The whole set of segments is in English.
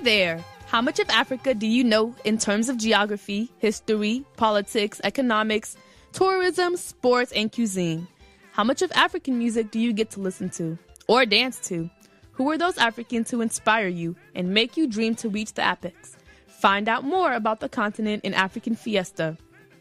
there! How much of Africa do you know in terms of geography, history, politics, economics, tourism, sports, and cuisine? How much of African music do you get to listen to or dance to? Who are those Africans who inspire you and make you dream to reach the apex? Find out more about the continent in African Fiesta.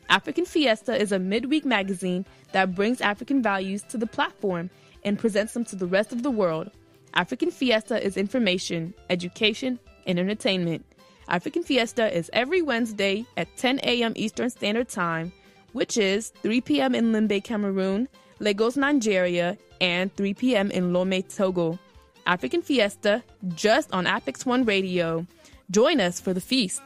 African Fiesta is a midweek magazine that brings African values to the platform and presents them to the rest of the world. African Fiesta is information, education, and entertainment. African Fiesta is every Wednesday at 10 a.m. Eastern Standard Time, which is 3 p.m. in Limbe, Cameroon, Lagos, Nigeria, and 3 p.m. in Lomé, Togo. African Fiesta, just on APEX1RADIO. Join us for the feast.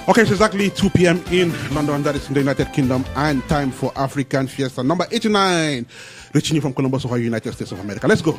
Okay, it's exactly 2 p.m. in London, that is in the United Kingdom, and time for African Fiesta number 89, reaching you from Columbus, Ohio, United States of America. Let's go.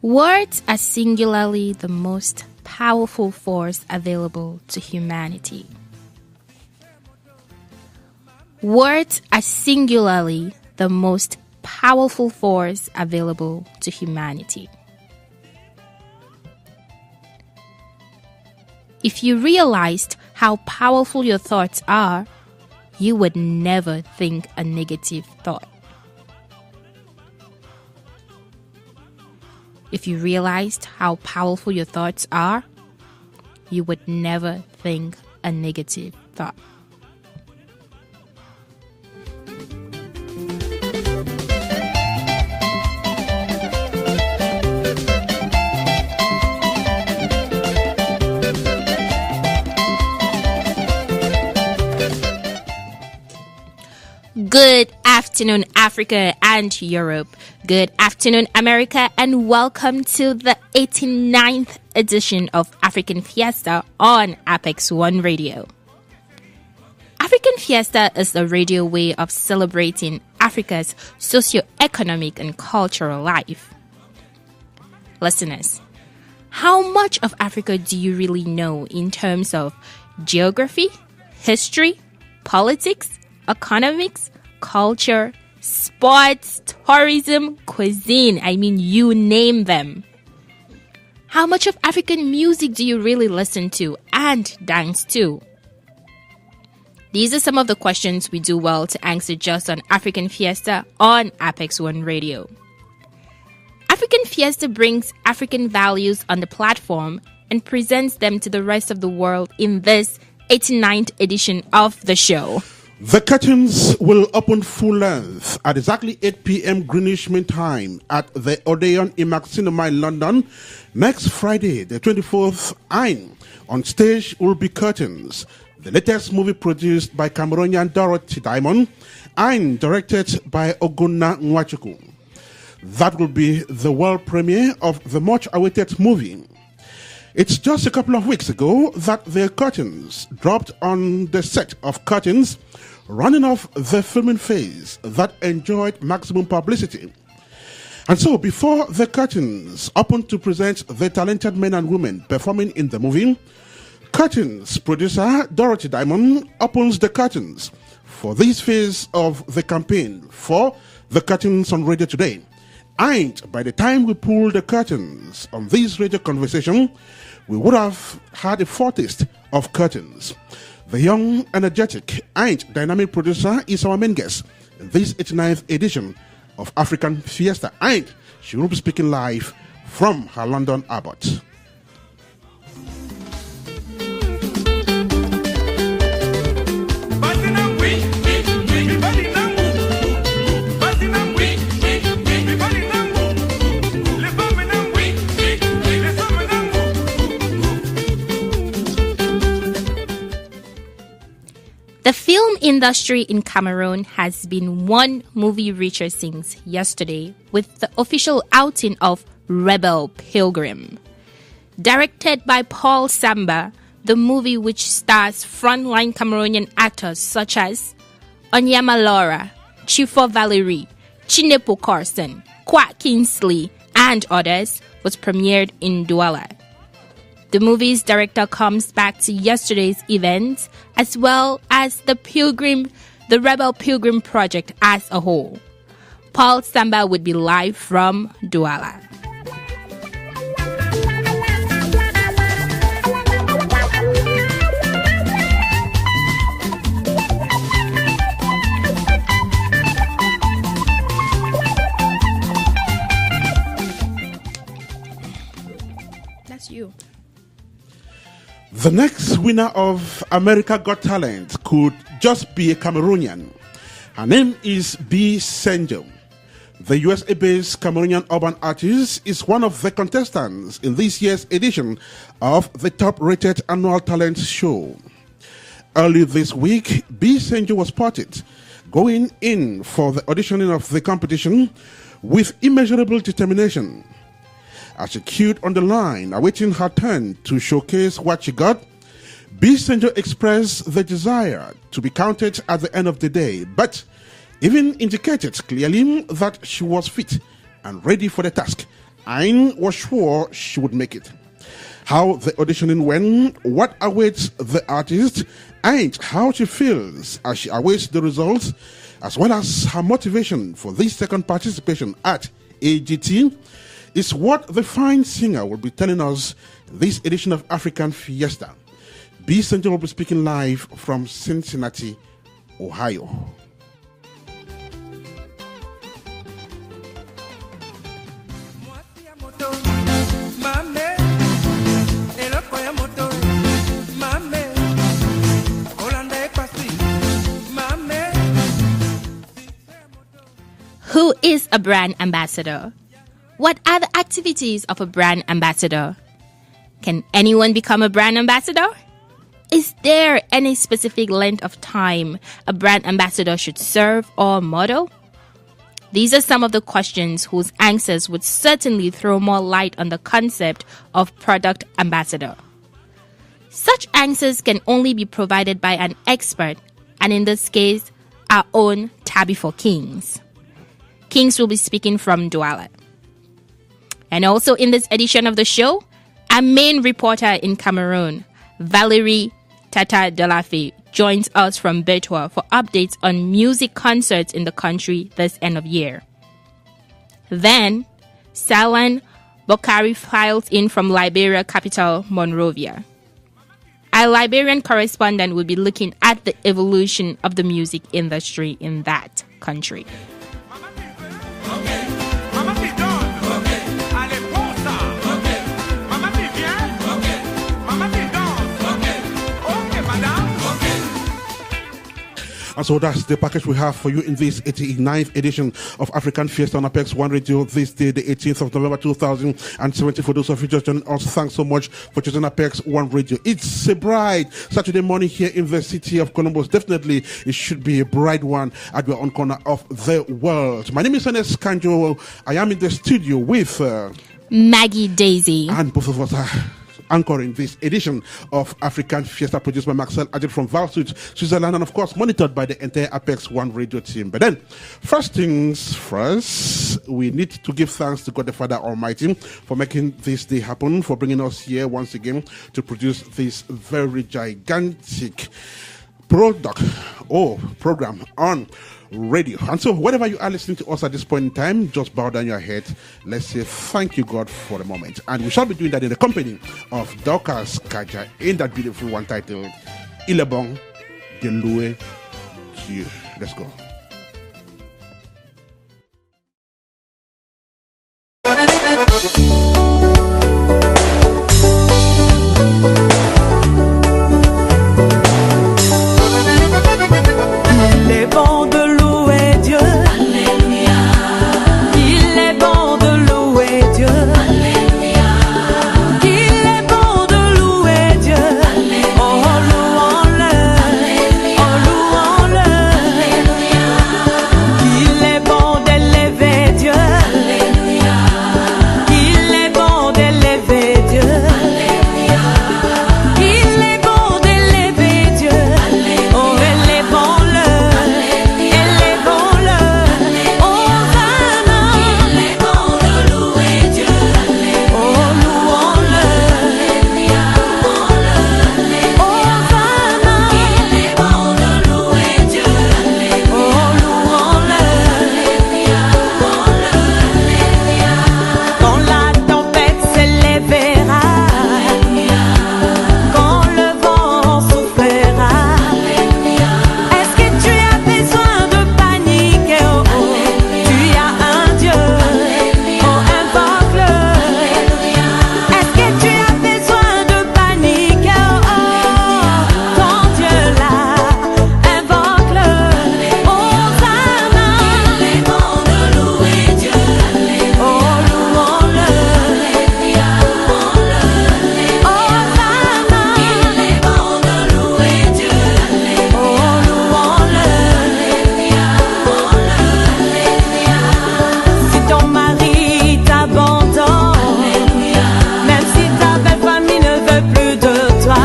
Words are singularly the most powerful force available to humanity. Words are singularly the most powerful force available to humanity. If you realized how powerful your thoughts are, you would never think a negative thought. If you realized how powerful your thoughts are, you would never think a negative thought. Good afternoon, Africa and Europe. Good afternoon, America, and welcome to the 89th edition of African Fiesta on APEX1RADIO. African Fiesta is a radio way of celebrating Africa's socio-economic and cultural life. Listeners, how much of Africa do you really know in terms of geography, history, politics, economics, culture, sports, tourism, cuisine? I mean, you name them. How much of African music do you really listen to and dance to? These are some of the questions we do well to answer just on African Fiesta on APEX1RADIO. African Fiesta brings African values on the platform and presents them to the rest of the world in this 89th edition of the show. The curtains will open full length at exactly 8 p.m. Greenwich Mean Time at the Odeon IMAX Cinema in London next Friday, the 24th. On stage will be Curtains, the latest movie produced by Cameroonian Dorothy and directed by Ogonna Nwachukwu. That will be the world premiere of the much-awaited movie. It's just a couple of weeks ago that the Curtains dropped on the set of Curtains, running off the filming phase that enjoyed maximum publicity. And so, before the Curtains opened to present the talented men and women performing in the movie, Curtains producer Dorothy opens the curtains for this phase of the campaign for the Curtains on Radio Today. And by the time we pull the curtains on this radio conversation, we would have had a foretaste of Curtains. The young, energetic, and dynamic producer is our main guest in this 89th edition of African Fiesta, and she will be speaking live from her London abode. The film industry in Cameroon has been one movie richer since yesterday with the official outing of Rebel Pilgrim. Directed by Paul Samba, the movie, which stars frontline Cameroonian actors such as Onyema Laura, Chifo Valerie, Chinepo Carson, Kwak Kingsley, and others, was premiered in Douala. The movie's director comes back to yesterday's events as well as the Rebel Pilgrim project as a whole. Paul Samba would be live from Douala. That's you. The next winner of America Got Talent could just be a Cameroonian. Her name is BSenjo. The USA-based Cameroonian urban artist is one of the contestants in this year's edition of the top-rated annual talent show. Early this week, BSenjo was spotted going in for the auditioning of the competition with immeasurable determination. As she queued on the line, awaiting her turn to showcase what she got, BSenjo expressed the desire to be counted at the end of the day, but even indicated clearly that she was fit and ready for the task, and was sure she would make it. How the auditioning went, what awaits the artist, and how she feels as she awaits the results, as well as her motivation for this second participation at AGT, is what the fine singer will be telling us in this edition of African Fiesta. BSenjo will be speaking live from Cincinnati, Ohio. Who is a brand ambassador? What are the activities of a brand ambassador? Can anyone become a brand ambassador? Is there any specific length of time a brand ambassador should serve or model? These are some of the questions whose answers would certainly throw more light on the concept of product ambassador. Such answers can only be provided by an expert, and in this case, our own Tabby for Kings. Kings will be speaking from Douala. And also in this edition of the show, our main reporter in Cameroon, Valerie Tata Delafe, joins us from Betua for updates on music concerts in the country this end of year. Then, Salan Bokari files in from Liberia capital Monrovia. Our Liberian correspondent will be looking at the evolution of the music industry in that country. And so that's the package we have for you in this 89th edition of African Fiesta on APEX1RADIO this day, the 18th of November 2017. For those of you just joining us, thanks so much for choosing APEX1RADIO. It's a bright Saturday morning here in the city of Columbus. Definitely, it should be a bright one at your own corner of the world. My name is Ernest Kanjo. I am in the studio with Maggie Daizy. And both of us are anchoring this edition of African Fiesta, produced by Maxwell Ajit from Valsuit, Switzerland, and of course monitored by the entire APEX1RADIO team. But then, first things first, we need to give thanks to God the Father Almighty for making this day happen, for bringing us here once again to produce this very gigantic program on radio. And so whenever you are listening to us at this point in time, just bow down your head. Let's say thank you, God, for the moment. And we shall be doing that in the company of Dorcas Kaja in that beautiful one titled Il est bon de louer Dieu. Let's go. Il est bon de louer Dieu. Alléluia. Il est bon de louer Dieu. Alléluia. Il est bon de louer Dieu. Alléluia. Oh, louons-le. Alléluia. Oh, louons-le. Alléluia. Il est bon d'élever Dieu. Alléluia. Il est bon d'élever Dieu. Alléluia. Il est bon d'élever Dieu. Alléluia. Oh, élevons-le. Élevons-le. Hosanna. Il est bon de louer Dieu. Oh, louons-le. Hosanna. Il est bon de louer Dieu. Oh, louons-le. Quand la tempête s'élèvera, quand le vent soufflera, est-ce que tu as besoin de paniquer? Oh, oh, tu as un Dieu, oh, invoque-le. Est-ce que tu as besoin de paniquer? Oh, oh, ton Dieu là, invoque-le. Hosanna. Il est bon de louer Dieu. Oh, louons-le. Hosanna. Il est bon de louer Dieu. Oh, louons-le. Si ton mari t'abandonne, même si ta belle famille ne veut plus de toi,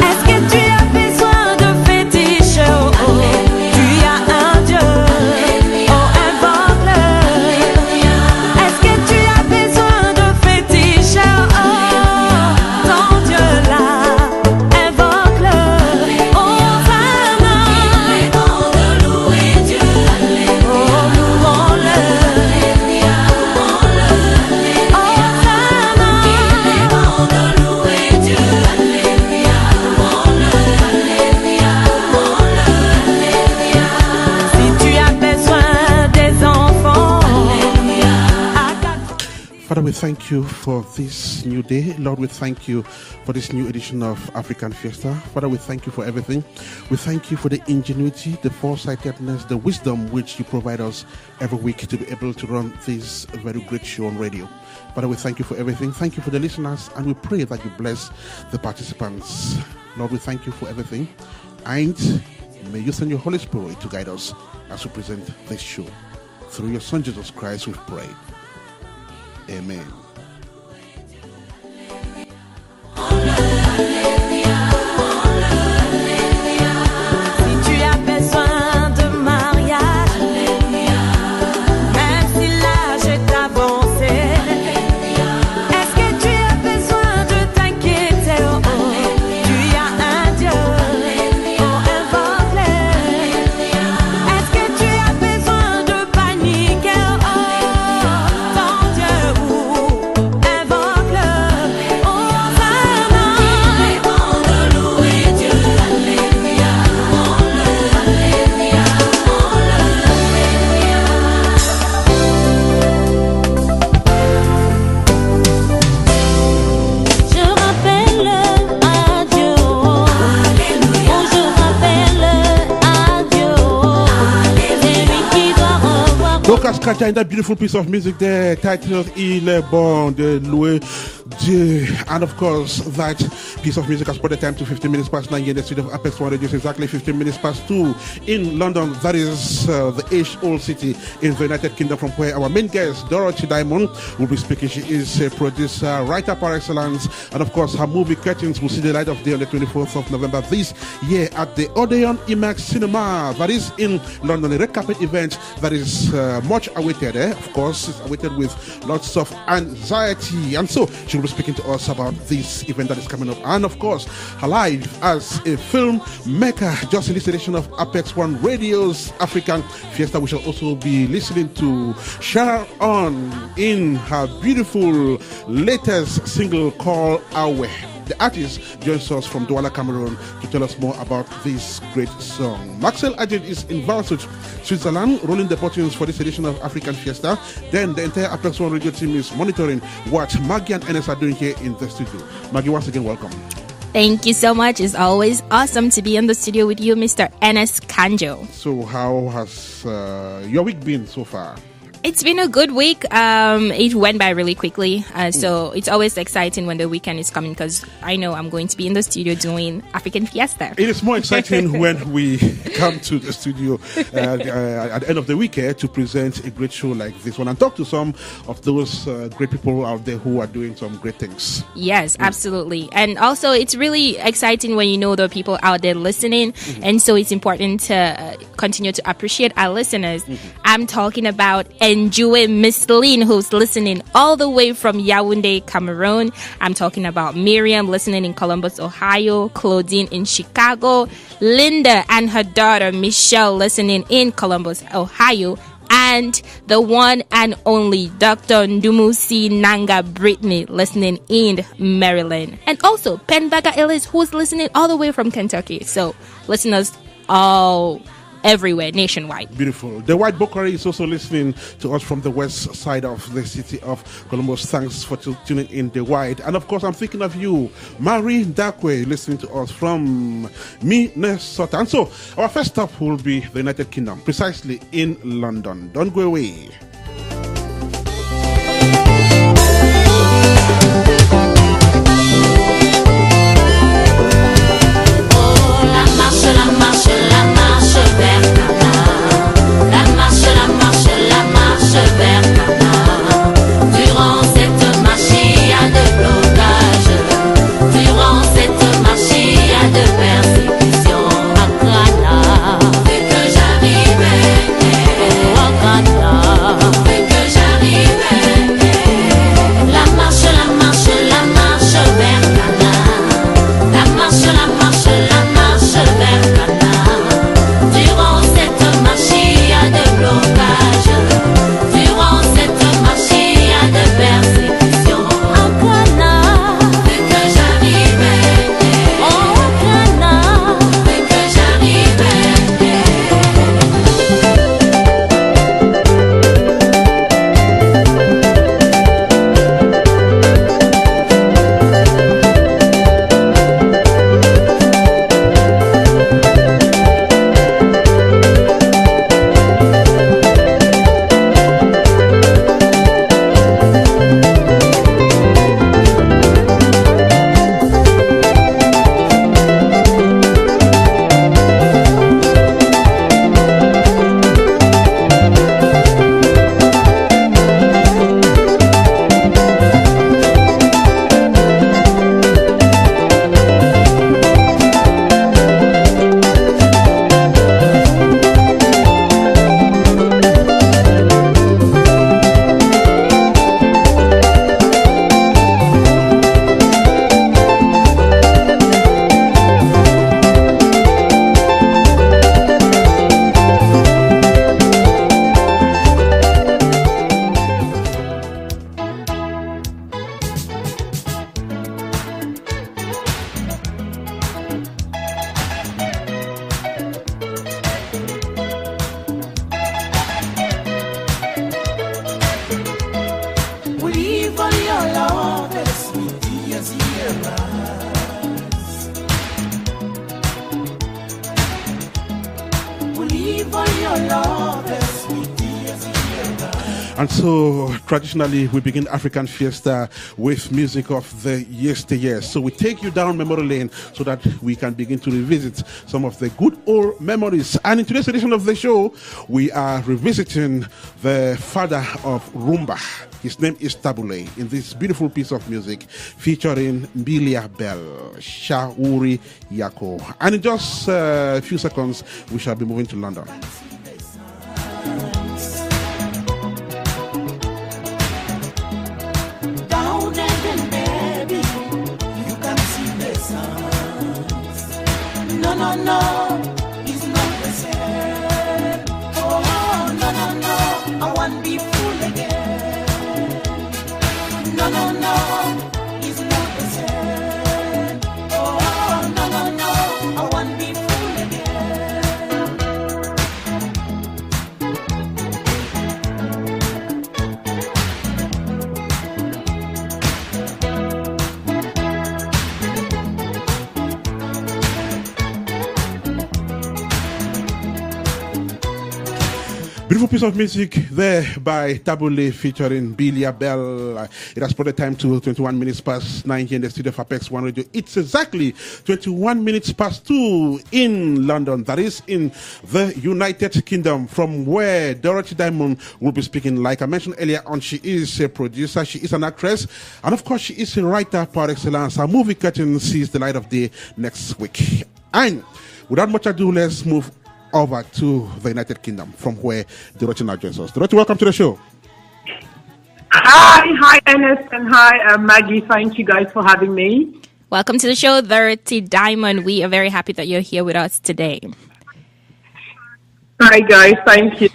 est-ce que tu as besoin de fétiche? Oh, oh, tu as un Dieu, oh, invoque-le. Est-ce que tu as besoin de fétiche? Oh, ton Dieu là, invoque-le. Hosanna. Il est bon de louer Dieu. Oh, louons-le. Hosanna. Il est bon de louer Dieu. Si tu as besoin des enfants, Father, we thank you for this new day. Lord, we thank you for this new edition of African Fiesta. Father, we thank you for everything. We thank you for the ingenuity, the foresightedness, the wisdom which you provide us every week to be able to run this very great show on radio. Father, we thank you for everything. Thank you for the listeners, and we pray that you bless the participants. Lord, we thank you for everything. And may you send your Holy Spirit to guide us as we present this show. Through your Son, Jesus Christ, we've prayed. Amen. si tu as besoin de mariage, même si l'âge est avancé, est-ce que tu as besoin de t'inquiéter? Oh, oh, tu as un Dieu, oh, invoque-le. Est-ce que tu as besoin de paniquer? Oh, ton Dieu, invoque-le. Hosanna. Il est bon de louer Dieu. Je rappelle à Dieu, oh, je rappelle à Dieu, c'est lui qui doit revoir. Lucas Kacha in that beautiful piece of music there titled Il est bon de louer Dieu. And of course, that piece of music has brought the time to 15 minutes past 9 here in the studio of APEX1RADIO. It's exactly 15 minutes past 2 in London. That is the age-old city in the United Kingdom, from where our main guest, Dorothy Diamond, will be speaking. She is a producer, writer par excellence, and of course, her movie Takents will see the light of day on the 24th of November this year at the Odeon IMAX Cinema. That is in London, a red carpet event that is much awaited. Of course, it's awaited with lots of anxiety. And so, she will be speaking to us about this event that is coming up. And of course, her life as a filmmaker, just in this edition of APEX1RADIO's African Fiesta. We shall also be listening to Sharon in her beautiful latest single called Awe. The artist joins us from Douala, Cameroon to tell us more about this great song. Maxel Ajit is in Varsut, Switzerland, rolling the buttons for this edition of African Fiesta. Then the entire APEX1 radio team is monitoring what Maggie and Ernest are doing here in the studio. Maggie, once again, welcome. Thank you so much. It's always awesome to be in the studio with you, Mr. Ernest Kanjo. So how has your week been so far? It's been a good week. It went by really quickly. So it's always exciting when the weekend is coming because I know I'm going to be in the studio doing African Fiesta. It is more exciting when we come to the studio at the end of the week to present a great show like this one and talk to some of those great people out there who are doing some great things. Yes, absolutely. And also it's really exciting when you know there are people out there listening. And so it's important to continue to appreciate our listeners. I'm talking about Enjoy Miss Lynn, who's listening all the way from Yaoundé, Cameroon. I'm talking about Miriam listening in Columbus, Ohio, Claudine in Chicago, Linda and her daughter Michelle listening in Columbus, Ohio, and the one and only Dr. Ndumusi Nanga Brittany listening in Maryland. And also Penbaga Ellis, who's listening all the way from Kentucky. So listeners all everywhere, nationwide. Beautiful. The White Bokari is also listening to us from the west side of the city of Columbus. Thanks for tuning in, The White. And of course, I'm thinking of you, Marie Dakwe, listening to us from Minnesota. And so, our first stop will be the United Kingdom, precisely in London. Don't go away. And so, traditionally, we begin African Fiesta with music of the yesteryear. So we take you down memory lane so that we can begin to revisit some of the good old memories. And in today's edition of the show, we are revisiting the father of Rumba. His name is Tabule, in this beautiful piece of music featuring Mbilia Bell, Shauri Yako. And in just a few seconds, we shall be moving to London. No, it's not the same. Oh, no, I want to be full again. No, it's not the same. Beautiful piece of music there by Tabule featuring Bilia Bell. It has brought the time to 21 minutes past 9 here in the studio of APEX1 Radio. It's exactly 21 minutes past 2 in London. That is in the United Kingdom, from where Dorothy Diamond will be speaking. Like I mentioned earlier on, she is a producer, she is an actress, and of course she is a writer par excellence. Her movie curtain sees the light of day next week. And without much ado, let's move over to the United Kingdom, from where Dorothy now joins us. Dorothy, welcome to the show. Hi, Ernest, and hi, Maggie. Thank you guys for having me. Welcome to the show, Dorothy Diamond. We are very happy that you're here with us today. Hi, guys. Thank you.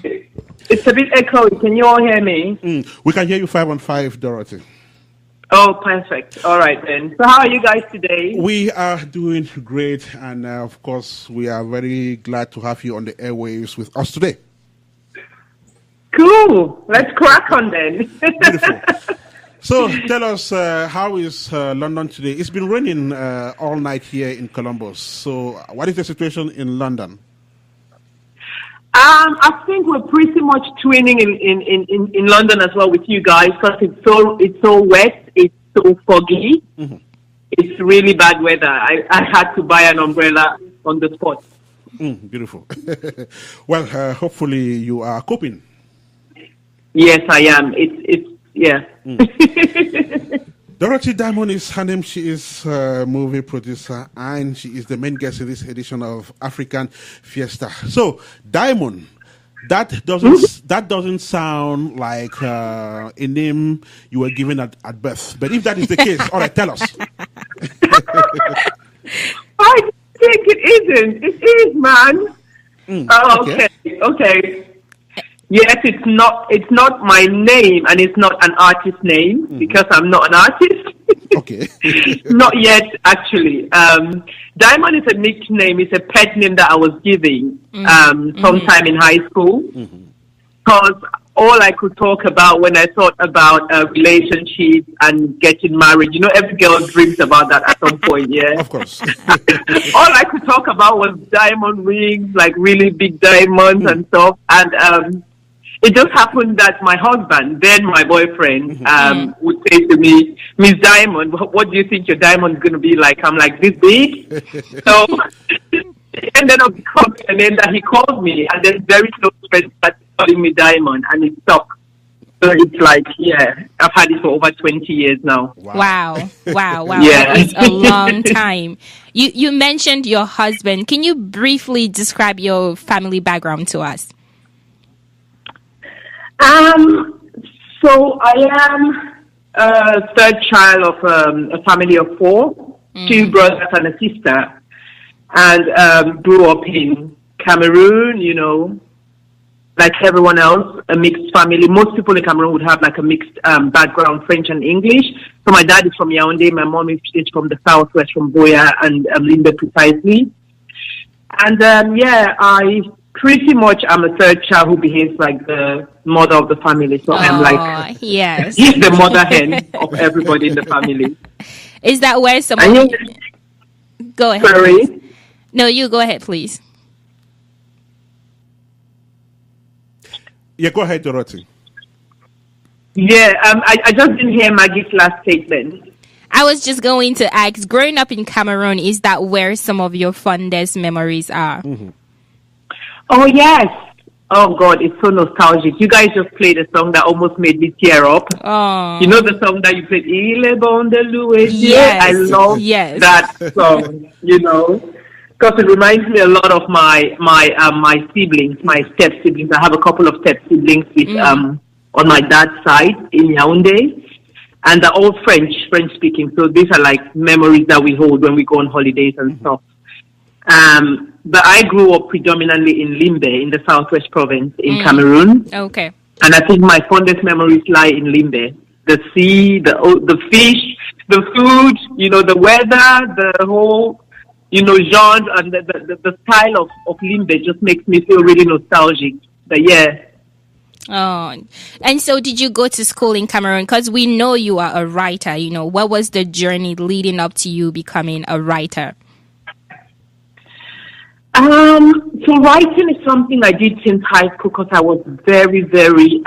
It's a bit echoey. Can you all hear me? We can hear you 5 on 5, Dorothy. Oh, perfect. All right, then. So how are you guys today? We are doing great, and of course, we are very glad to have you on the airwaves with us today. Cool. Let's crack on then. Beautiful. So tell us, how is London today? It's been raining all night here in Columbus. So what is the situation in London? I think we're pretty much twinning in London as well with you guys, because it's so wet, it's so foggy. Mm-hmm. It's really bad weather. I had to buy an umbrella on the spot. Beautiful. Well, hopefully you are coping. Yes, I am. It's yeah. Dorothy Diamond is her name. She is a movie producer, and she is the main guest in this edition of African Fiesta. So, Diamond, that doesn't sound like a name you were given at birth. But if that is the case, all right, tell us. I think it isn't. It is, man. Okay. Yes, it's not my name, and it's not an artist name, because I'm not an artist. Okay. Not yet, actually. Diamond is a nickname. It's a pet name that I was given sometime in high school, because all I could talk about when I thought about relationships and getting married, every girl dreams about that at some point, yeah? Of course. All I could talk about was diamond rings, like really big diamonds and stuff. And it just happened that my husband, then my boyfriend, would say to me, Miss Diamond, what do you think your diamond is going to be like? I'm like, this big? So it ended up becoming a name that he called me, and then very close friends started calling me Diamond, and it stuck. So it's like, yeah, I've had it for over 20 years now. Wow. Yeah. It's a long time. You mentioned your husband. Can you briefly describe your family background to us? So I am a third child of a family of 4, 2 brothers and a sister, and grew up in Cameroon, like everyone else, a mixed family. Most people in Cameroon would have like a mixed background, French and English. So my dad is from Yaoundé, my mom is from the southwest, from Boya and Limbe precisely. And I pretty much am a third child who behaves like the mother of the family. So I'm like, yes, he's the mother hen of everybody in the family. Is that where Go ahead. Sorry? Please. No, you go ahead, please. Yeah, go ahead, Dorothy. Yeah, I just didn't hear Maggie's last statement. I was just going to ask, growing up in Cameroon, is that where some of your fondest memories are? Mm-hmm. Oh, yes. Oh, God, it's so nostalgic. You guys just played a song that almost made me tear up. Oh. You know the song that you played? Il est bon de louer. Yes. I love that song, because it reminds me a lot of my siblings, my step-siblings. I have a couple of step-siblings with, on my dad's side in Yaoundé. And they're all French-speaking. So these are like memories that we hold when we go on holidays and stuff. But I grew up predominantly in Limbe, in the southwest province in Cameroon. Okay. And I think my fondest memories lie in Limbe. The sea, the fish, the food, the weather, the whole, genre and the style of Limbe just makes me feel really nostalgic. But yeah. Oh, and so did you go to school in Cameroon? Because we know you are a writer. What was the journey leading up to you becoming a writer? So writing is something I did since high school because I was very, very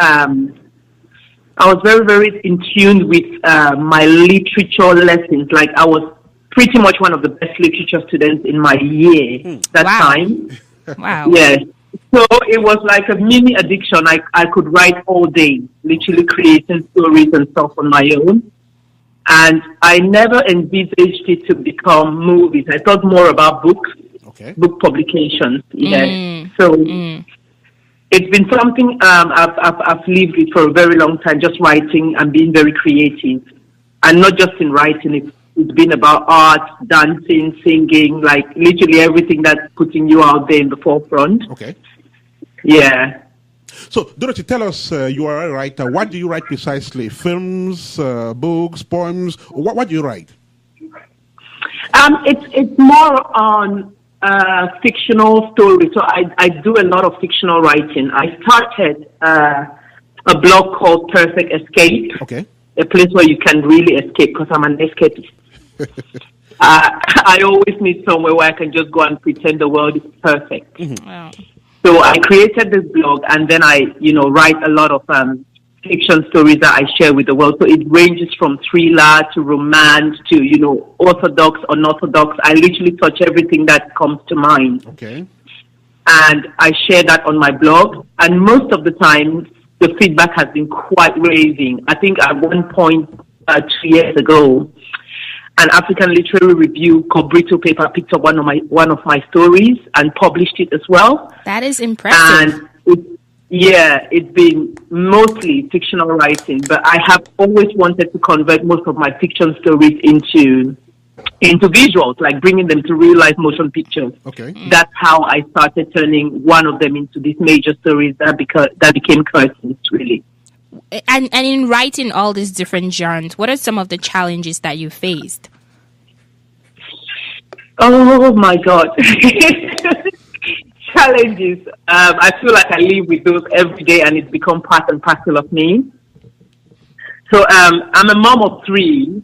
in tune with my literature lessons. Like I was pretty much one of the best literature students in my year that time. Wow. Yes. So it was like a mini addiction. I could write all day, literally creating stories and stuff on my own. And I never envisaged it to become movies. I thought more about books, book publications. Yes. So it's been something I've lived with for a very long time, just writing and being very creative. And not just in writing, it's been about art, dancing, singing, like literally everything that's putting you out there in the forefront. Okay. Yeah. So, Dorothy, tell us, you are a writer. What do you write precisely? Films, books, poems? What do you write? It's more on fictional stories. So I do a lot of fictional writing. I started a blog called Perfect Escape. Okay. A place where you can really escape because I'm an escapist. I always need somewhere where I can just go and pretend the world is perfect. Wow. So I created this blog, and then I, write a lot of fiction stories that I share with the world. So it ranges from thriller to romance to, orthodox, unorthodox. I literally touch everything that comes to mind. Okay. And I share that on my blog. And most of the time, the feedback has been quite raving. I think at one point 2 years ago, an African literary review called Brito Paper picked up one of my stories and published it as well. That is impressive. And it's been mostly fictional writing, but I have always wanted to convert most of my fiction stories into visuals, like bringing them to real life motion pictures. Okay. That's how I started turning one of them into these major stories that became curtains, really. And in writing all these different genres, what are some of the challenges that you faced? Oh my God. Challenges. I feel like I live with those every day and it's become part and parcel of me. So I'm a mom of 3.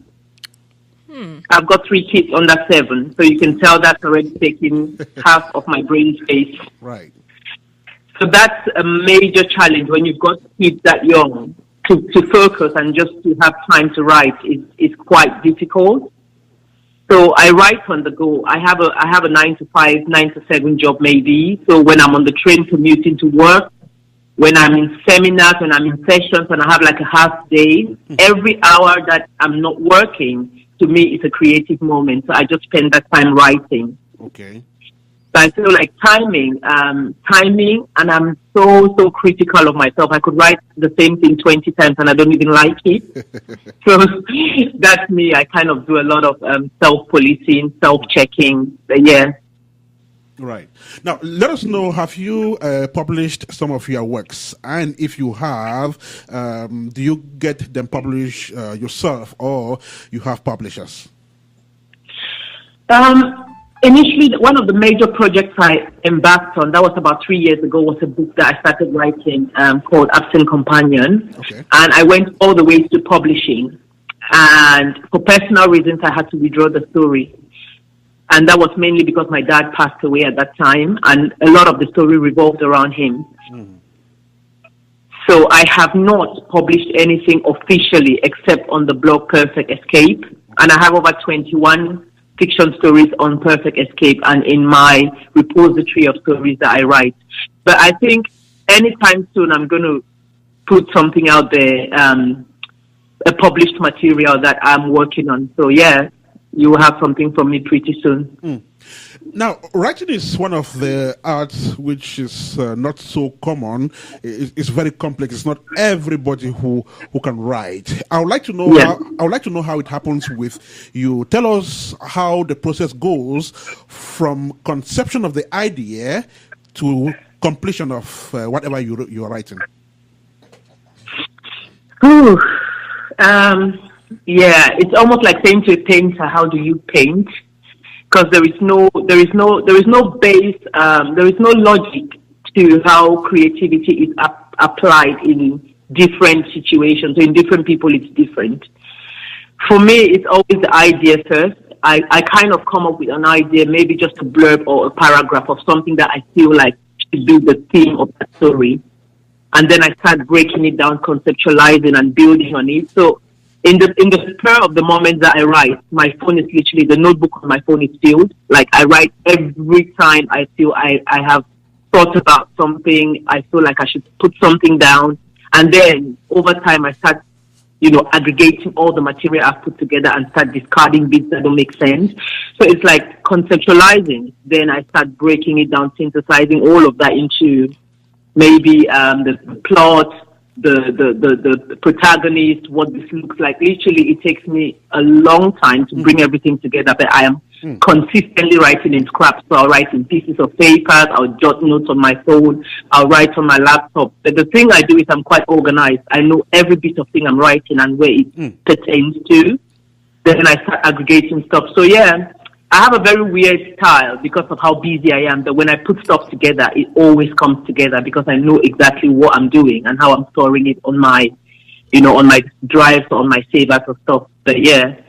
I've got 3 kids under 7. So you can tell that's already taking half of my brain space. Right. So that's a major challenge when you've got kids that young. To focus and just to have time to write is quite difficult. So I write on the go. I have a 9 to 5, 9 to 7 job maybe. So when I'm on the train commuting to work, when I'm in seminars, when I'm in sessions, and I have like a half day, every hour that I'm not working, to me, is a creative moment. So I just spend that time writing. Okay. So I feel like timing, and I'm so critical of myself. I could write the same thing 20 times and I don't even like it. So that's me. I kind of do a lot of self-policing, self-checking. Yeah. Right. Now, let us know, have you published some of your works? And if you have, do you get them published yourself or you have publishers? Initially, one of the major projects I embarked on, that was about 3 years ago, was a book that I started writing called Absent Companion. Okay. And I went all the way to publishing. And for personal reasons, I had to withdraw the story. And that was mainly because my dad passed away at that time, and a lot of the story revolved around him. So I have not published anything officially except on the blog Perfect Escape. And I have over 21 fiction stories on Perfect Escape and in my repository of stories that I write. But I think anytime soon I'm going to put something out there, a published material that I'm working on. So yeah, you will have something from me pretty soon. Now, writing is one of the arts which is not so common. It's very complex. It's not everybody who can write. I would like to know how it happens with you. Tell us how the process goes from conception of the idea to completion of whatever you are writing. Ooh, yeah, it's almost like saying to a painter, how do you paint? Because there is no base, there is no logic to how creativity is applied in different situations. So in different people, it's different. For me, it's always the idea first. I kind of come up with an idea, maybe just a blurb or a paragraph of something that I feel like should be the theme of that story. And then I start breaking it down, conceptualizing and building on it. So in the spur of the moment that I write, my phone is literally, the notebook on my phone is filled. Like I write every time I feel I have thought about something, I feel like I should put something down. And then over time I start, aggregating all the material I've put together and start discarding bits that don't make sense. So it's like conceptualizing. Then I start breaking it down, synthesizing all of that into maybe the plot, the protagonist, what this looks like. Literally, it takes me a long time to bring everything together, but I am consistently writing in scraps. So I'll write in pieces of papers, I'll jot notes on my phone, I'll write on my laptop. But the thing I do is I'm quite organized. I know every bit of thing I'm writing and where it pertains to. Then I start aggregating stuff. So yeah, I have a very weird style because of how busy I am, that when I put stuff together, it always comes together because I know exactly what I'm doing and how I'm storing it on my, on my drives or on my savers or stuff. But yeah,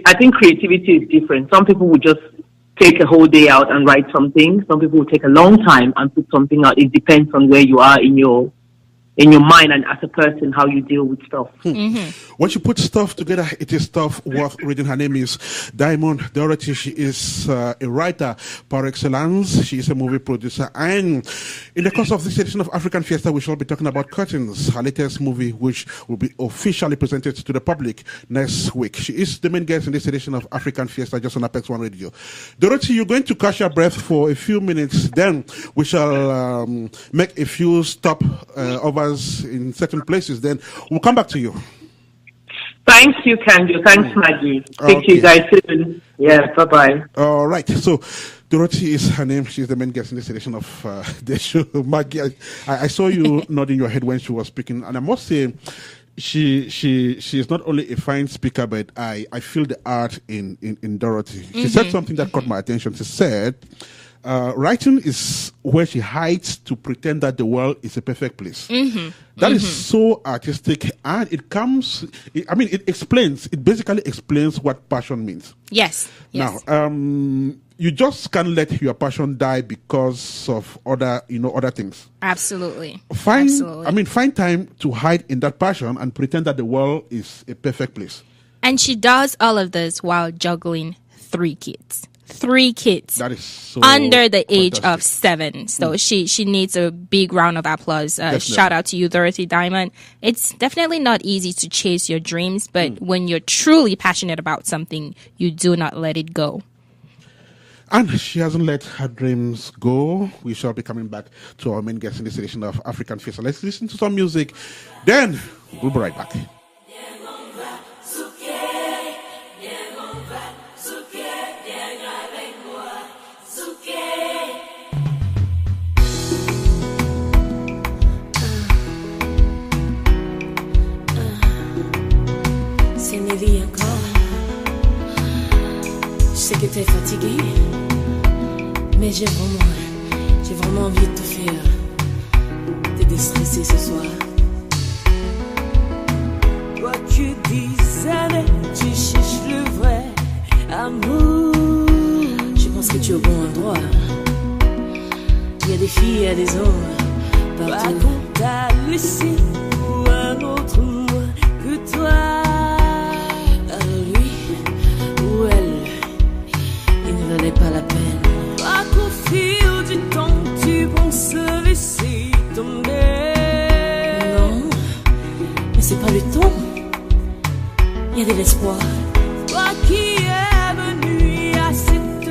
I think creativity is different. Some people will just take a whole day out and write something. Some people will take a long time and put something out. It depends on where you are in your mind and as a person, how you deal with stuff. When she puts stuff together, it is stuff worth reading. Her name is Dorothy. She is a writer par excellence. She is a movie producer. And in the course of this edition of African Fiesta, we shall be talking about Takents, her latest movie, which will be officially presented to the public next week. She is the main guest in this edition of African Fiesta, just on APEX1RADIO. Dorothy, you're going to catch your breath for a few minutes. Then we shall make a few stopovers in certain places. Then we'll come back to you. Thank you, Kanjo. Thanks, Maggie. Speak to you guys soon. Yeah, bye-bye. All right. So, Dorothy is her name. She's the main guest in this edition of the show. Maggie, I saw you nodding your head when she was speaking, and I must say, she is not only a fine speaker, but I feel the art in Dorothy. She said something that caught my attention. She said, writing is where she hides to pretend that the world is a perfect place. That is so artistic, and it basically explains what passion means. Yes. Now, you just can't let your passion die because of other things. Absolutely. Find time to hide in that passion and pretend that the world is a perfect place. And she does all of this while juggling 3 kids. 3 kids. That is so under the age of 7. So she needs a big round of applause. Shout out to you, Dorothy Diamond. It's definitely not easy to chase your dreams, but when you're truly passionate about something, you do not let it go. And she hasn't let her dreams go. We shall be coming back to our main guest in this edition of African Fiesta. Let's listen to some music. Then we'll be right back. C'est Nelly encore. Je sais que t'es fatiguée, mais j'ai vraiment envie de te faire te déstresser ce soir. Toi tu disais, tu cherches le vrai amour. Je pense que tu es au bon endroit. Il y a des filles, il y a des hommes partout. Raconte à Lucie ou un autre moi que toi. Pas la peine. Pas qu'au fil du temps tu penses laisser tomber. Non, mais c'est pas le temps. Il y a de l'espoir. Toi qui es venu à cette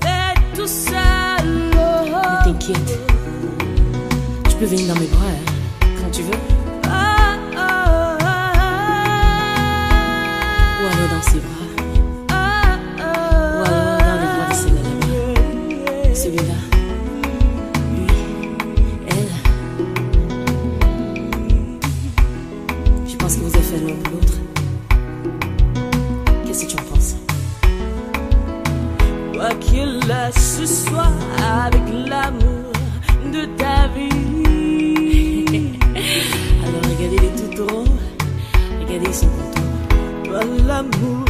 fête tout seul. Ne t'inquiète, tu peux venir dans mes bras quand tu veux. Ou alors dans ses bras. Celui-là, lui, elle. Je pense que vous avez fait l'un pour l'autre. Qu'est-ce que tu en penses? Quoi qu'il a ce soir avec l'amour de ta vie. Alors regardez les tout drôles, regardez son contour. Toi l'amour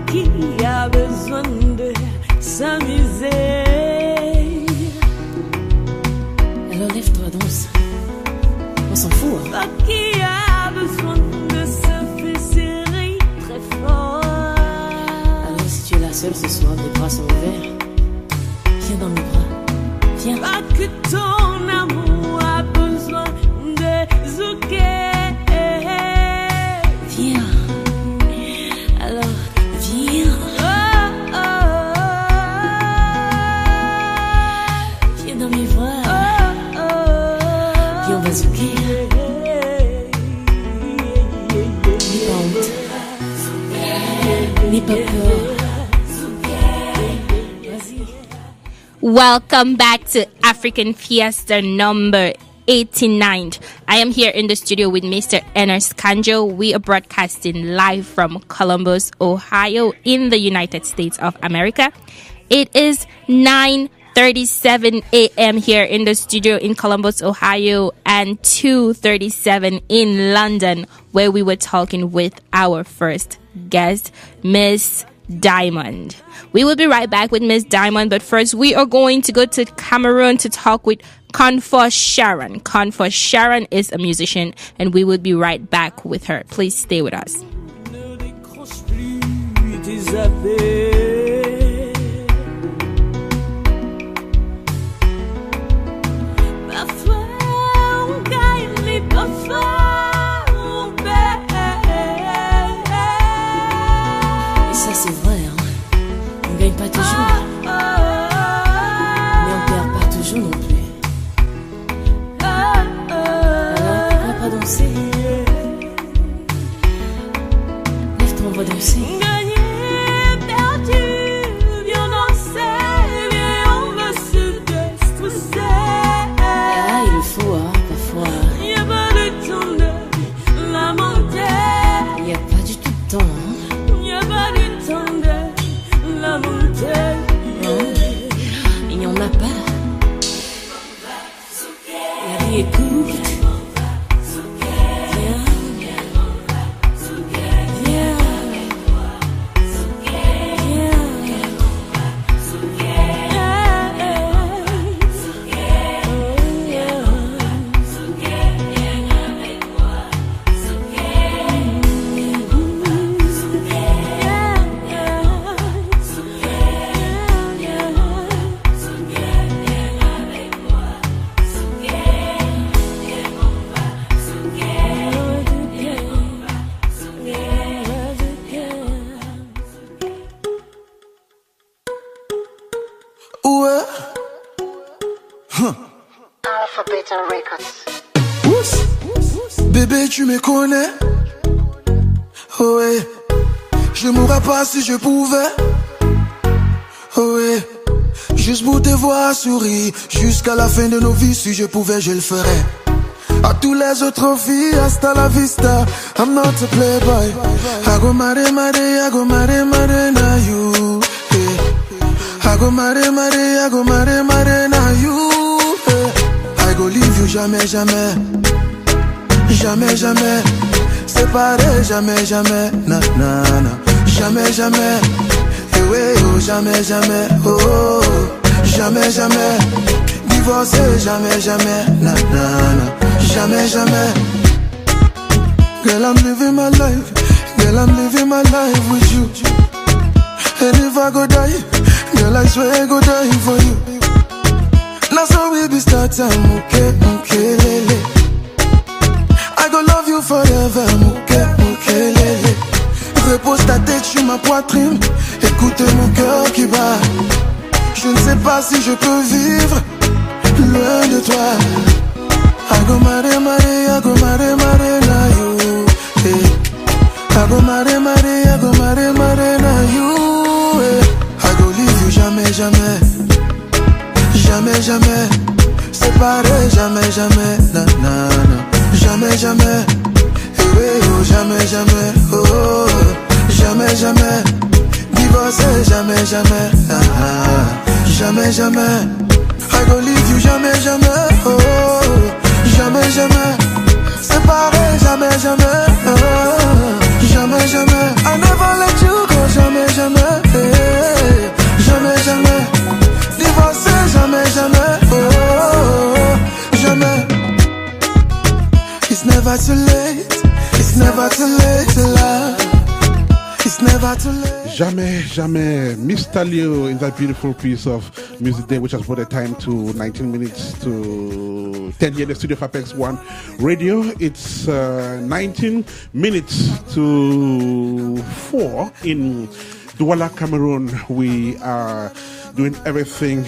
qui a besoin Alors lève-toi, danse. On s'en fout, hein. Toi qui a besoin de se faire serrer très fort. Alors si tu es la seule ce soir, les bras sont ouverts. Viens dans mes bras. Viens. Pas que ton amour a besoin de zouker. Viens. Alors, viens. Viens dans mes bras. Viens, on va zouker. N'aie pas honte. N'aie pas peur. Welcome back to African Fiesta number 89. I am here in the studio with Mr. Ernest Kanjo. We are broadcasting live from Columbus, Ohio, in the United States of America. It is 9:37 a.m. here in the studio in Columbus, Ohio, and 2:37 in London, where we were talking with our first guest, Miss Diamond. We will be right back with Miss Diamond, but first we are going to go to Cameroon to talk with Confor Sharon. Confor Sharon is a musician, and we will be right back with her. Please stay with us. Ne décroche plus tes appels. Parfois on gagne, mais parfois on perd. Et ça c'est vrai, hein. On gagne pas toujours, mais on perd pas toujours non plus. Alors pourquoi pas danser? Lève-toi, on va danser. Gagner, perdu, viens danser, viens, on va se déstresser. Ah, il le faut, hein, parfois. Y'a pas de temps de lamenter. Il n'y a pas du tout de temps, hein. Y'a pas de temps de lamenter. Non, il n'y en a pas. La vie est courte. Bébé, tu me connais. Oh ouais. Je mourrais pas si je pouvais. Oh ouais. Juste pour te voir sourire jusqu'à la fin de nos vies. Si je pouvais, je le ferais. À tous les autres filles, hasta la vista. I'm not a playboy. I go mare mare, I go mare mare na you. I go mare mare, I go mare mare na you. I go leave you jamais jamais. Jamais jamais. Séparé jamais jamais. Na na na. Jamais jamais. Eh ouais oh jamais jamais. Oh jamais jamais. Divorcé jamais jamais. Na na na. Jamais jamais. Girl, I'm living my life. Girl, I'm living my life with you. And if I go die, girl, I swear I go die for you. Now so we be start time, okay, okay, lele. I go love you forever, okay, okay, lele. Repose ta tête sur ma poitrine, écoute mon cœur qui bat. Je ne sais pas si je peux vivre loin de toi. I go mare mare, I go mare mare na you. Hey. I go mare mare, I go mare mare na you. Hey. I go leave you jamais jamais. Jamais jamais. Séparé jamais jamais. Na na na. Jamais jamais. Hey, hey, oh jamais jamais. Oh jamais jamais. Divorcé jamais jamais. Ah, ah. Jamais jamais. I go leave you jamais jamais. Oh jamais jamais. Séparé jamais jamais. Oh, jamais jamais. I never let you go jamais jamais. Hey, jamais jamais. Divorcé jamais jamais. Oh never too late. It's never too late to love. It's never too late. Jamais, jamais. Mr. Leo in that beautiful piece of music there, which has brought the time to 19 minutes to 10 here in the studio of APEX1 Radio. It's 19 minutes to 4 in Douala, Cameroon. We are doing everything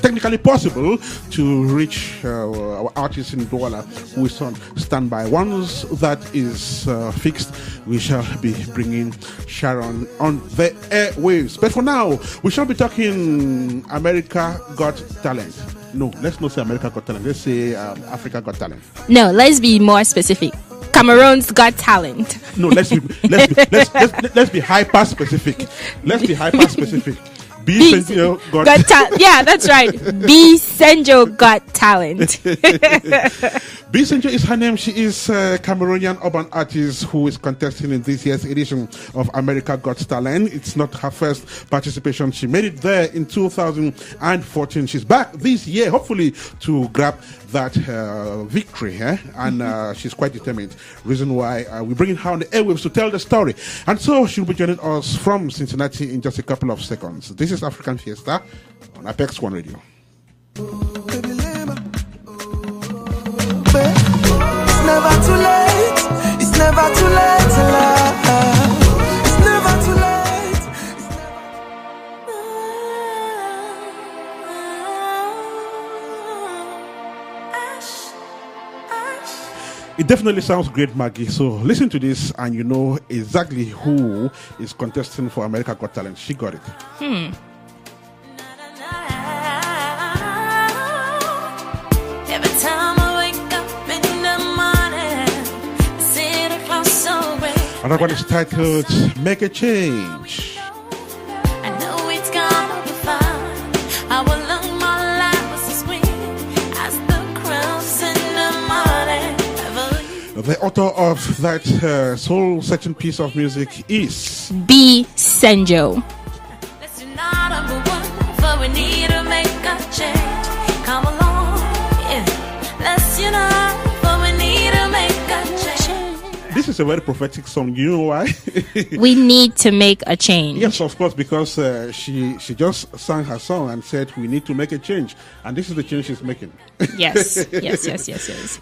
technically possible to reach our artists in Douala who is on standby. Once that is fixed, we shall be bringing Sharon on the airwaves. But for now, we shall be talking America Got Talent. No, let's not say America Got Talent. Let's say Africa Got Talent. No, let's be more specific. Cameroon's Got Talent. No, let's be hyper specific. Let's be hyper specific. BSenjo got talent. Yeah, that's right. BSenjo got talent. BSenjo is her name. She is a Cameroonian urban artist who is contesting in this year's edition of America Got Talent. It's not her first participation. She made it there in 2014. She's back this year, hopefully, to grab that victory. And she's quite determined. Reason why we're bringing her on the airwaves to tell the story. And so she'll be joining us from Cincinnati in just a couple of seconds. This is African Fiesta on APEX1 Radio. It's never too late. It's never too late to love. It's never too late. It definitely sounds great, Maggie. So listen to this and you know exactly who is contesting for America Got Talent. She got it. Every time I wake up in the morning, I see the clouds so gray. And that one is titled Make a Change. I know it's gonna be fine. I will learn my life was a scream as the crowds in the morning. The author of that soul-searching piece of music is BSenjo. Let's unite number one, for we need to make a change. Come along, yeah. Let's unite, for we need to make a change. This is a very prophetic song. You know why? We need to make a change. Yes, of course, because she just sang her song and said we need to make a change, and this is the change she's making. Yes.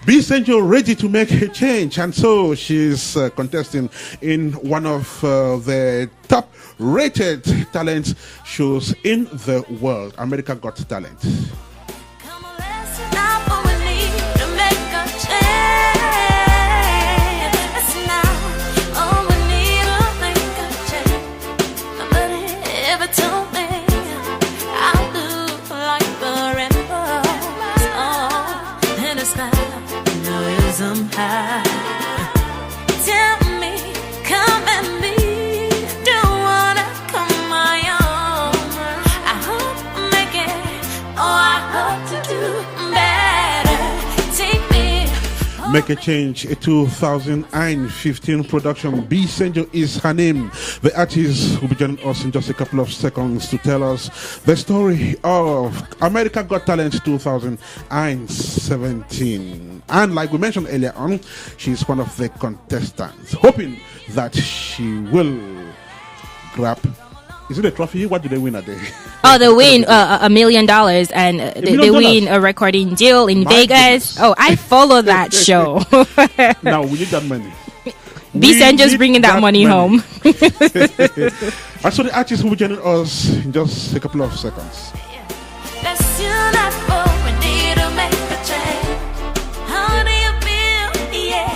BSenjo ready to make a change, and so she's contesting in one of the top-rated talent shows in the world, America Got Talent. Come on, let's unite, for we need to make a change. Let's unite, oh, we need to make a change. Nobody ever told me I'll do like the rainbows, oh, in the sky. Now is high. Tell me, come and be. Don't wanna come my own. I hope I make it. Oh, I hope to do better. Take me. Make a Change, a 2015 production. BSenjo is her name. The artist will be joining us in just a couple of seconds to tell us the story of America Got Talent 2017. And like we mentioned earlier on, she's one of the contestants, hoping that she will grab. Is it a trophy? What do they win a day? Oh, they win $1 million, and they win a recording deal in Vegas. Goodness. Oh, I follow that show. Now we need that money. BSenjo's bringing that money home. And so the artist will be joining us in just a couple of seconds. Let's unite, for we need to make a change. How do you feel? Yeah.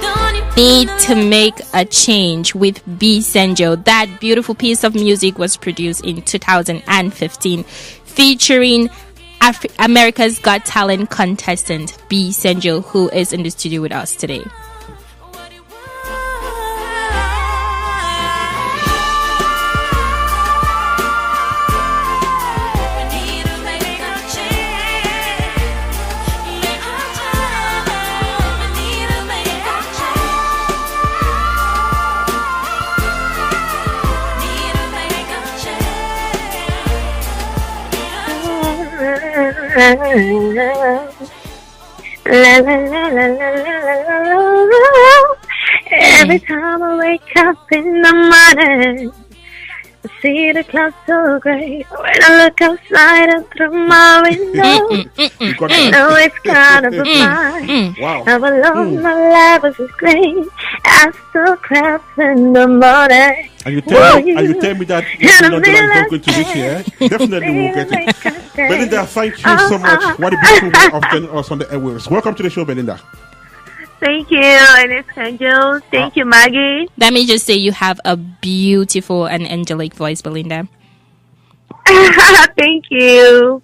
Don't you Need to make a change with BSenjo. That beautiful piece of music was produced in 2015, featuring America's Got Talent contestant BSenjo, who is in the studio with us today. what do you want? We need to make a change. Make a change. We need to make a change. Need to make a change. La la la la la la la la. Every time I wake up in the morning, I see the clouds so gray. When I look outside and through my window, I know it's gonna be mine. Wow. I'm alone, my life is just great. I still clouds in the morning. And you tell me that $1 million is not going to reach here. Definitely we'll get it. Belinda, thank you so much. What a beautiful way of joining us on the airwaves. Welcome to the show, Belinda. Thank you, Ernest Kanjo. Thank you, Maggie. Let me just say you have a beautiful and angelic voice, Belinda. Thank you.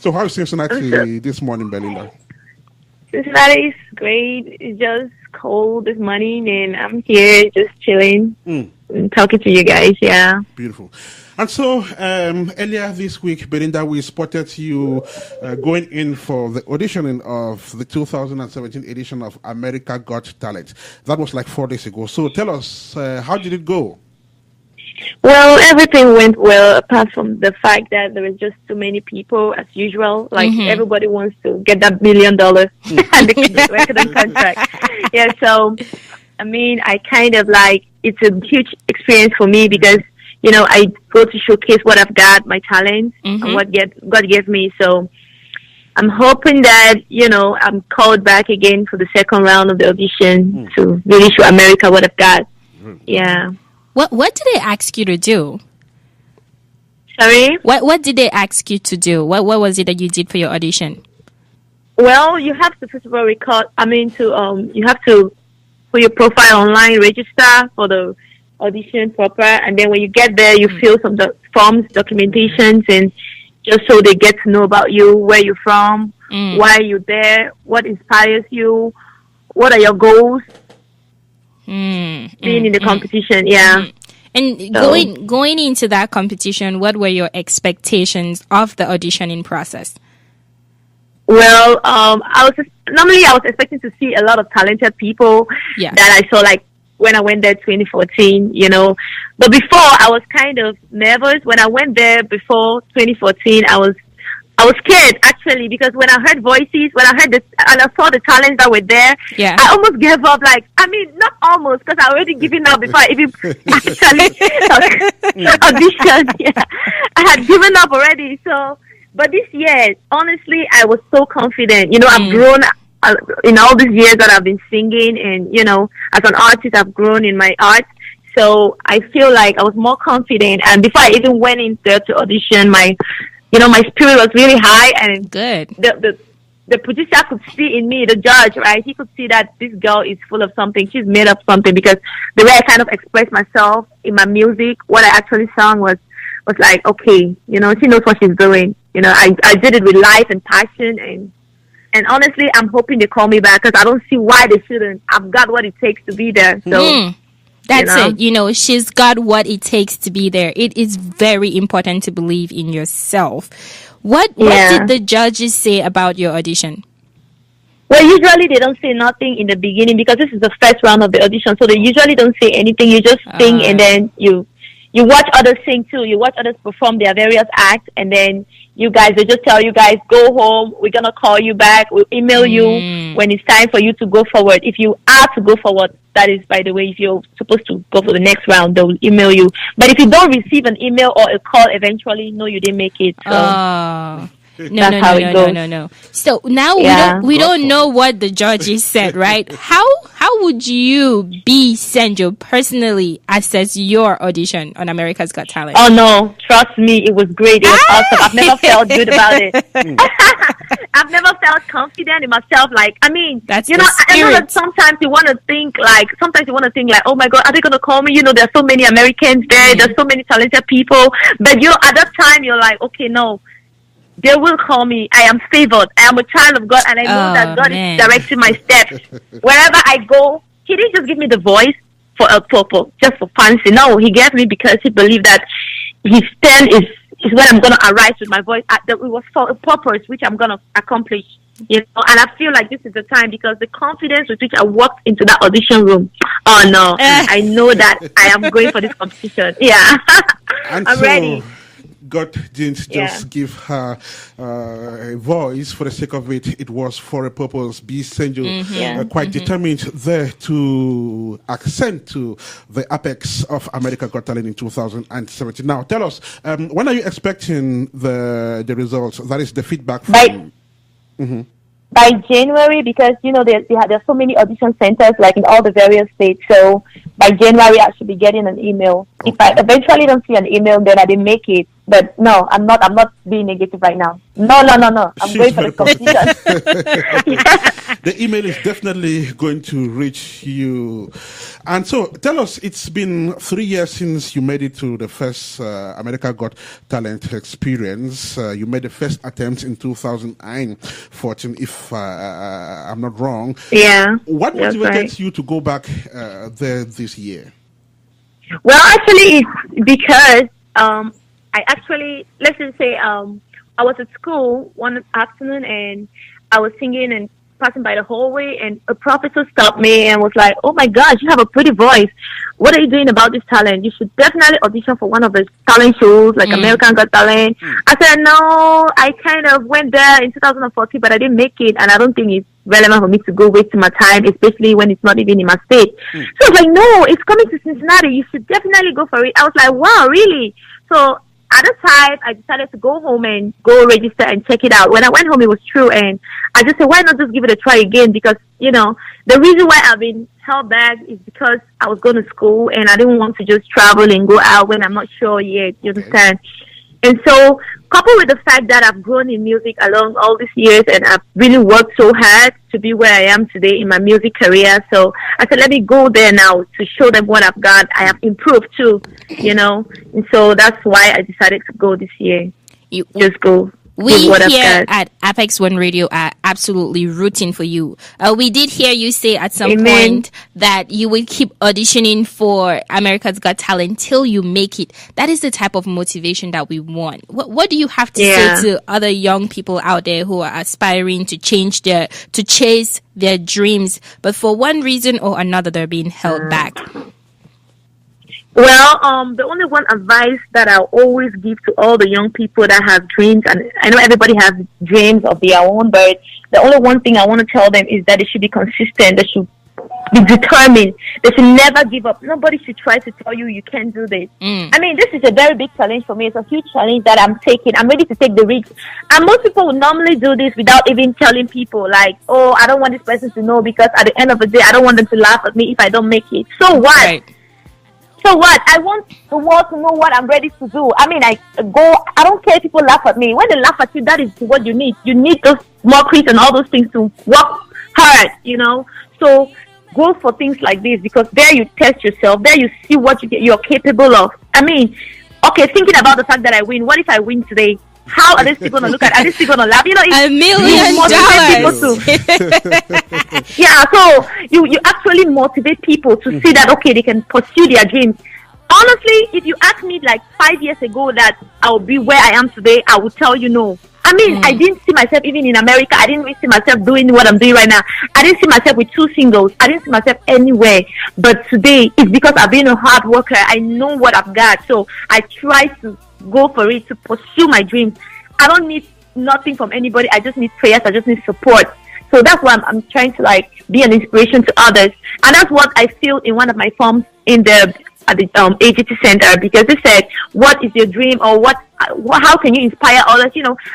So how is Cincinnati this morning, Belinda? Cincinnati is great. It's just cold this morning, and I'm here just chilling and talking to you guys. Yeah. Beautiful. And so earlier this week, Belinda, we spotted you going in for the auditioning of the 2017 edition of America Got Talent. That was like 4 days ago. So tell us, how did it go? Well, everything went well, apart from the fact that there was just too many people, as usual. Like, everybody wants to get that $1 million and the record contract. Yeah, so, I mean, I kind of like, it's a huge experience for me because, you know, I go to showcase what I've got, my talent, and what God gave me. So, I'm hoping that, you know, I'm called back again for the second round of the audition to really show America what I've got. Yeah. What did they ask you to do? Sorry? What did they ask you to do? What was it that you did for your audition? Well, you have to first of all you have to put your profile online, register for the audition proper, and then when you get there, you fill some forms, documentations, and just so they get to know about you, where you're from, why you're there, what inspires you, what are your goals. Being in the competition, yeah. And going into that competition, what were your expectations of the auditioning process? Well, I was expecting to see a lot of talented people that I saw, like when I went there 2014, you know. But before, I was kind of nervous. When I went there before 2014, I was scared, actually, because when I heard voices, when I saw the talents that were there, I almost gave up. Like, I mean, not almost, because I already given up before I even actually auditioned. Yeah, I had given up already. So, but this year, honestly, I was so confident. You know, I've grown in all these years that I've been singing, and, you know, as an artist, I've grown in my art. So I feel like I was more confident. And before I even went in there to audition, my spirit was really high, and good. The producer could see in me, the judge, right? He could see that this girl is full of something. She's made up something, because the way I kind of expressed myself in my music, what I actually sang was like, okay, you know, she knows what she's doing. You know, I did it with life and passion, and honestly, I'm hoping they call me back, because I don't see why they shouldn't. I've got what it takes to be there. So. That's it. You know, she's got what it takes to be there. It is very important to believe in yourself. What did the judges say about your audition? Well, usually they don't say nothing in the beginning, because this is the first round of the audition. So they usually don't say anything. You just sing, and then you watch others sing too. You watch others perform their various acts, and then they just tell you guys, go home. We're going to call you back. We'll email you when it's time for you to go forward. If you are to go forward, that is, by the way, if you're supposed to go for the next round, they will email you. But if you don't receive an email or a call eventually, no, you didn't make it. So. No. So now we don't know what the judges said, right? How would you, BSenjo, personally assess your audition on America's Got Talent? Oh no, trust me, it was great. It was awesome. I've never felt good about it. I've never felt confident in myself. Like, I mean, that's I know that sometimes you want to think like, oh my God, are they gonna call me? You know, there's so many Americans there. There's so many talented people. But at that time, you're like, okay, no. They will call me. I am favored. I am a child of God, and I know that God is directing my steps. Wherever I go, He didn't just give me the voice for just for fancy. No, He gave me because He believed that His turn is when I'm going to arise with my voice. It was for a purpose which I'm going to accomplish. You know, and I feel like this is the time, because the confidence with which I walked into that audition room. Oh no, I know that I am going for this competition. Yeah, I'm ready. God didn't just give her a voice for the sake of it. It was for a purpose. BSenjo quite determined there to accent to the apex of America Got Talent in 2017. Now, tell us, when are you expecting the results? That is the feedback from... By January, because there's so many audition centers like in all the various states. So by January, I should be getting an email. Okay. If I eventually don't see an email, then I didn't make it. But no, I'm not being negative right now. No. I'm going for the competition. The email is definitely going to reach you. And so tell us, it's been 3 years since you made it to the first America Got Talent experience. You made the first attempt in 2014, if I'm not wrong. Yeah. What motivated you to go back there this year? Well, actually, it's because I actually, let's just say, I was at school one afternoon and I was singing and passing by the hallway, and a professor stopped me and was like, "Oh my gosh, you have a pretty voice. What are you doing about this talent? You should definitely audition for one of the talent shows like American Got Talent." I said, "No, I kind of went there in 2014, but I didn't make it, and I don't think it's relevant for me to go wasting my time, especially when it's not even in my state." So I was like, "No, it's coming to Cincinnati. You should definitely go for it." I was like, "Wow, really?" So at the time, I decided to go home and go register and check it out. When I went home, it was true, and I just said, why not just give it a try again? Because, the reason why I've been held back is because I was going to school, and I didn't want to just travel and go out when I'm not sure yet, you understand? And so, coupled with the fact that I've grown in music along all these years, and I've really worked so hard to be where I am today in my music career. So I said, let me go there now to show them what I've got. I have improved too, And so that's why I decided to go this year. Just go. We here at APEX1RADIO are absolutely rooting for you. We did hear you say at some point that you will keep auditioning for America's Got Talent till you make it. That is the type of motivation that we want. What do you have to say to other young people out there who are aspiring to chase their dreams, but for one reason or another they're being held back? Well, the only one advice that I always give to all the young people that have dreams, and I know everybody has dreams of their own, but the only one thing I want to tell them is that they should be consistent. They should be determined. They should never give up. Nobody should try to tell you you can't do this. I mean, this is a very big challenge for me. It's a huge challenge that I'm taking. I'm ready to take the risk. And most people would normally do this without even telling people, like, oh, I don't want this person to know because at the end of the day, I don't want them to laugh at me if I don't make it. So what? Right. So what? I want the world to know what I'm ready to do. I mean, I don't care if people laugh at me. When they laugh at you, that is what you need. You need those mockeries and all those things to work hard, So go for things like this, because there you test yourself. There you see what you're capable of. I mean, okay, thinking about the fact that I win. What if I win today? How are they still going to look at it? Are they still going to laugh? $1 million. Yeah, so you actually motivate people to see that, okay, they can pursue their dreams. Honestly, if you asked me like 5 years ago that I will be where I am today, I would tell you no. I mean, I didn't see myself even in America. I didn't see myself doing what I'm doing right now. I didn't see myself with 2 singles. I didn't see myself anywhere. But today, it's because I've been a hard worker. I know what I've got. So I try to go for it, to pursue my dreams. I don't need nothing from anybody. I just need prayers. I just need support. So that's why I'm trying to be an inspiration to others. And that's what I feel in one of my forms at the agency center, because they said, what is your dream, or how can you inspire others?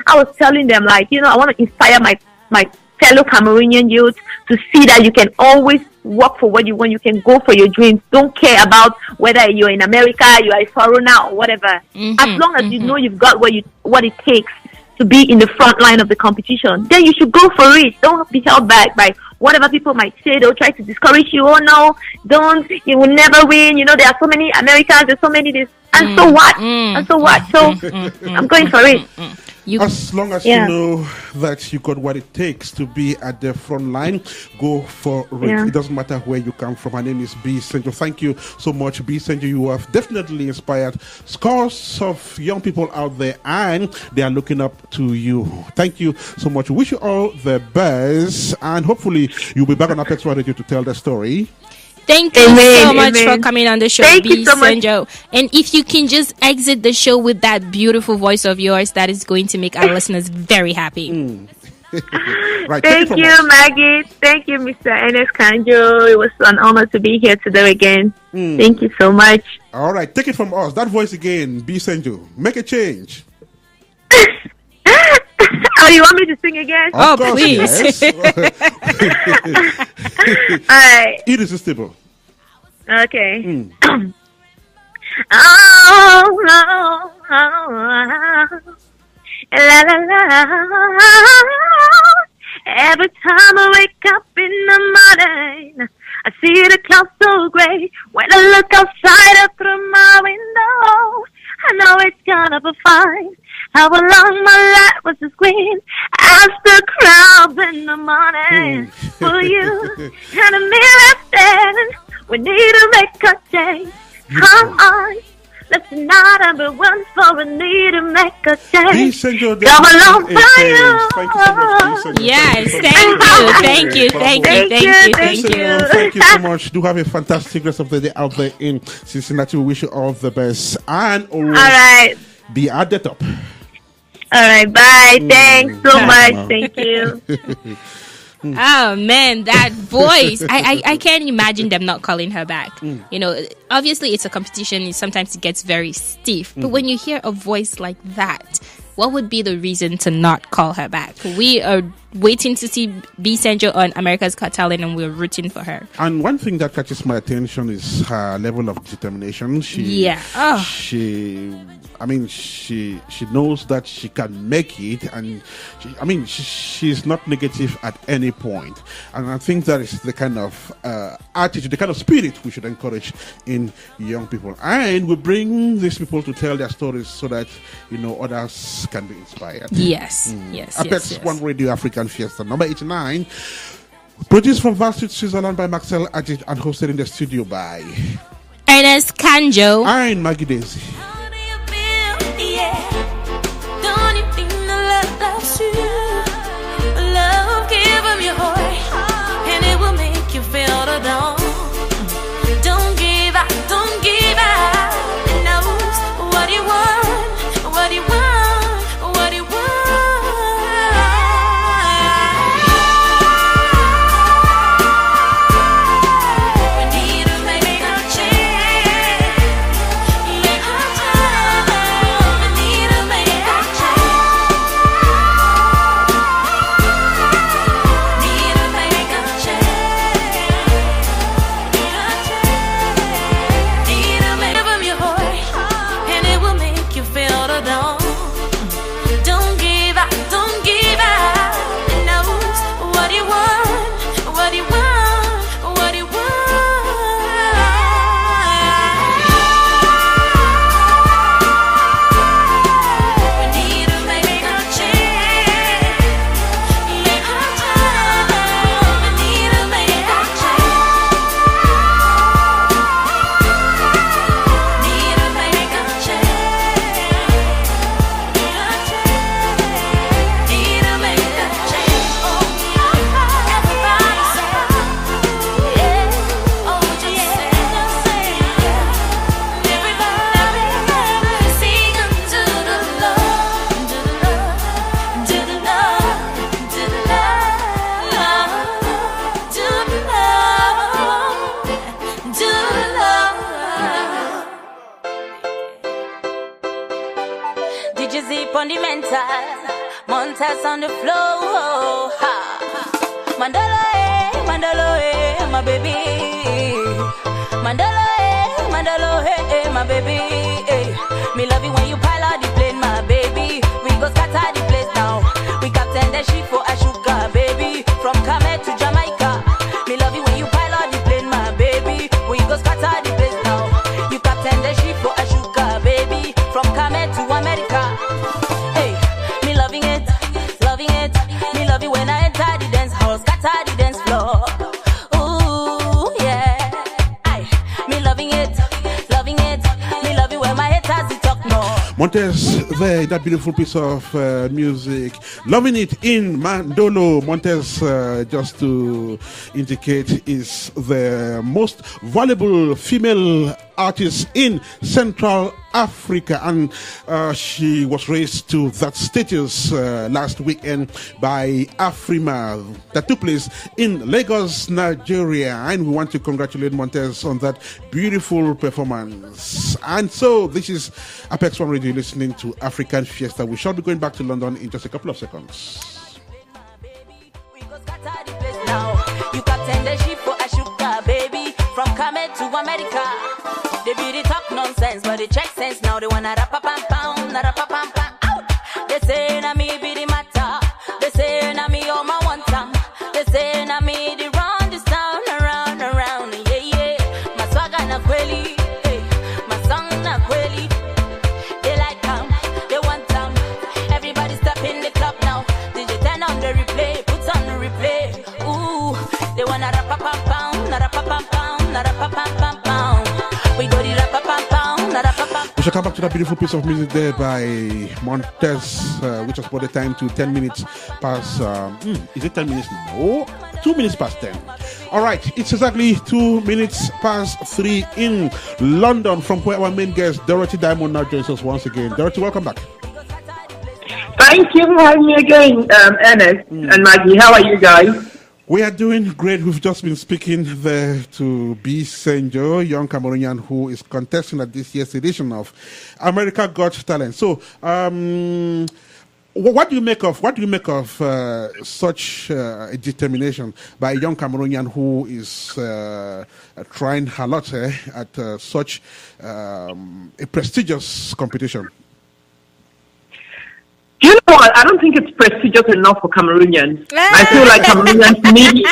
I was telling them I want to inspire my fellow Cameroonian youth to see that you can always work for what you want. You can go for your dreams. Don't care about whether you're in America, you're a foreigner or whatever. As long as you know you've got what it takes to be in the front line of the competition, then you should go for it. Don't be held back by whatever people might say. They'll try to discourage you. Oh no, don't, you will never win. There are so many Americans, there's so many this. And so what? And so what? So I'm going for it. As long as you know that you got what it takes to be at the front line, go for it. It doesn't matter where you come from. My name is BSenjo. Thank you so much, BSenjo. You have definitely inspired scores of young people out there, and they are looking up to you. Thank you so much. Wish you all the best, and hopefully you'll be back on APEX1RADIO to tell the story. Thank you so much for coming on the show, BSenjo. And if you can just exit the show with that beautiful voice of yours, that is going to make our listeners very happy. Right, thank you, Maggie. Thank you, Mr. Ernest Kanjo. It was an honor to be here today again. Thank you so much. All right, take it from us. That voice again, BSenjo. Make a change. Oh, you want me to sing again? Of course, please. Yes. All right. Irresistible. Okay. Oh, no. La, la, la. Every time I wake up in the morning, I see the clouds so gray. When I look outside up through my window, I know it's gonna be fine. How long my life was just green as the clouds in the morning. For you and a mirror standing, we need to make a change. Come on, let's not number one, for we need to make a change. Come along for you. Thank you so much, BSenjo. Yes, thank you. Thank you so much. Do have a fantastic rest of the day out there in Cincinnati. We wish you all the best. And always be at the top. All right, bye. Thanks so much. Thank you. Oh man, that voice. I can't imagine them not calling her back. You know, obviously it's a competition. Sometimes it gets very stiff. But when you hear a voice like that, what would be the reason to not call her back? We are waiting to see BSenjo on America's Got Talent, and we're rooting for her. And one thing that catches my attention is her level of determination. She knows that she can make it, and she's not negative at any point. And I think that is the kind of attitude, the kind of spirit we should encourage in young people. And we bring these people to tell their stories so that others can be inspired. Yes. APEX1RADIO African Fiesta number 89, produced from Varsity, Switzerland by Maxel Ajit and hosted in the studio by Ernest Kanjo and Maggie Daizy. Don't you think the love loves you? Love give him your heart, and it will make you feel the dawn. Don't give up, don't give up. It knows what you want, what you want, what you want. We need to make a change. Montas on the floor. Mandalo, my baby. Mandalo, my baby. Me love it when you pile out the plane, my baby. We go scatter the place now. We captain the ship for a sugar, baby. From Kame to Jamaica. Me love it when you pile out the plane, my baby. We go scatter the place now. You captain the ship for a sugar, baby. From Kame to America. Hey, me loving it. Me love it when I enter the dance hall, scatter the dance floor. Ooh, yeah. Me loving it. Me love it when my haters talk more. Montez there, that beautiful piece of music. Loving it in Mandolo. Montez, just to indicate, is the most valuable female artist in Central Africa, and she was raised to that status last weekend by Afrima that took place in Lagos, Nigeria, and we want to congratulate Montez on that beautiful performance. And so this is APEX1RADIO, listening to African Fiesta. We shall be going back to London in just a couple of seconds. You captain the ship for Ashuka, baby, from Kamet to America. They be the talk nonsense, but they check sense now. They wanna rap a pam pam, rap a pam pam out. They say na me be the matter. They say na me all my one time. They say na me the run this town around, yeah yeah. My swagger na kweli, hey. My song na kweli. They like them, they want them. Everybody step in the club now. DJ turn on the replay, put on the replay. Ooh, they wanna rap a pam pam, rap a pam pam, rap a pam pam pam. We go the rap a pam pam, rap a pam. We shall come back to that beautiful piece of music there by Montez, which has brought the time to 10 minutes past. Is it 10 minutes? No, 2 minutes past 10. All right, it's exactly 2 minutes past 3 in London, from where our main guest, Dorothy Diamond, now joins us once again. Dorothy, welcome back. Thank you for having me again, Ernest and Maggie. How are you guys? We are doing great. We've just been speaking there to BSenjo, young Cameroonian who is contesting at this year's edition of America Got Talent. So, what do you make of such a determination by a young Cameroonian who is trying a lot at such a prestigious competition? You know what? I don't think it's prestigious enough for Cameroonians. I feel like Cameroonians need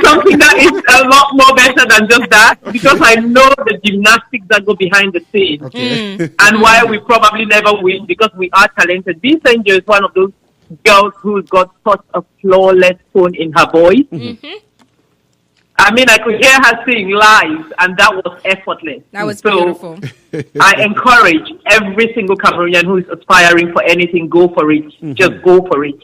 something that is a lot more better than just that, because I know the gymnastics that go behind the scenes. Okay. And why we probably never win, because we are talented. BSenjo is one of those girls who's got such a flawless tone in her voice. Mm-hmm. I mean, I could hear her sing live, and that was effortless. That was beautiful. I encourage every single Cameroonian who is aspiring for anything, go for it. Mm-hmm. Just go for it.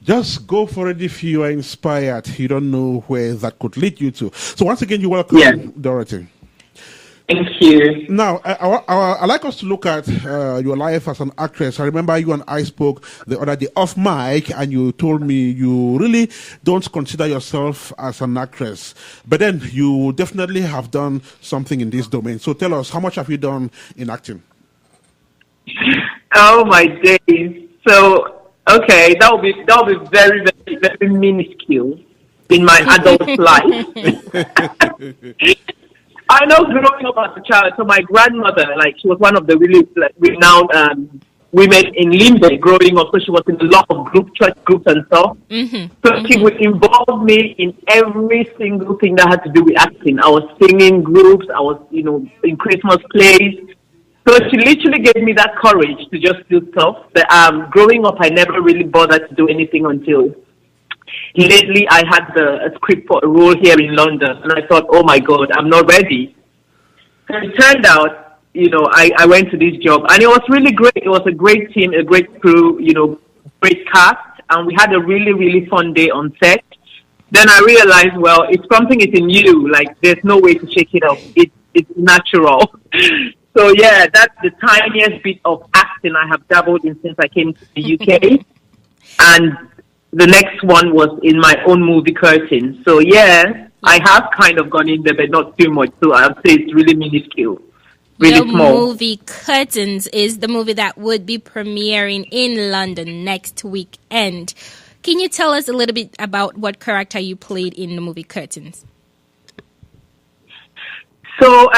Just go for it if you are inspired. You don't know where that could lead you to. So once again, you're welcome, Dorothy. Thank you. Now, I like us to look at your life as an actress. I remember you and I spoke the other day off mic, and you told me you really don't consider yourself as an actress. But then you definitely have done something in this domain. So tell us, how much have you done in acting? Oh, my days. So, okay, that will be very, very, very minuscule in my adult life. I know growing up as a child, so my grandmother, she was one of the really renowned women in Limbe growing up, so she was in a lot of church groups and stuff. Mm-hmm. So she would involve me in every single thing that had to do with acting. I was singing groups, I was, in Christmas plays. So she literally gave me that courage to just do stuff. But growing up, I never really bothered to do anything until lately I had a script for a role here in London, and I thought, oh my God, I'm not ready. So it turned out, I went to this job, and it was really great. It was a great team, a great crew, great cast, and we had a really, really fun day on set. Then I realized, well, if something is in you, there's no way to shake it off. It's natural. So yeah, that's the tiniest bit of acting I have dabbled in since I came to the UK. And the next one was in my own movie, Curtains. So yeah, I have kind of gone in there, but not too much. So I'd say it's really minuscule, really small. The movie Curtains is the movie that would be premiering in London next weekend. Can you tell us a little bit about what character you played in the movie Curtains? So,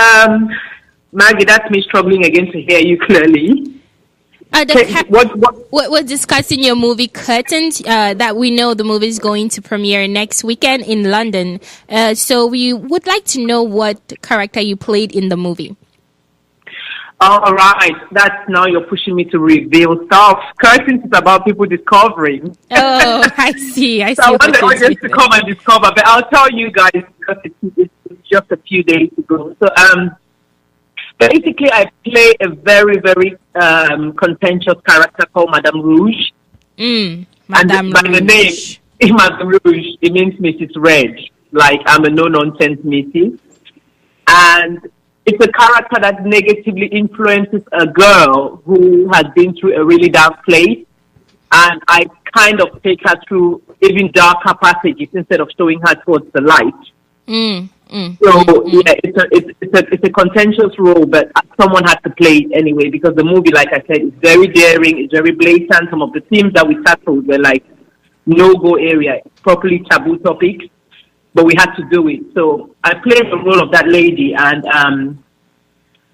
Maggie, that's me struggling again to hear you clearly. We're discussing your movie Curtains, that we know the movie is going to premiere next weekend in London. So we would like to know what character you played in the movie. All right. That's now you're pushing me to reveal stuff. Curtains is about people discovering. Oh, I see. So I want the audience to come and discover, but I'll tell you guys because it's just a few days ago. So, Basically, I play a very, very contentious character called Madame Rouge. Madame By the name, Madame Rouge, it means Mrs. Red. Like, I'm a no-nonsense Mrs. And it's a character that negatively influences a girl who has been through a really dark place. And I kind of take her through even darker passages instead of showing her towards the light. Yeah, it's a contentious role, but someone had to play it anyway, because the movie, like I said, is very daring, it's very blatant. Some of the themes that we tackled were like no-go area, properly taboo topics, but we had to do it. So I played the role of that lady, and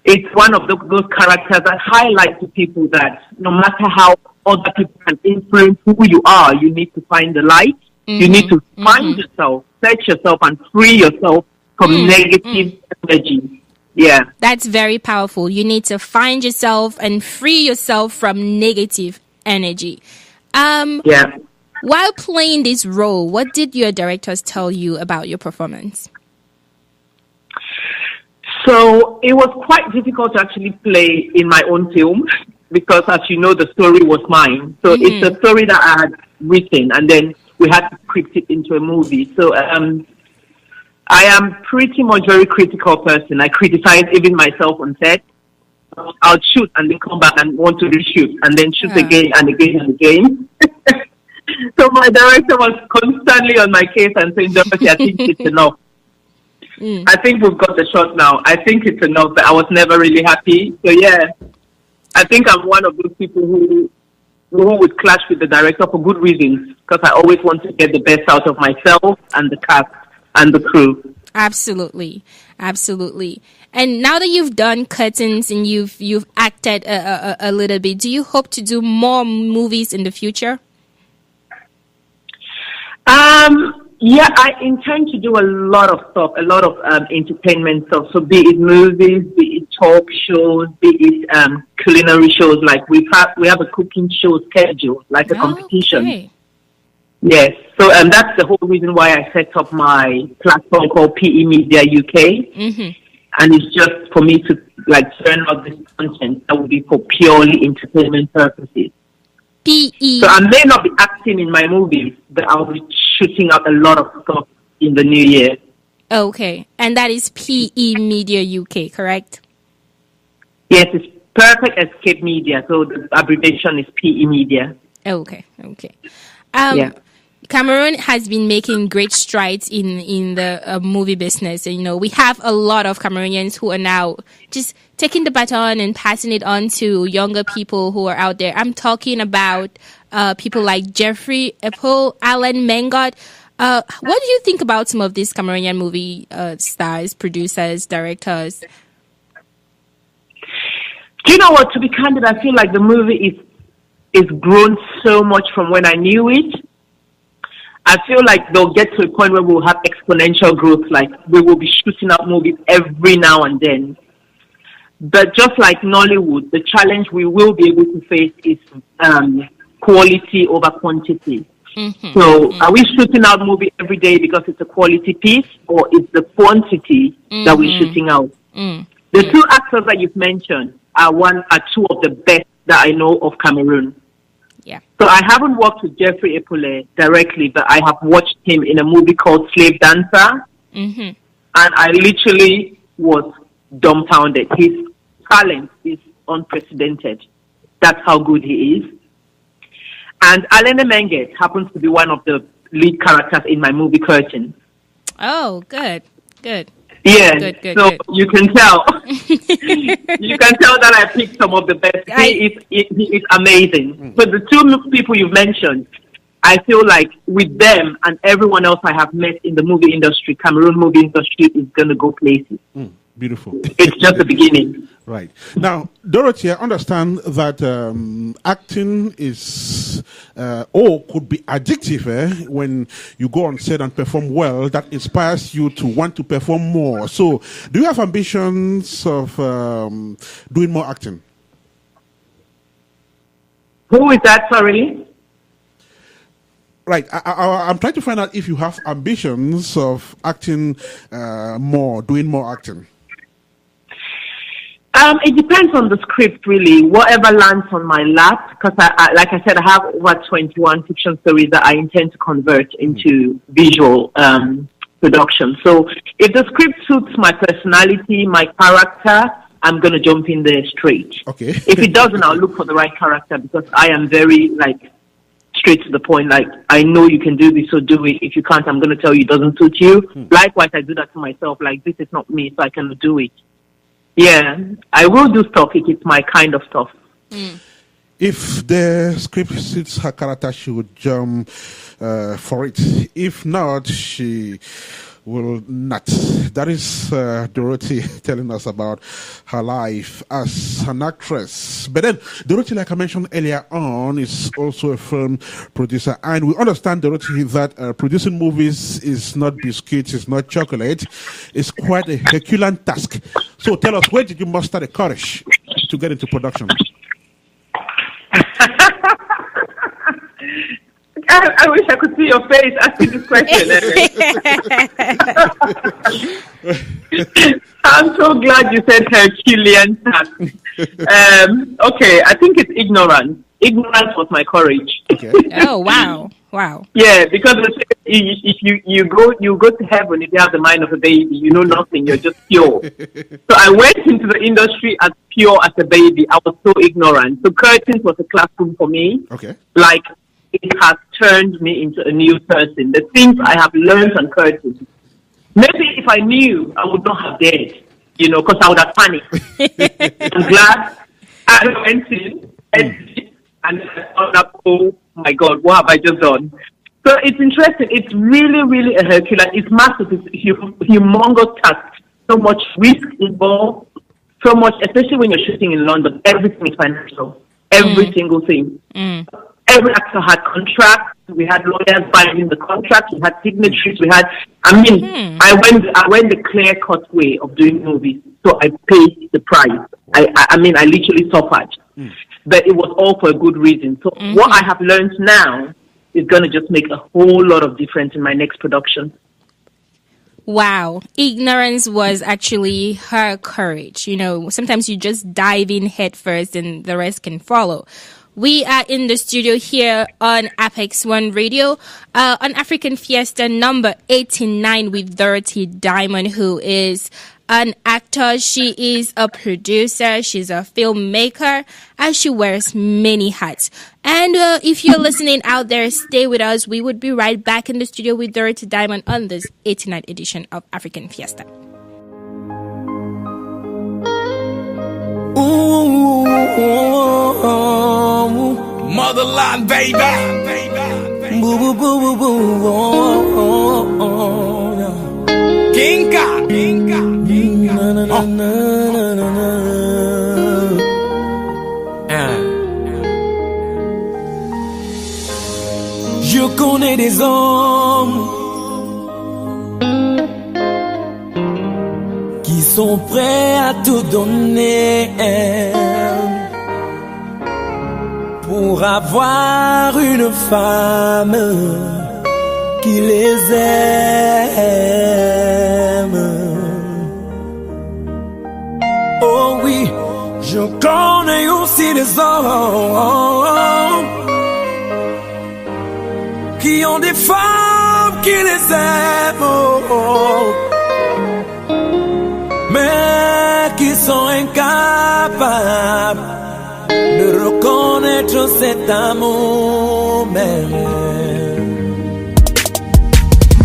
it's one of those characters that highlight to people that no matter how other people can influence who you are, you need to find the light. You need to find yourself, set yourself, and free yourself from negative energy. Yeah. That's very powerful. You need to find yourself and free yourself from negative energy. Yeah. While playing this role, what did your directors tell you about your performance? So it was quite difficult to actually play in my own film because, as you know, the story was mine. So it's a story that I had written, and then we had to script it into a movie. So I am pretty much very critical person. I criticize even myself on set. I'll shoot and then come back and want to reshoot and then shoot again and again and again. So my director was constantly on my case and saying, Dorothy, I think it's enough. I think we've got the shot now. I think it's enough, but I was never really happy. So yeah, I think I'm one of those people who would clash with the director for good reasons, because I always want to get the best out of myself and the cast and the crew. Absolutely. And now that you've done curtains and you've acted a little bit, do you hope to do more movies in the future? Yeah, I intend to do a lot of stuff, a lot of entertainment stuff. So be it movies, be it talk shows, be it culinary shows. Like we have a cooking show schedule, like a competition. Okay. Yes. So that's the whole reason why I set up my platform called PE Media UK. And it's just for me to like turn out this content that will be for purely entertainment purposes. PE. So I may not be acting in my movies, but I'll be shooting out a lot of stuff in the new year. Okay. And that is PE Media UK, correct? Yes, it's Perfect Escape Media. So the abbreviation is PE Media. Okay. Yeah. Cameroon has been making great strides in the movie business. You know, we have a lot of Cameroonians who are now just taking the baton and passing it on to younger people who are out there. I'm talking about people like Jeffrey Epple, Alan Mengot. What do you think about some of these Cameroonian movie stars, producers, directors? Do you know what? To be candid, I feel like the movie is grown so much from when I knew it. I feel like they'll get to a point where we'll have exponential growth, like we will be shooting out movies every now and then. But just like Nollywood, the challenge we will be able to face is quality over quantity. So are we shooting out movie every day because it's a quality piece, or is the quantity that we're shooting out? The two actors that you've mentioned are two of the best that I know of Cameroon. Yeah. So I haven't worked with Jeffrey Epple directly, but I have watched him in a movie called Slave Dancer. And I literally was dumbfounded. His talent is unprecedented. That's how good he is. And Alan Menget happens to be one of the lead characters in my movie Curtain. Oh, good. Yeah, good. You can tell. You can tell that I picked some of the best. He is amazing. So the two people you've mentioned, I feel like with them and everyone else I have met in the movie industry, Cameroon movie industry is going to go places. Beautiful. It's just the beginning. Right. Now, Dorothy, I understand that acting is, or could be addictive when you go on set and perform well, that inspires you to want to perform more. So, do you have ambitions of doing more acting? Who is that, sorry? Right. I'm trying to find out if you have ambitions of acting more, doing more acting. It depends on the script, really. Whatever lands on my lap, because like I said, I have over 21 fiction stories that I intend to convert into visual production. So if the script suits my personality, my character, I'm going to jump in there straight. Okay. If it doesn't, I'll look for the right character, because I am very, straight to the point. I know you can do this, so do it. If you can't, I'm going to tell you it doesn't suit you. Likewise, I do that to myself. This is not me, so I cannot do it. Yeah, I will do stuff if it's my kind of stuff. If the script suits her character, she would jump for it. If not, she will not. That is Dorothy telling us about her life as an actress. But then, Dorothy, like I mentioned earlier on, is also a film producer. And we understand, Dorothy, that producing movies is not biscuits, it's not chocolate. It's quite a Herculean task. So tell us, where did you muster the courage to get into production? I wish I could see your face asking this question. I'm so glad you said Herculean task. Okay, I think it's ignorance. Ignorance was my courage. Okay. Oh, wow. Wow. Yeah, because if you go to heaven if you have the mind of a baby, you know nothing, you're just pure. So I went into the industry as pure as a baby. I was so ignorant. So curtains was a classroom for me. Okay. It has turned me into a new person. The things I have learned on curtains. Maybe if I knew, I would not have dared, because I would have panicked. I'm glad I went in and I thought up, oh my God, what have I just done? So it's interesting. It's really, really a Herculean. It's massive. It's humongous task. So much risk involved. So much, especially when you're shooting in London. Everything is financial. Every single thing. Every actor had contracts. We had lawyers binding the contracts. We had signatories. I went the clear-cut way of doing movies. So I paid the price. I literally suffered. But it was all for a good reason. So what I have learned now is going to just make a whole lot of difference in my next production. Wow. Ignorance was actually her courage. Sometimes you just dive in head first and the rest can follow. We are in the studio here on APEX1RADIO on African Fiesta number 89 with Dorothy Diamond, who is an actor. She is a producer. She's a filmmaker, and she wears many hats. And if you're listening out there, stay with us. We would be right back in the studio with Dorothy Diamond on this 89th edition of African Fiesta. Motherland, baby. Boo, boo, boo, boo, boo. Kinka. Na, na, na, na, na, na. Je connais des hommes qui sont prêts à tout donner pour avoir une femme qui les aime. Oh oui, je connais aussi des hommes qui ont des femmes qui les aiment, mais qui sont incapables de reconnaître cet amour même.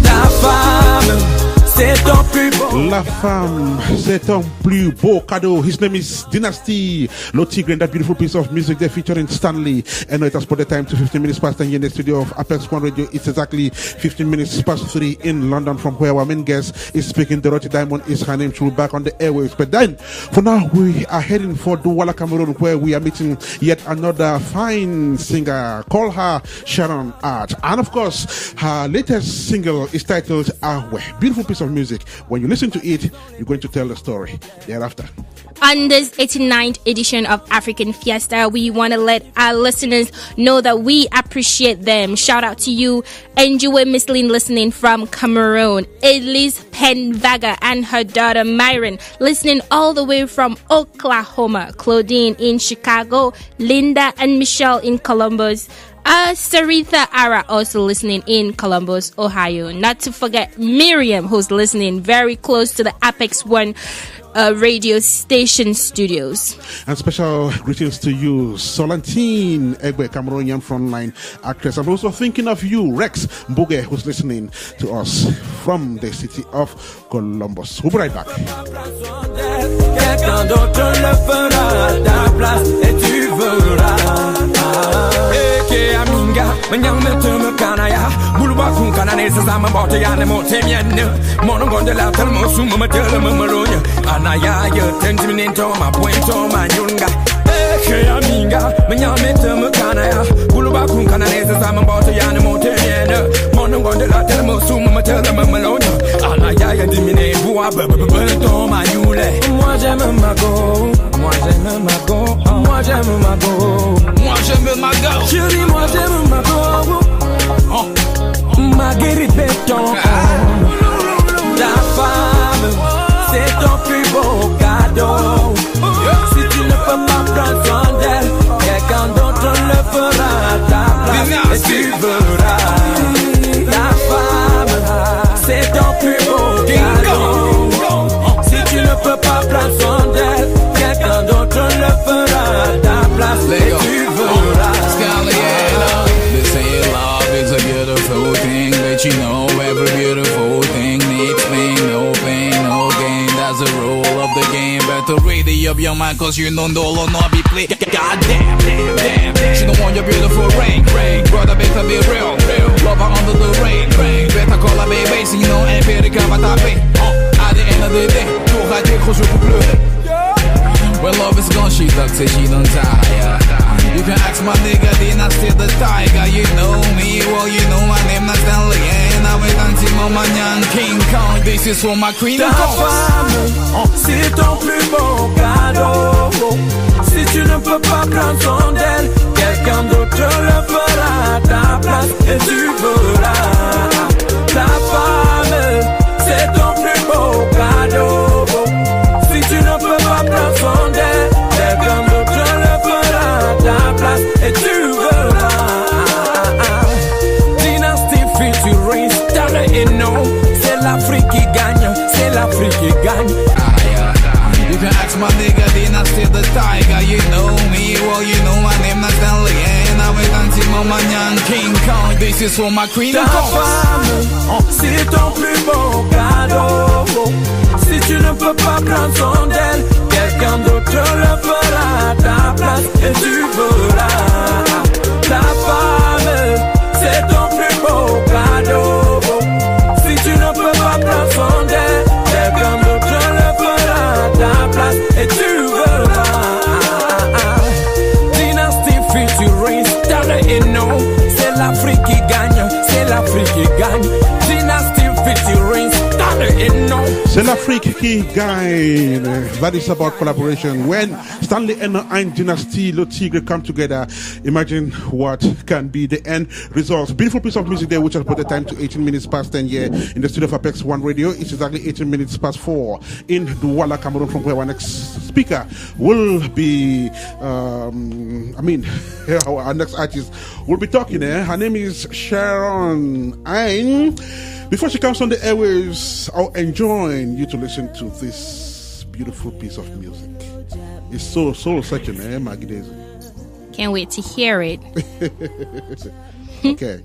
Ta femme, c'est ton plus beau. La femme, c'est ton plus beau cadeau. His name is Dynasty. Lotigre, and that beautiful piece of music there featuring Stanley. And it has put the time to 15 minutes past 10 here in the studio of APEX1RADIO. It's exactly 15 minutes past 3 in London, from where our main guest is speaking. Dorothy Diamond is her name. She'll be back on the airwaves. But then, for now, we are heading for Douala, Cameroon, where we are meeting yet another fine singer. Call her Sharon Art. And of course, her latest single is titled Awe. Beautiful piece of music. When you listen to it, you're going to tell the story thereafter. On this 89th edition of African Fiesta, we want to let our listeners know that we appreciate them. Shout out to you, Enjoy Miss Lynn listening from Cameroon, Elise Penvaga and her daughter Myron listening all the way from Oklahoma, Claudine in Chicago, Linda and Michelle in Columbus, Saritha Ara also listening in Columbus, Ohio. Not to forget Miriam, who's listening very close to the APEX1 radio station studios. And special greetings to you, Solantine Egbe, Cameroonian frontline actress. I'm also thinking of you, Rex Mbuge, who's listening to us from the city of Columbus. We'll be right back. Quelqu'un d'autre le fera à ta place et tu verras. Eke aminga, menyang metume kanaya, buluba kun kanane sesama bote yane mote mienne. Mono gondela telmo sumo metele memeronya. Anaya ye tentimento ma puento ma nyunga. Eke aminga, menyang metume kanaya, buluba kun kanane sesama bote yane mote mienne. Mono gondela telmo sumo metele memeronya. Anaya ye dimine bua bebebebento ma nyule. Moi j'aime ma go, moi j'aime ma go, moi j'aime ma go, moi j'aime ma go, chérie moi j'aime ma go, ma guérie béton, ta femme c'est ton plus beau cadeau, si tu ne peux pas prendre soin d'elle, quelqu'un d'autre le fera à ta place et tu verras, ta femme c'est ton plus beau cadeau. Tu ne peux pas prendre soin d'elle, quelqu'un d'autre le fera à ta place et tu verras. They say love is a beautiful thing, but you know every beautiful thing needs pain, no pain, no gain. That's the rule of the game. Better ready up your mind, cause you know no will not be played. God damn, damn, damn, damn. She don't want your beautiful ring, brother better be real, love her under the rain, better call her baby, so you know ain't better come at that. At the end of the day, tout raté, gros, je peux pleurer. When love is gone, she ducks it, she don't tire. You can ask my nigga, then I still the tiger. You know me, well, you know my name, not Stanley. And I wait until my man King Kong. This is for my queen of Ta femme, c'est ton plus beau cadeau. Si tu ne peux pas prendre soin d'elle, quelqu'un d'autre le fera à ta place et tu verras. Ta femme, c'est ton plus beau cadeau. Si tu ne peux pas prendre soin d'elle, quelqu'un d'autre le fera à ta place et tu verras. Dynasty featuring Star et non, c'est l'Afrique qui gagne, c'est l'Afrique qui gagne. You can ask my nigga, then I still the tiger. You know me, well, you know my name, not Stanley. And I wait until my man King Kong. This is for my queen of Ta femme, c'est ton plus beau cadeau. Si tu ne peux pas prendre soin d'elle, quelqu'un d'autre le fera à ta place et tu verras. Ta femme, c'est ton plus beau cadeau. Si tu ne peux pas prendre soin d'elle, quelqu'un d'autre le fera à ta place et tu verras. Dynasty featuring Star et non, c'est l'Afrique qui gagne, c'est l'Afrique qui gagne. Dynasty featuring Star et non. C'est l'Afrique qui gagne. That is about collaboration. When Stanley and Dynasty, Le Tigre come together, imagine what can be the end results. Beautiful piece of music there, which has put the time to 18 minutes past 10 here in the studio of APEX1RADIO. It's exactly 18 minutes past 4 in Douala, Cameroon, from where our next speaker will be, our next artist will be talking. Her name is Sharon Ain. Before she comes on the airwaves, I'll enjoin you to listen to this beautiful piece of music. It's so soul-searching, Maggie Daizy. Can't wait to hear it. Okay.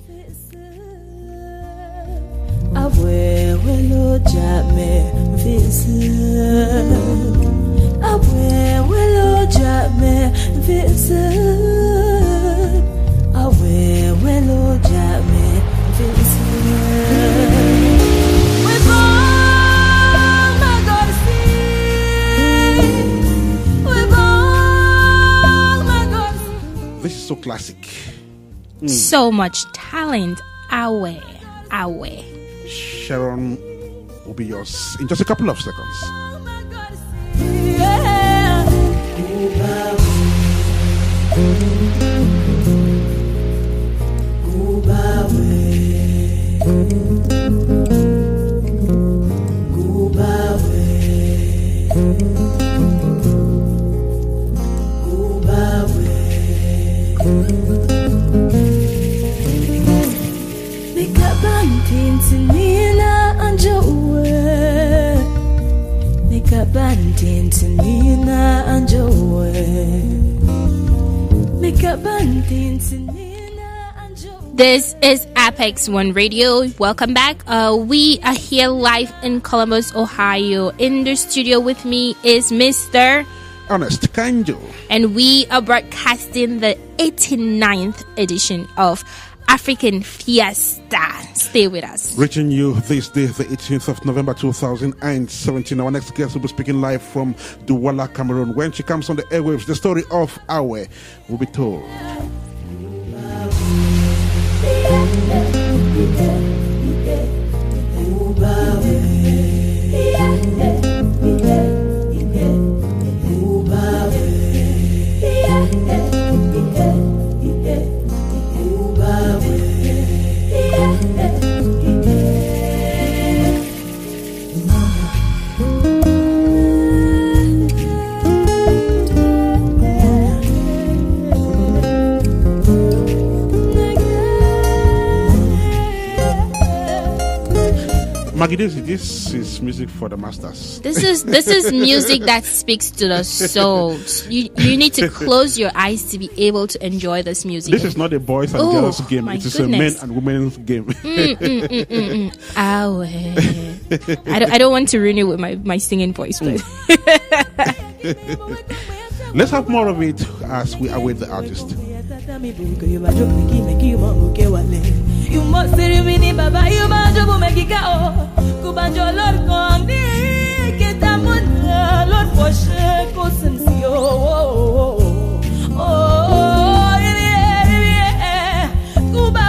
This is so classic. So much talent. Awe. Sharon will be yours in just a couple of seconds. Yeah. This is APEX1 Radio. Welcome back. We are here live in Columbus, Ohio. In the studio with me is Mr. Ernest Kanjo. And we are broadcasting the 89th edition of African Fiesta. Stay with us. Reaching you this day, the 18th of November 2017. Our next guest will be speaking live from Douala, Cameroon. When she comes on the airwaves, the story of Awe will be told. Maggie Daizy, this is music for the masters. This is music that speaks to the soul. You need to close your eyes to be able to enjoy this music. This is not a boys and girls game. It is a men and women's game. I don't want to ruin it with my singing voice, but let's have more of it as we await the artist. You must see baba you banjo bu megika o ku banjo lor kondi ketamun lor poshe ko sensio oh yeah kuba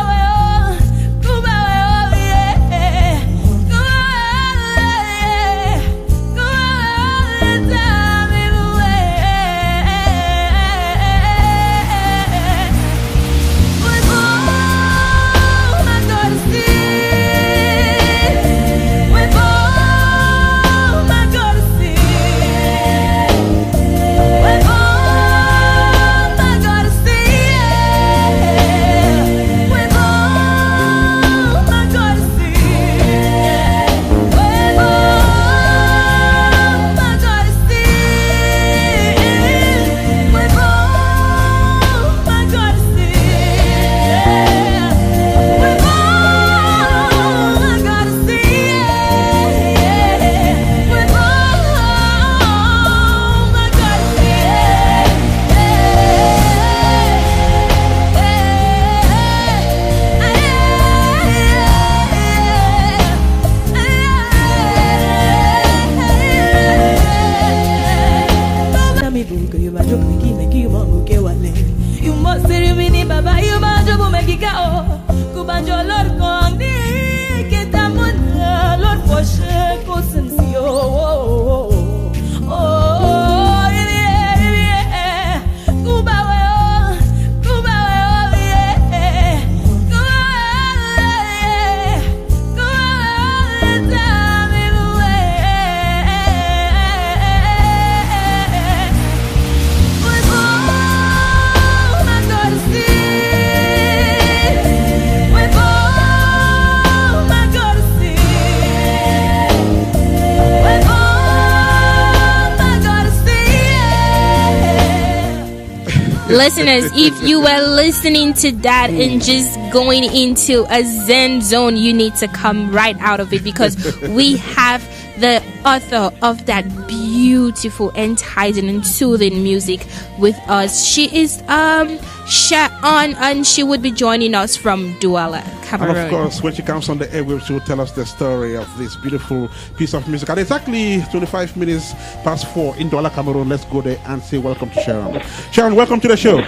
listeners, if you were listening to that and just going into a zen zone, you need to come right out of it, because we have the author of that beautiful, enticing and soothing music with us. She is Shaon, and she would be joining us from Douala, Cameroon. And of course, when she comes on the airwaves, she will tell us the story of this beautiful piece of music. At exactly 25 minutes past 4 in Douala, Cameroon, let's go there and say welcome to Sharon. Sharon, welcome to the show.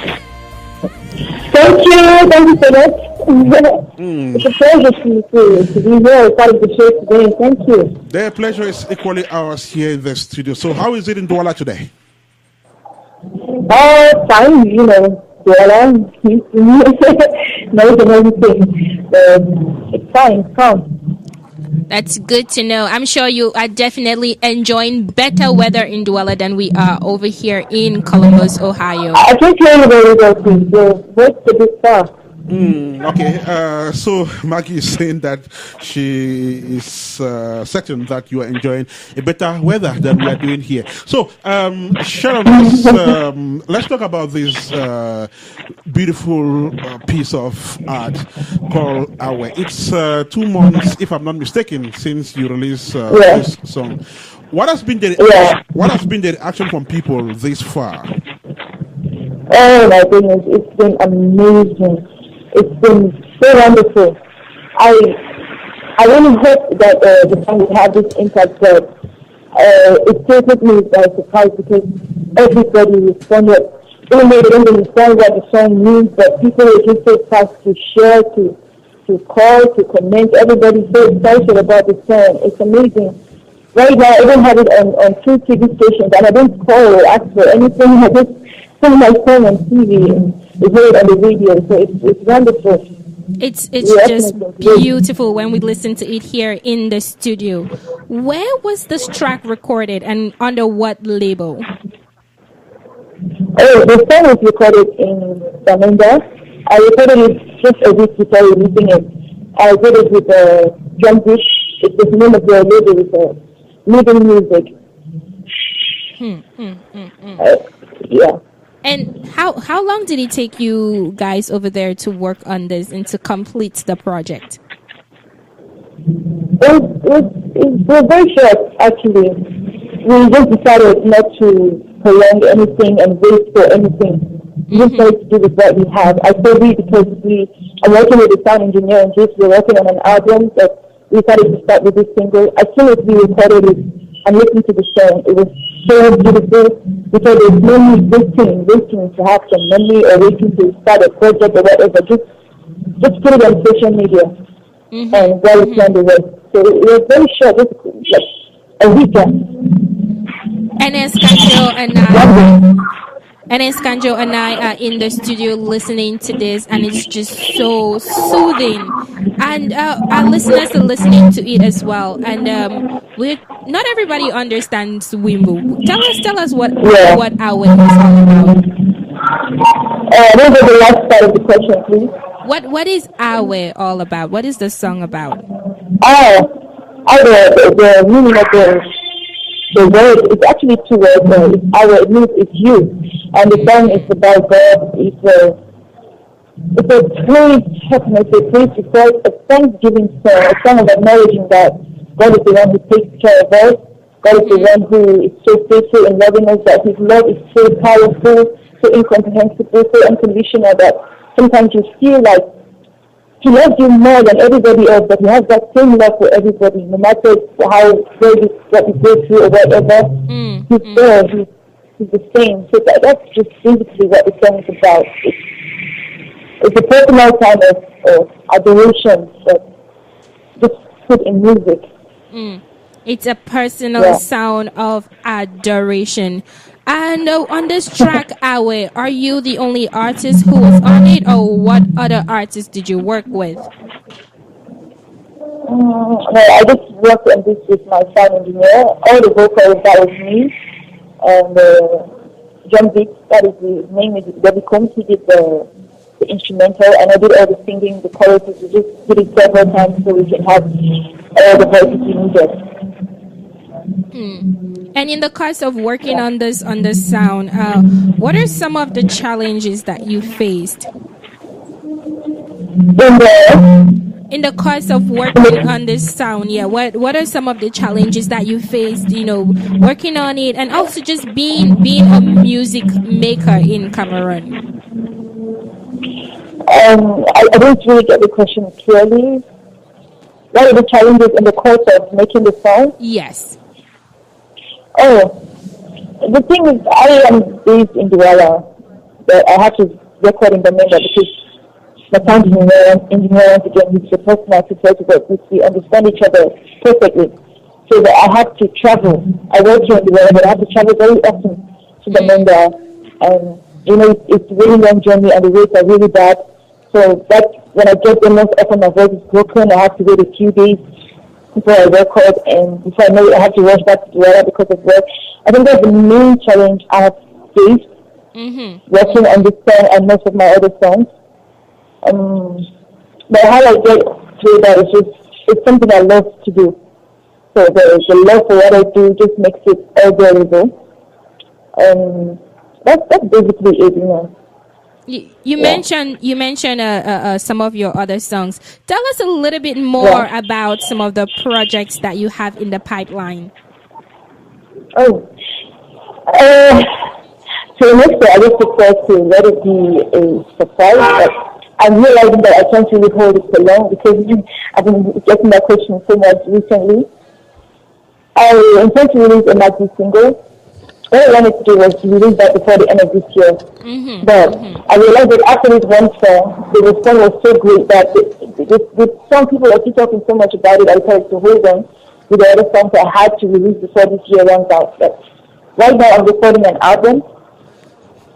Thank you so much. It's a pleasure to be here as part of the show today. Thank you. The pleasure is equally ours here in the studio. So how is it in Douala today? Fine, Douala, knows and everything. It's fine, it's calm. That's good to know. I'm sure you are definitely enjoying better weather in Douala than we are over here in Columbus, Ohio. I can't hear you very well, please. What's the big stuff? Okay, so Maggie is saying that she is certain that you are enjoying a better weather than we are doing here. So, Sharon, let's talk about this beautiful piece of art called Awe. It's 2 months, if I'm not mistaken, since you released this song. What has been the reaction from people this far? Oh my goodness, it's been amazing. It's been so wonderful. I really hope that the song will have this impact, but it still took me by surprise because everybody responded. Even though they didn't understand what the song means, but people were just so fast to share, to call, to comment. Everybody's so excited about the song. It's amazing. Right now, I don't have it on 2 TV stations, and I don't call or ask for anything. I just put my phone on TV and hear it on the radio. So it's wonderful. It's just beautiful when we listen to it here in the studio. Where was this track recorded and under what label? Oh, the song was recorded in Samanda. I recorded it just a week before releasing it. I did it with Drum Dish. It's the name of the label. It's Living Music. Yeah. And how long did it take you guys over there to work on this and to complete the project? It was very short, actually. We just decided not to prolong anything and wait for anything. We just wanted to do with what we have. I say we because I'm working with a sound engineer and we're working on an album that we decided to start with this single. As soon as we recorded it and listened to the song, it was so beautiful because there's no need waiting to have some memory or waiting to start a project or whatever. Just put it on social media and while it's on the way. So it was very short, just like a weekend. Ernest Kanjo and I are in the studio listening to this, and it's just so soothing. And our listeners are listening to it as well. And not everybody understands Wimbo. Tell us what Awe is all about. What was the last part of the question, please? What is Awe all about? What is the song about? The meaning of the word is actually 2 words. It's Awe, it means it's you. And the song is about God. It's a praise, a thanksgiving song, a song of acknowledging that God is the one who takes care of us. God is the one who is so faithful in loving us, that His love is so powerful, so incomprehensible, so unconditional that sometimes you feel like He loves you more than everybody else, but He has that same love for everybody, no matter what we go through or whatever. He's there. He's the same. So that's just basically what the song is about. It's a personal kind of adoration that just put in music. It's a personal sound of adoration. And on this track, Awe, are you the only artist who was on it, or what other artists did you work with? I just worked on this with my sound engineer. All the vocals, that was me. And John Beats, that is his name, is Debbie Combs. He did the instrumental, and I did all the singing, the choruses. We just did it several times so we can have all the voices we needed. And in the course of working on this sound, what are some of the challenges that you faced? In the course of working on this sound, what are some of the challenges that you faced, working on it, and also just being a music maker in Cameroon? I don't really get the question clearly. What are the challenges in the course of making the song? Yes. Oh, the thing is, I am based in Douala, but I have to record in the member because my sound engineer, once again, he's the person I prefer to work with. We understand each other perfectly. So that I have to travel. I work here in Douala, but I have to travel very often to the member and it's a really long journey and the roads are really bad. So that when I get there, most often my voice is broken. I have to wait a few days before I record, and before I know it, I have to rush back to the weather because of work. I think that's the main challenge I have faced working on this song and most of my other songs. But how I get through that is it's something I love to do. So the love for what I do just makes it all bearable. That's basically it, You mentioned some of your other songs. Tell us a little bit more about some of the projects that you have in the pipeline. So next year I just prefer to let it be a surprise. But I'm realizing that I can't really hold it for long because I've been getting that question so much recently. I intend to release a Maggie single. What I wanted to do was to release that before the end of this year. But I realized that after this one song, the response was so great that some people are still talking so much about it, I decided to hold on with the other songs I had to release before this year runs out. But right now I'm recording an album,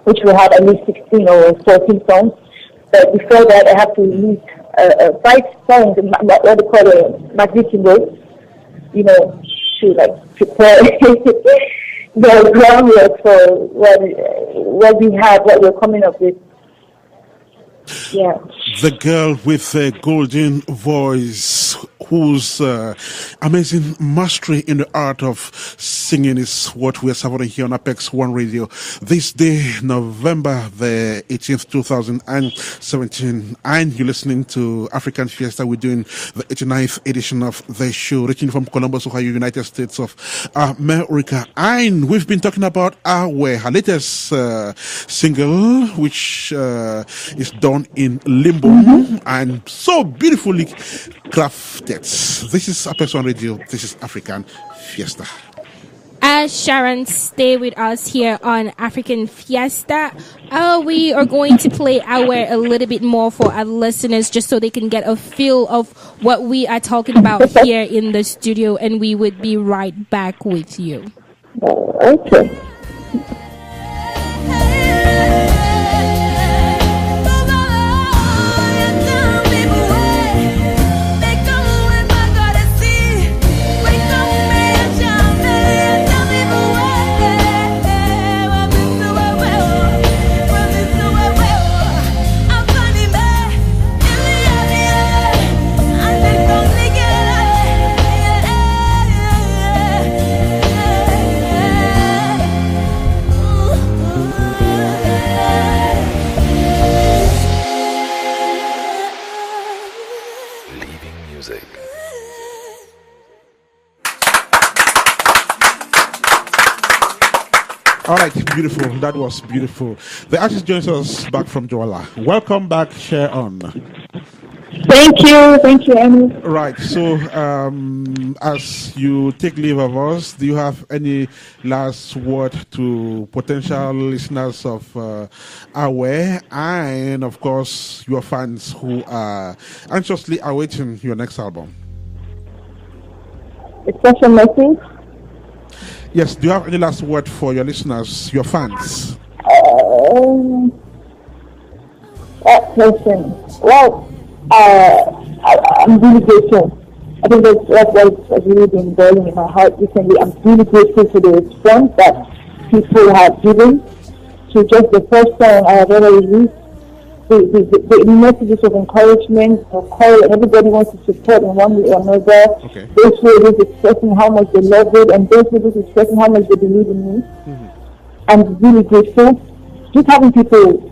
which will have at least 16 or 14 songs. But before that, I have to release 5 songs, what they call a Maggie single, to prepare the groundwork for what we have, what we're coming up with. Yeah. The girl with a golden voice, whose amazing mastery in the art of singing is what we're celebrating here on APEX1 Radio. This day, November the 18th, 2017, and you're listening to African Fiesta. We're doing the 89th edition of the show, reaching from Columbus, Ohio, United States of America. And we've been talking about her latest single, which is done in limbo and so beautifully crafted. This is APEX1 Radio. This is African Fiesta. Sharon, stay with us here on African Fiesta. We are going to play our a little bit more for our listeners just so they can get a feel of what we are talking about here in the studio, and we would be right back with you. Okay. All right, beautiful. That was beautiful. The artist joins us back from Joala. Welcome back, Sharon. Thank you, Amy. Right, so as you take leave of us, do you have any last word to potential listeners of Aware and, of course, your fans who are anxiously awaiting your next album? A special message? Yes, do you have any last word for your listeners, your fans? That person. Well, I'm really grateful. I think that's what's really been boiling in my heart recently. I'm really grateful for the response that people have given to just the first song I have ever released. The messages of encouragement, of courage, and everybody wants to support in one way or another. Okay. Those who are just expressing how much they love it, and those who are just expressing how much they believe in me. I'm really grateful. Just having people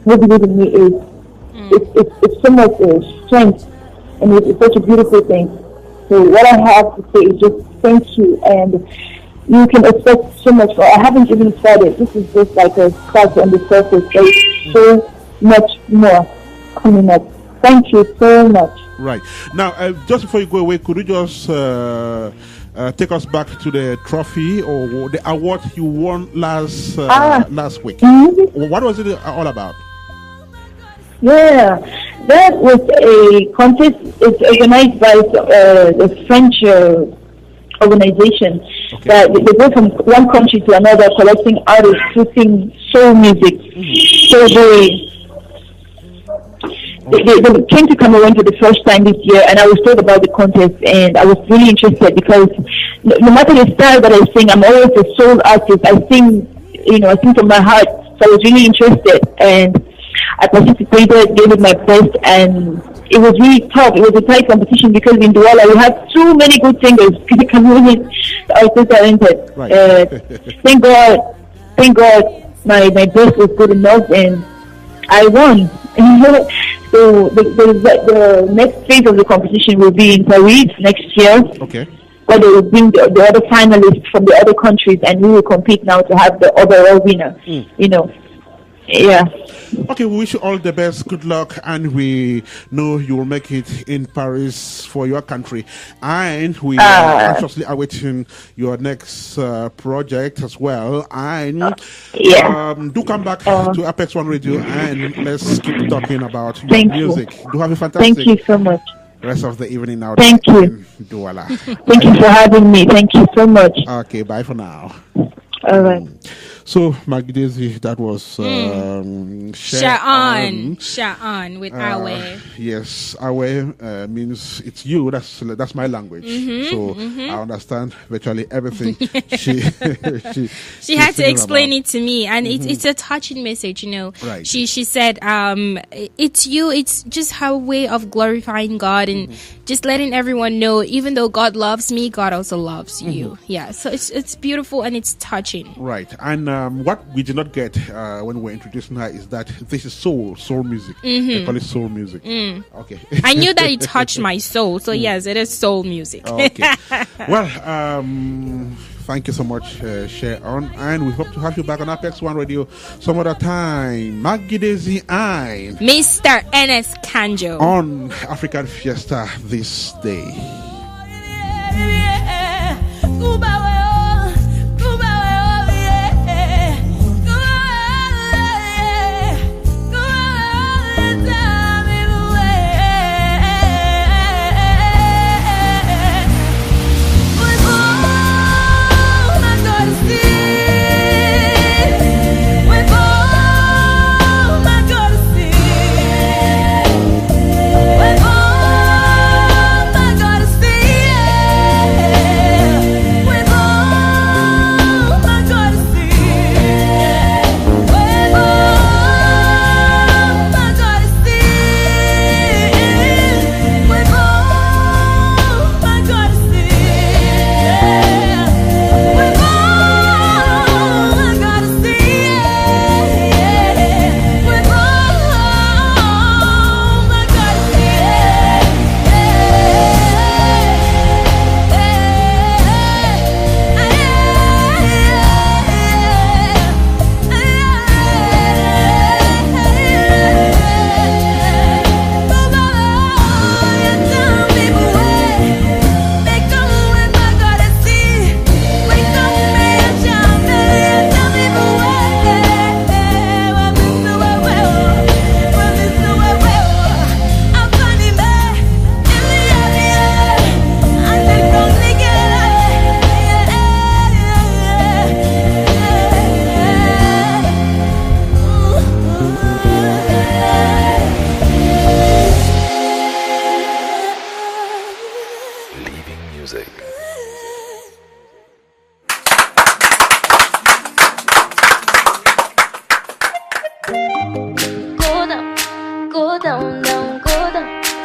who believe in me is it's so much strength, and it's such a beautiful thing. So what I have to say is just thank you, and you can expect so much more. I haven't even started. This is just like a scratch on the surface. There's so much more coming up. Thank you so much. Right. Now, just before you go away, could you just take us back to the trophy or the award you won last week? What was it all about? Yeah, that was a contest. It's organized by the French organization. Okay. That they go from one country to another, collecting artists who sing soul music. So they came to Cameroon for the first time this year, and I was told about the contest, and I was really interested because no matter the style that I sing, I'm always a soul artist. I sing from my heart. So I was really interested, and I participated, gave it my best, and it was really tough. It was a tight competition because in Douala we have too many good singers. Cameroonians are so talented. Right. Thank God, my best was good enough, and I won. So the next phase of the competition will be in Paris next year. Okay. Where they will bring the other finalists from the other countries, and we will compete now to have the overall winner. Yeah. Okay, we wish you all the best. Good luck, and we know you will make it in Paris for your country. And we are anxiously awaiting your next project as well. And do come back to APEX1 Radio, and let's keep talking about your music. Do have a fantastic. Thank you so much. Rest of the evening now. Thank you. In Douala. Thank you for having me. Thank you so much. Okay, bye for now. All right. So, Maggie Daizy, that was Sha'an with Awe. Yes, Awe means it's you. That's my language. So I understand virtually everything. She had to explain it to me, and it's a touching message. Right. She said, it's you. It's just her way of glorifying God and just letting everyone know, even though God loves me, God also loves you. Yeah. So it's beautiful and it's touching. Right. And what we did not get when we were introducing her is that this is soul music. They call it soul music. Okay. I knew that it touched my soul. So yes, it is soul music. Okay. Well, thank you so much, Sharon, and we hope to have you back on APEX1 Radio some other time. Maggie Daizy and Mr. Ernest Kanjo on African Fiesta this day.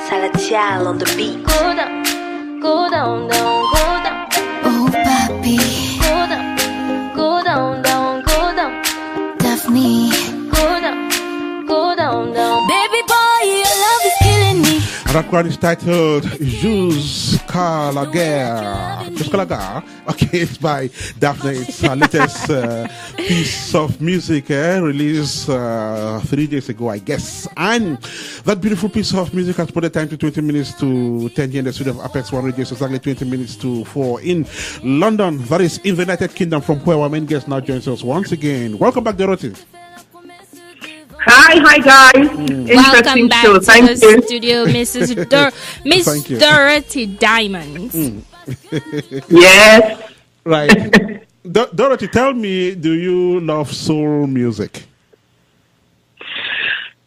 Salatiel on the beat. Go down, go down, down, go down. Oh, papi. Go down, go down, down, go down. Daphne. Go down, go down, down. Baby boy, your love is killing me. And that one is titled Jusqu'à la guerre. Jusqu'à la guerre. Okay, it's by Daphne. It's her latest piece of music released 3 days ago, I guess. And that beautiful piece of music has put the time to 20 minutes to 10 here in the studio of APEX1 Radio. So exactly 20 minutes to 4 in London. That is in the United Kingdom, from where our main guest now joins us once again. Welcome back, Dorothy. Hi guys. Welcome back show. to Thank the you. studio, Miss Dorothy Diamond. Yes. Right. Dorothy, tell me, do you love soul music?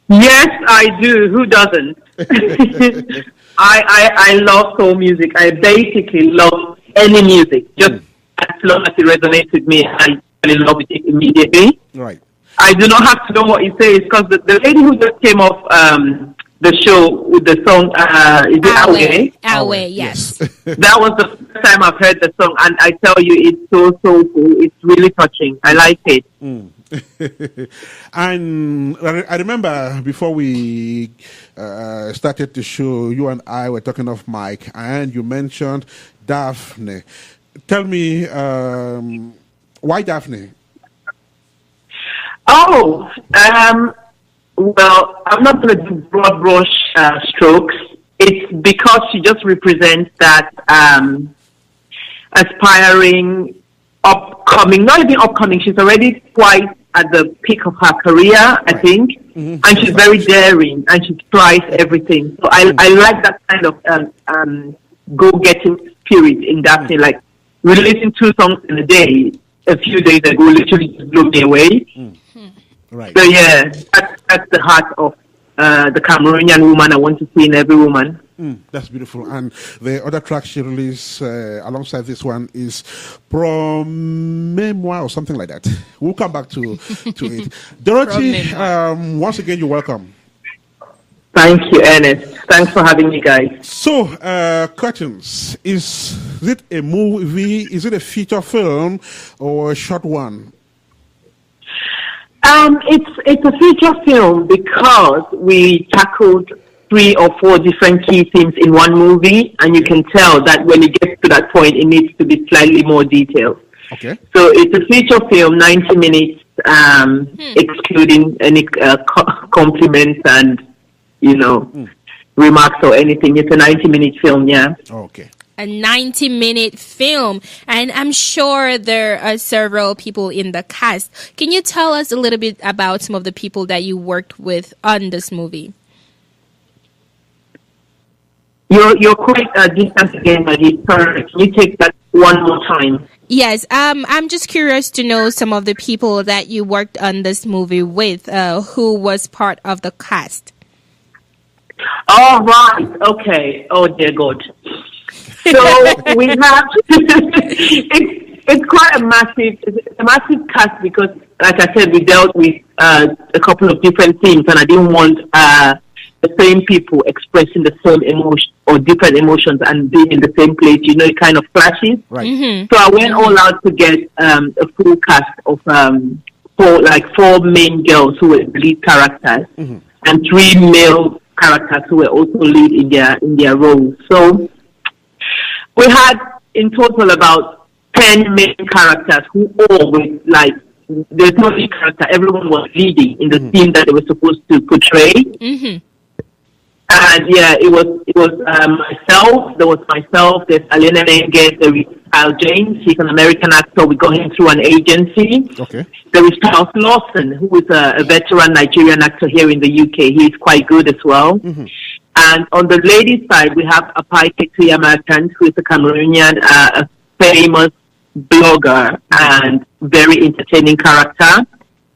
Yes, I do. Who doesn't? I love soul music. I basically love any music. Just as long as it resonates with me, I really love it immediately. Right. I do not have to know what it says because the lady who just came off the show with the song, is it Awe? Awe, yes. That was the first time I've heard the song, and I tell you, it's so soulful. It's really touching. I like it. And I remember before we started the show, you and I were talking off mic, and you mentioned Daphne. Tell me, why Daphne? Oh, well, I'm not going to do broad brush strokes. It's because she just represents that aspiring, upcoming, not even upcoming, she's already quite at the peak of her career, I think. And she's very daring, and she tries everything. So I like that kind of go-getting spirit in Daphne. Like, releasing 2 songs in a day a few days ago literally just blew me away. Right. So yeah, that's the heart of the Cameroonian woman I want to see in every woman. That's beautiful. And the other track she released alongside this one is Promets-moi or something like that. We'll come back to it. Dorothy, once again, you're welcome. Thank you, Ernest. Thanks for having me, guys. So, Curtains, is it a movie, is it a feature film or a short one? It's a feature film because we tackled 3 or 4 different key themes in one movie, and you can tell that when it gets to that point, it needs to be slightly more detailed. Okay. So it's a feature film, 90 minutes, excluding any compliments and, remarks or anything. It's a 90-minute film, yeah. Okay. A 90-minute film, and I'm sure there are several people in the cast. Can you tell us a little bit about some of the people that you worked with on this movie? You're quite distant again, Maggie. Sorry, can you take that one more time? Yes, I'm just curious to know some of the people that you worked on this movie with, who was part of the cast. Oh, right. Okay. Oh, dear God. So we have, it's quite a massive cast because, like I said, we dealt with a couple of different themes, and I didn't want the same people expressing the same emotion or different emotions and being in the same place. It kind of clashes. Right. So I went all out to get a full cast of 4 main girls who were lead characters and 3 male characters who were also lead in their roles. So we had in total about 10 main characters who all were there's no lead character. Everyone was leading in the scene that they were supposed to portray. And yeah, it was myself. There was myself. There's Alena Menges. There is Kyle James. He's an American actor. We got him through an agency. Okay. There is Charles Lawson, who is a veteran Nigerian actor here in the UK. He's quite good as well. And on the ladies' side, we have Apai Ketuya Merchant, who is a Cameroonian, a famous blogger and very entertaining character.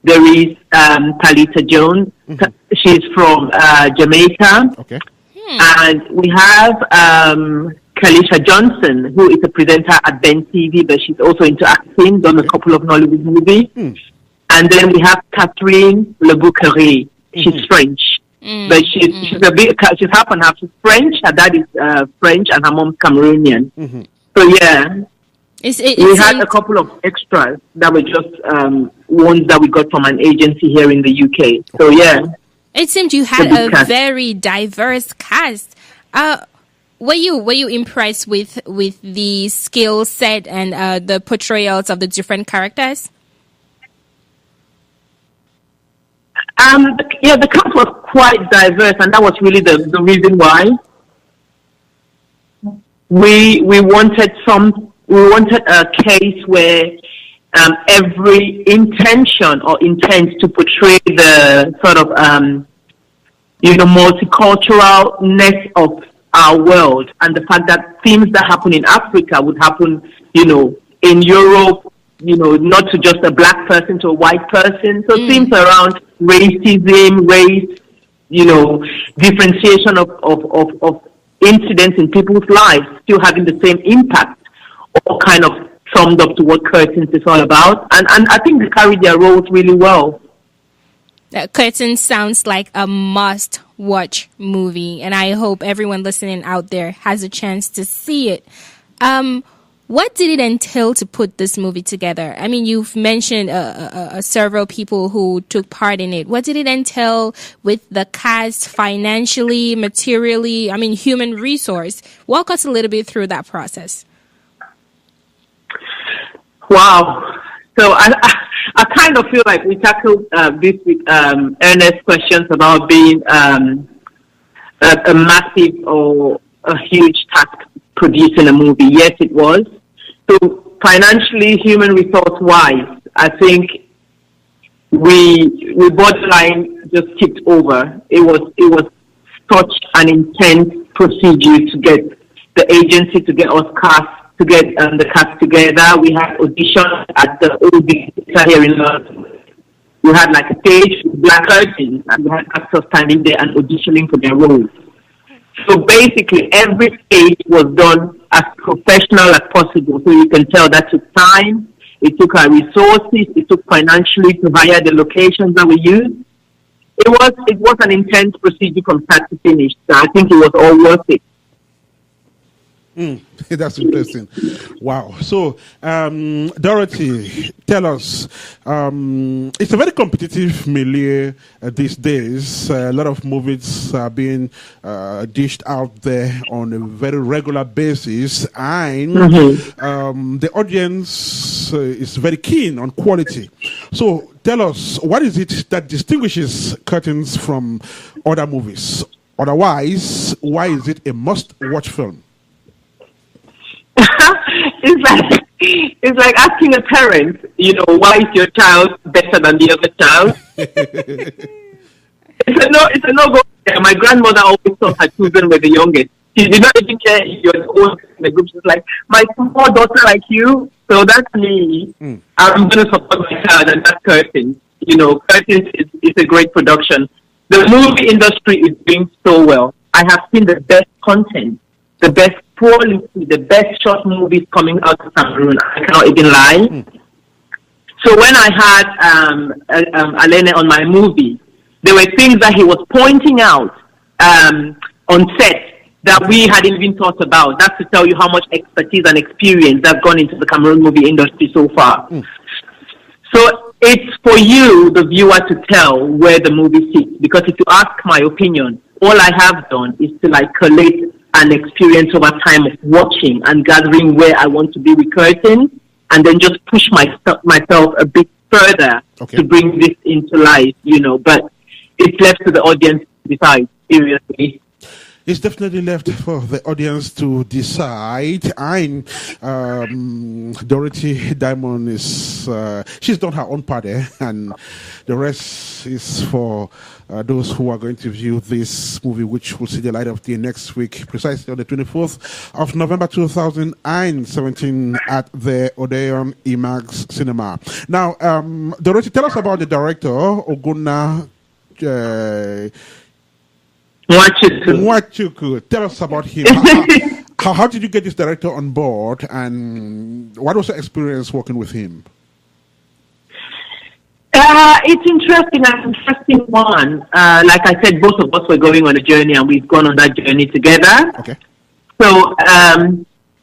There is Talita Jones. She's from Jamaica. Okay. And we have Kalisha Johnson, who is a presenter at Ben TV, but she's also into acting, done a couple of Nollywood movies. And then we have Catherine Lebouquerie. She's French. But she's half and half. She's French. Her dad is French, and her mom's Cameroonian. So yeah, we had a couple of extras that were just ones that we got from an agency here in the UK. So yeah, it seemed you had a very diverse cast. Were you impressed with the skill set and the portrayals of the different characters? Yeah, the cast was quite diverse, and that was really the reason why we wanted a case where every intention or intent to portray the sort of multiculturalness of our world, and the fact that things that happen in Africa would happen in Europe, not to just a black person to a white person. So themes around racism, race, differentiation of incidents in people's lives still having the same impact, all kind of summed up to what Curtains is all about. And I think they carried their roles really well. Curtains sounds like a must-watch movie, and I hope everyone listening out there has a chance to see it. What did it entail to put this movie together? I mean, you've mentioned several people who took part in it. What did it entail with the cast financially, materially, human resource? Walk us a little bit through that process. Wow. So I kind of feel like we tackled this with Ernest questions about being a massive or a huge task producing a movie. Yes, it was. So financially, human resource wise, I think we borderline just tipped over. It was such an intense procedure to get the agency to get us cast, to get the cast together. We had auditions at the old theater here in London. We had like a stage with black curtains, and we had actors standing there and auditioning for their roles. So basically, every stage was done as professional as possible. So you can tell that took time, it took our resources, it took financially to hire the locations that we used. It was an intense procedure from start to finish. So I think it was all worth it. That's interesting. Wow. So, Dorothy, tell us, it's a very competitive milieu these days. A lot of movies are being dished out there on a very regular basis, and the audience is very keen on quality. So, tell us, what is it that distinguishes Curtains from other movies? Otherwise, why is it a must-watch film? It's like asking a parent, why is your child better than the other child? It's a no-go. My grandmother always thought her children were the youngest. She did not even care if you're the oldest in the group. She's like, my small daughter like you, so that's me. I'm going to support my child, and that's Curtains. Curtains is a great production. The movie industry is doing so well. I have seen the best content, the best quality, the best short movies coming out of Cameroon. I cannot even lie. So when I had Alene on my movie, there were things that he was pointing out on set that we hadn't even thought about. That's to tell you how much expertise and experience have gone into the Cameroon movie industry so far. So it's for you, the viewer, to tell where the movie sits. Because if you ask my opinion, all I have done is to collate an experience over time of watching and gathering where I want to be with Curtains, and then just push myself a bit further to bring this into life, But it's left to the audience to decide, seriously. It's definitely left for the audience to decide. I'm Dorothy Diamond is she's done her own part there, and the rest is for those who are going to view this movie, which will see the light of day next week, precisely on the 24th of November 2017 at the Odeon IMAX Cinema. Now, Dorothy, tell us about the director, Oguna Nwachukwu. Tell us about him. How did you get this director on board, and what was your experience working with him? It's interesting, an interesting one. Like I said, both of us were going on a journey, and we've gone on that journey together. Okay. So,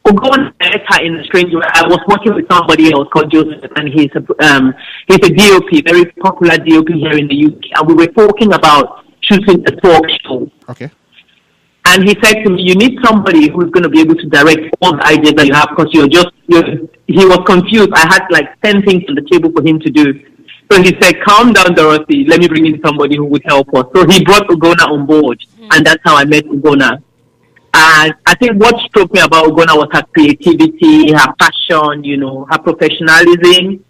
Ogona met her in a strange way. I was working with somebody else called Joseph, and he's a DOP, very popular DOP here in the UK, and we were talking about shooting a talk show. Okay. And he said to me, you need somebody who's going to be able to direct all the ideas that you have, because he was confused. I had 10 things on the table for him to do. So he said, calm down, Dorothy. Let me bring in somebody who would help us. So he brought Ogona on board, and that's how I met Ogona. And I think what struck me about Ogona was her creativity, her passion, her professionalism.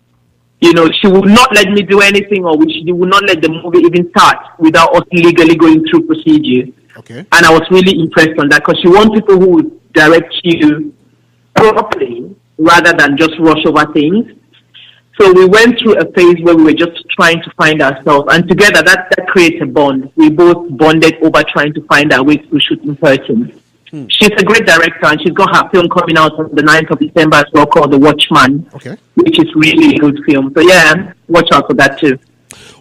She would not let me do anything, or she would not let the movie even start without us legally going through procedure. Okay. And I was really impressed on that, because she wants people who would direct you properly rather than just rush over things. So we went through a phase where we were just trying to find ourselves, and together that creates a bond. We both bonded over trying to find our way through shooting Takents. She's a great director, and she's got her film coming out on the 9th of December as well, called The Watchman, which is really a good film. So yeah, watch out for that too.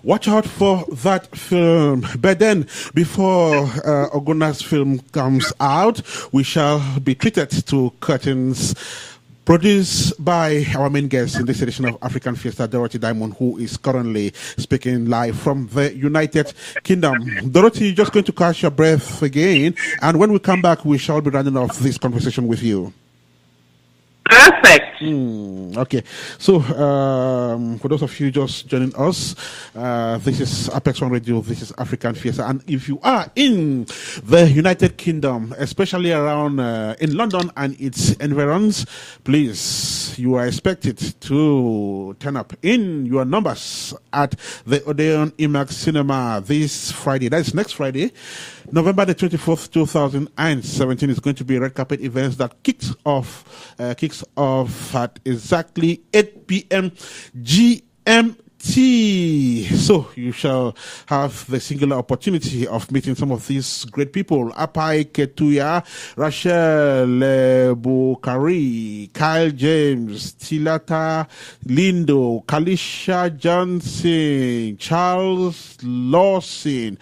Watch out for that film. But then, before Oguna's film comes out, we shall be treated to curtains produced by our main guest in this edition of African Fiesta, Dorothy Diamond, who is currently speaking live from the United Kingdom. Dorothy, you're just going to catch your breath again, and when we come back, we shall be rounding off this conversation with you. Perfect. Okay. So, for those of you just joining us, this is APEX1RADIO, this is African Fiesta. And if you are in the United Kingdom, especially around in London and its environs, please, you are expected to turn up in your numbers at the Odeon IMAX Cinema this Friday. That is next Friday, November the 24th, 2017. Is going to be a red carpet event that kicks off at exactly 8 p.m. GMT. So you shall have the singular opportunity of meeting some of these great people: Apai Ketuya, Rachel Bukari, Kyle James, Tilata Lindo, Kalisha Johnson, Charles Lawson,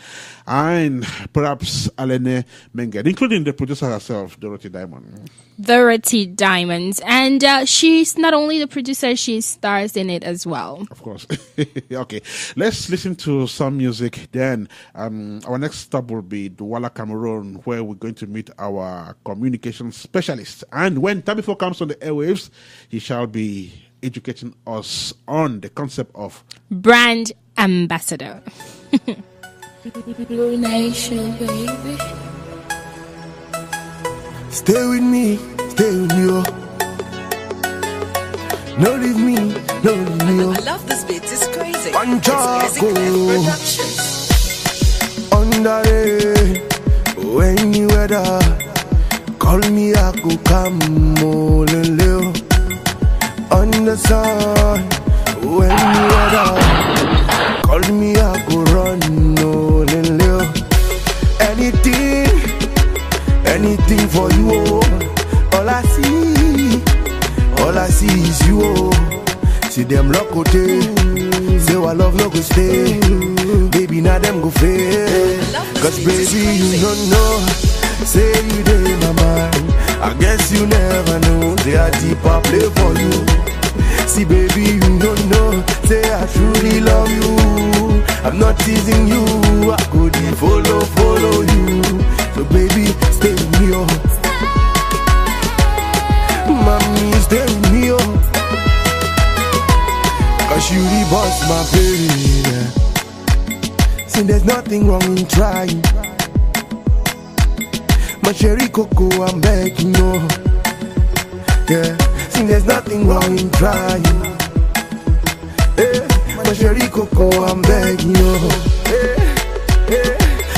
and perhaps Alene Mengen, including the producer herself, Dorothy Diamond. Dorothy Diamond. And she's not only the producer, she stars in it as well. Of course. Okay, let's listen to some music. Then our next stop will be Douala, Cameroon, where we're going to meet our communication specialist. And when Tabifo comes on the airwaves, he shall be educating us on the concept of brand ambassador. Blue Nation, baby. Stay with me, oh. No leave me, oh. I love this beat, it's crazy. Panchaco. Productions. Under when you weather, call me, I go come all little. On the sun, when you weather, call me, I go run all little. Anything for you, oh. All I see is you, oh. See them lock out, say our love no go stay. Baby, now them go fail. Cause baby, you don't know. Say you dey my mind. I guess you never know. Say I deeper play for you. See baby, you don't know. Say I truly love you. I'm not teasing you. I go deep, follow you. So baby, stay with me, oh. Mommy, stay with me, oh. Cause you the boss, my baby. See, there's nothing wrong in trying. My cherry cocoa, I'm begging, oh. Yeah, see, there's nothing wrong in trying. My cherry cocoa, I'm begging, oh.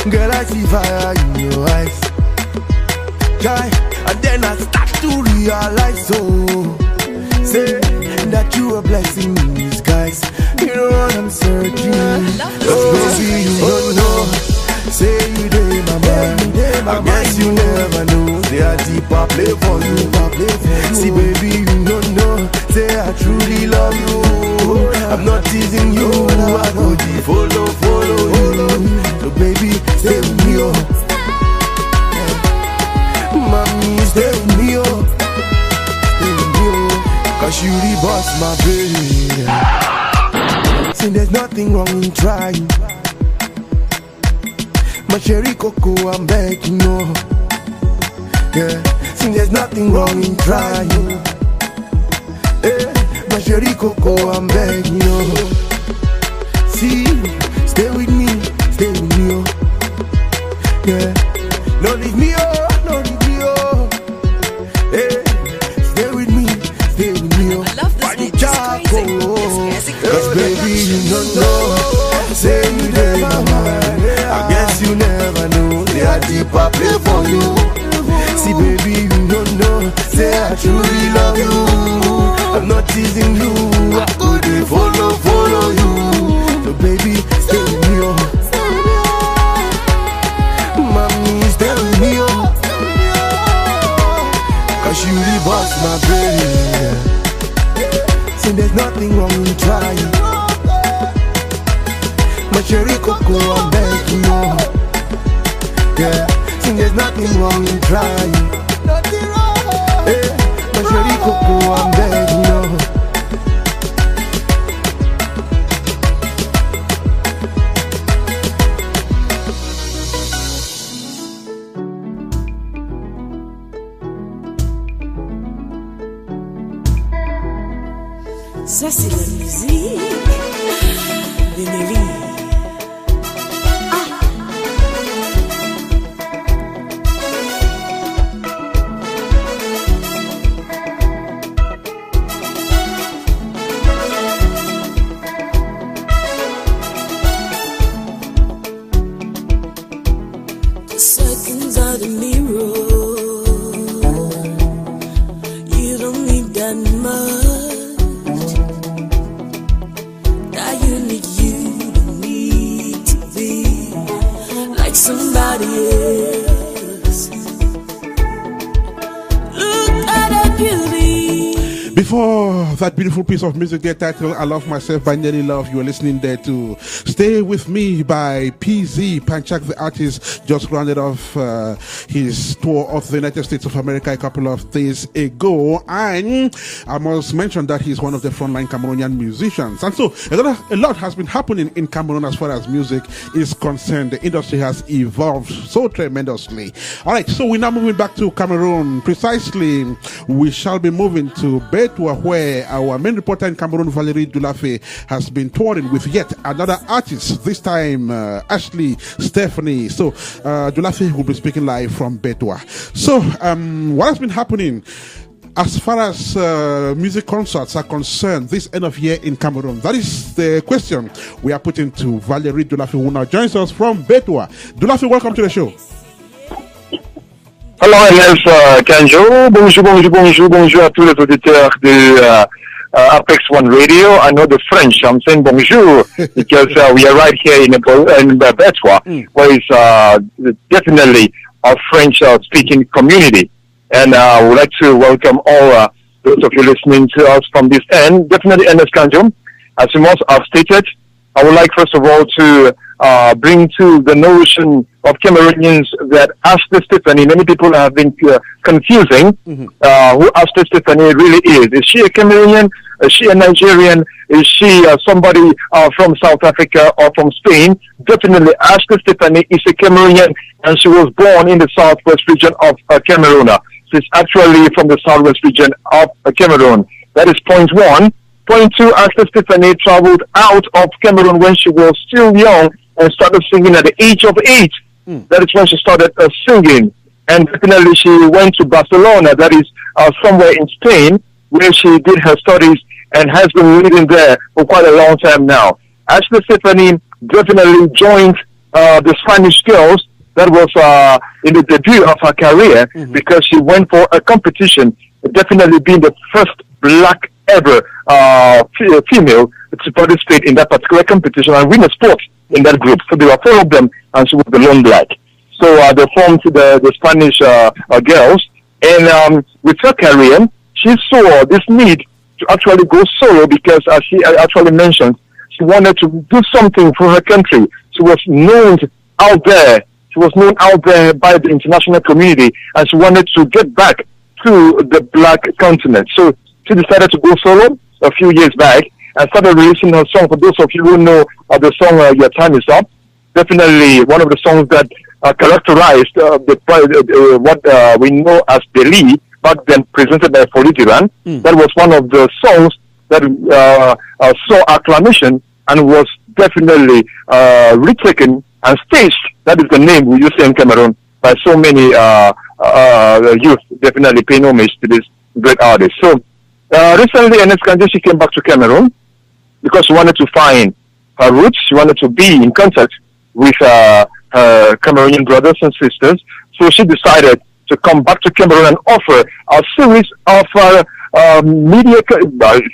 Girl, I see fire in your eyes. Try, and then I start to realize, oh, say that you a blessing in disguise. You know what I'm searching. Oh, baby, you don't know. Say you dey my mind. I guess you never know. Say I deeper play for you. See, baby, you don't know. Say I truly love you. I'm not teasing you. I go deep, follow you. So baby, stay with me, oh. Mommy, stay with me, oh. Stay with me, oh. Cause you the boss, my baby. See, there's nothing wrong in trying. My cherry cocoa, I'm begging, oh. Yeah, see, there's nothing wrong in trying. My cherry cocoa, I'm begging, oh. See, stay with me, oh. Yeah, no leave me, oh, hey, stay with me, oh. I love this beat, it's crazy. Cause baby, you don't know. Say you dey my mind. I guess you never know. Say I deeper play for you. See baby, you don't know. Say I truly love you. I'm not teasing you. I go dey there's nothing wrong in trying. My cherry cocoa, I'm begging you. Yeah, think there's nothing wrong in trying. Hey, my cherry cocoa, I'm begging you. Ça c'est la musique de Nelly. The seconds are the mirror. You don't need that much. Somebody else. Look at that beauty. Before that beautiful piece of music there titled I Love Myself by Nelly Love, you were listening there to Stay With Me by PZ. Panchak, the artist, just rounded off his tour of the United States of America a couple of days ago, and I must mention that he's one of the frontline Cameroonian musicians. And so a lot has been happening in Cameroon as far as music is concerned. The industry has evolved so tremendously. All right, so we're now moving back to Cameroon. Precisely, we shall be moving to Betua, where our main reporter in Cameroon, Valerie Dulafe, has been touring with yet another artist, this time Ashley Stephanie. So Dulafe will be speaking live from Betua. So what has been happening as far as music concerts are concerned this end of year in Cameroon? That is the question we are putting to Valerie Dulafe, who now joins us from Betua. Dulafe, welcome to the show. Hello, Ernest Kanjo. Bonjour à tous les auditeurs de APEX1RADIO. I know the French. I'm saying bonjour because we are right here in Betua, where it's definitely a French-speaking community. And I would like to welcome all those of you listening to us from this end. Definitely, Ernest Kanjo. As you must have stated, I would like, first of all, to bring to the notion of Cameroonians that Ashley Stephanie, many people have been confusing who Ashley Stephanie really is. Is she a Cameroonian? Is she a Nigerian? Is she somebody from South Africa or from Spain? Definitely, Ashley Stephanie is a Cameroonian, and she was born in the southwest region of Cameroon. She's actually from the southwest region of Cameroon. That is point one. Point two, Ashley Stephanie traveled out of Cameroon when she was still young and started singing at the age of 8. That is when she started singing. And definitely she went to Barcelona, that is somewhere in Spain, where she did her studies and has been living there for quite a long time now. Ashley Stephanie definitely joined the Spanish Girls. That was in the debut of her career because she went for a competition, definitely being the first black ever female to participate in that particular competition and win a sport in that group. So there were 4 of them, and she was the lone black. So they formed the Spanish girls, and with her career, she saw this need to actually go solo because, as she actually mentioned, she wanted to do something for her country. She was known out there. She was known out there by the international community, and she wanted to get back to the black continent. So she decided to go solo a few years back and started releasing her song. For those of you who know the song Your Time Is Up, definitely one of the songs that characterized what we know as Deli, back then presented by Folidiran. That was one of the songs that saw acclamation and was definitely retaken and staged. That is the name we use in Cameroon by so many youth, definitely paying homage to this great artist. So recently, Ernest Kanjo, she came back to Cameroon because she wanted to find her roots. She wanted to be in contact with her Cameroonian brothers and sisters. So she decided to come back to Cameroon and offer a series of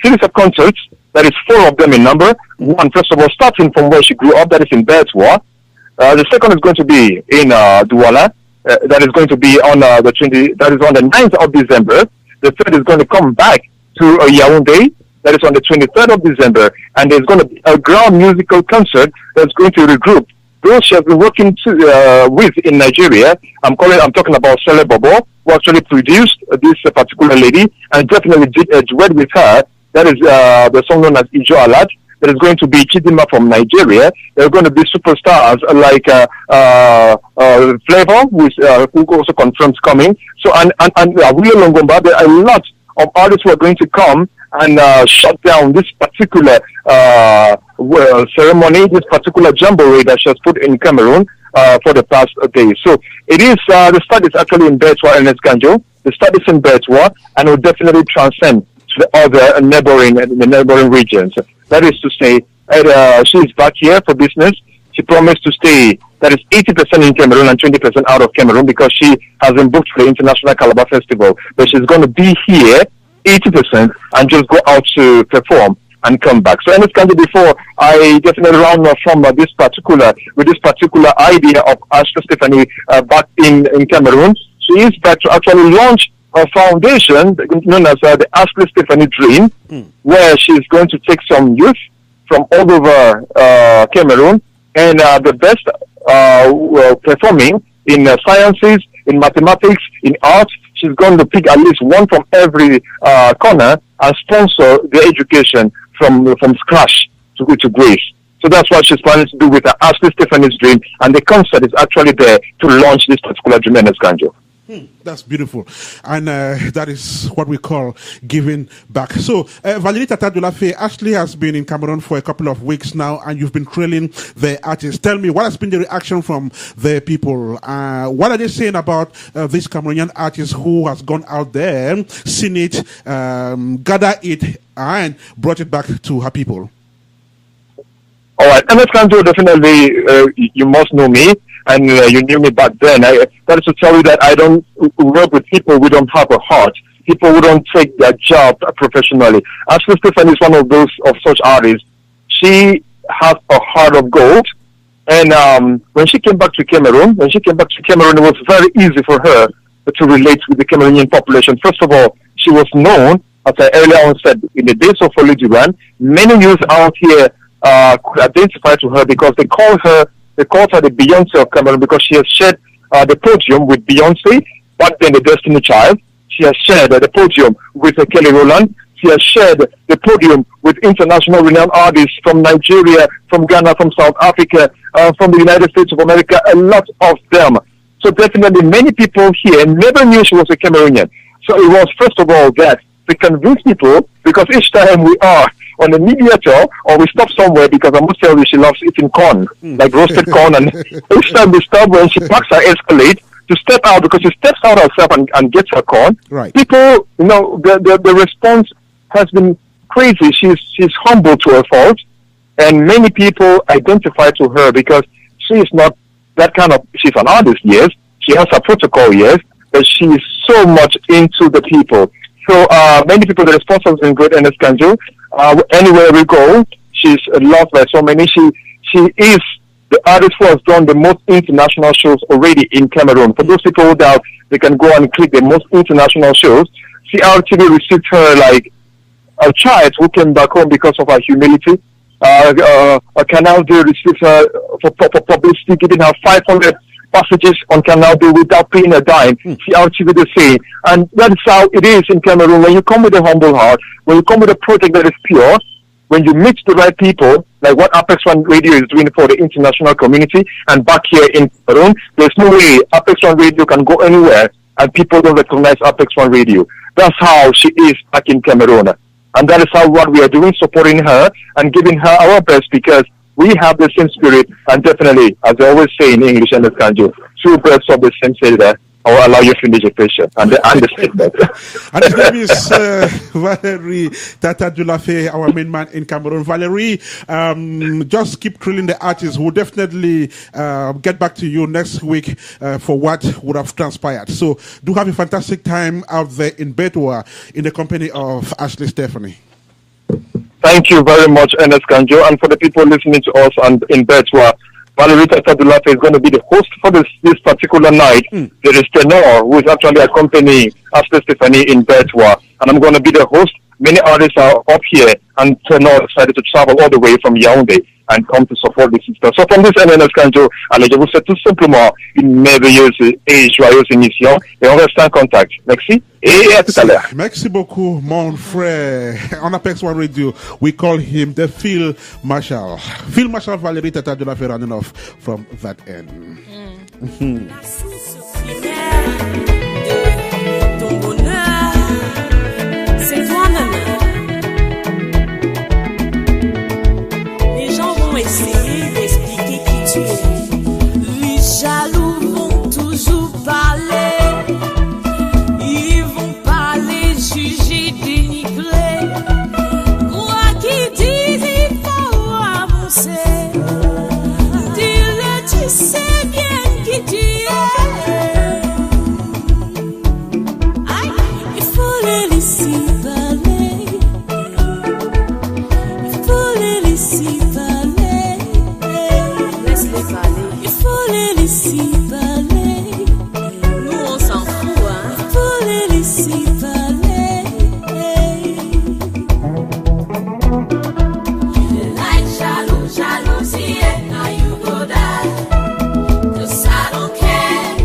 series of concerts. That is 4 of them in number. One, first of all, starting from where she grew up, that is in Betua. The second is going to be in Douala. That is going to be on the 9th of December. The third is going to come back to Yaoundé. That is on the 23rd of December. And there's going to be a ground musical concert that's going to regroup those she has been working with in Nigeria. I'm talking about Sele Bobo, who actually produced this particular lady and definitely did a duet with her. That is the song known as Ijo Alad. There is going to be Chidima from Nigeria. There are going to be superstars like Flavor, who also confirms coming. So and William Longomba. There are a lot of artists who are going to come and shut down this particular ceremony, this particular jamboree that she has put in Cameroon for the past day. So it is the start is actually in BSenjo Ernest Kanjo. The start is in BSenjo and will definitely transcend to the other neighboring regions. That is to say, she is back here for business. She promised to stay, that is 80% in Cameroon and 20% out of Cameroon, because she has been booked for the International Calabar Festival. But she's going to be here 80% and just go out to perform and come back. So Ernest Kanjo, before I definitely round off from this particular idea of Ashley Stephanie back in Cameroon, she is back to actually launch a foundation known as the Ashley Stephanie Dream, where she's going to take some youth from all over Cameroon and the best performing in sciences, in mathematics, in art. She's going to pick at least one from every corner and sponsor their education from scratch to grace. So that's what she's planning to do with the Ashley Stephanie's Dream, and the concert is actually there to launch this particular Dream Ernest Kanjo. That's beautiful. And that is what we call giving back. So, Valérie Tata Dulafe, Ashley has been in Cameroon for a couple of weeks now, and you've been trailing the artists. Tell me, what has been the reaction from the people? What are they saying about this Cameroonian artist who has gone out there, seen it, gathered it, and brought it back to her people? All right, Ernest Kanjo, definitely, you must know me. And you knew me back then. That is to tell you that I don't work with people who don't have a heart, people who don't take their job professionally. Ashley Stephanie is one of such artists. She has a heart of gold. And when she came back to Cameroon, it was very easy for her to relate with the Cameroonian population. First of all, she was known, as I earlier on said, in the days of Folly Duran. Many youth out here could identify to her because they called her the Beyonce of Cameroon, because she has shared the podium with Beyonce, back then the Destiny Child. She has shared the podium with Kelly Rowland. She has shared the podium with international renowned artists from Nigeria, from Ghana, from South Africa, from the United States of America, a lot of them. So definitely many people here never knew she was a Cameroonian. So it was, first of all, that to convince people, because each time we are on a media tour or we stop somewhere, because I must tell you, she loves eating corn, like roasted corn, and each time we stop, when she parks her Escalade to step out, because she steps out herself and gets her corn, right. People, the response has been crazy. She's humble to her fault, and many people identify to her because she is not that kind of, she's an artist, yes, she has a protocol, yes, but she is so much into the people. So many people, the response has been great. Ernest Kanjo, anywhere we go, she's loved by so many. She is the artist who has done the most international shows already in Cameroon. For those people who doubt, they can go and click the most international shows. CRTV received her like a child who came back home because of her humility. A Canal D received her for publicity, giving her 500 passages on Canal D without paying a dime. CRTV the same. And that's how it is in Cameroon. When you come with a humble heart, when you come with a project that is pure, when you meet the right people, like what APEX1RADIO is doing for the international community, and back here in Cameroon, there's no way APEX1RADIO can go anywhere and people don't recognize APEX1RADIO. That's how she is back in Cameroon. And that is how what we are doing, supporting her and giving her our best, because we have the same spirit, and definitely, as I always say in English, Ernest Kanjo, two birds of the same feather. I will allow you to finish your question and the statement. And his name is Valérie Tata Dulafe, our main man in Cameroon. Valérie, just keep drilling the artists. We'll definitely get back to you next week for what would have transpired. So do have a fantastic time out there in Bedwa in the company of Ashley Stephanie. Thank you very much, Ernest Kanjo. And for the people listening to us and in Bedwa, Valérie Tata Dulafe is going to be the host for this particular night. There is Tenor, who is actually accompanying Ashley Stephanie in Bedwa. And I'm going to be the host many artists are up here and now decided to travel all the way from Yaoundé and come to support the sister. So from this Ernest Kanjo, allez, je vous souhaite tout simplement une merveilleuse et joyeuse émission et on reste en contact. Merci et à tout à l'heure. Merci beaucoup, mon frère. On Apex One Radio, we call him the Field Marshal. Field Marshal Valérie Tata de la Ferraninoff from that end. Ton bonheur, c'est toi-même. Les gens vont essayer d'expliquer qui tu es. Les jaloux vont toujours parler. Ils vont parler, juger, dénigrer. Quoi qu'ils disent, il faut avancer. Dis-le, tu sais bien qui tu es. Il faut les laisser parler. Il faut les laisser parler. Laisse-les parler. Il faut les laisser parler. Nous on s'en fout, hein. Il faut les laisser parler. You like jalousie, and now you go die. 'Cause I don't care.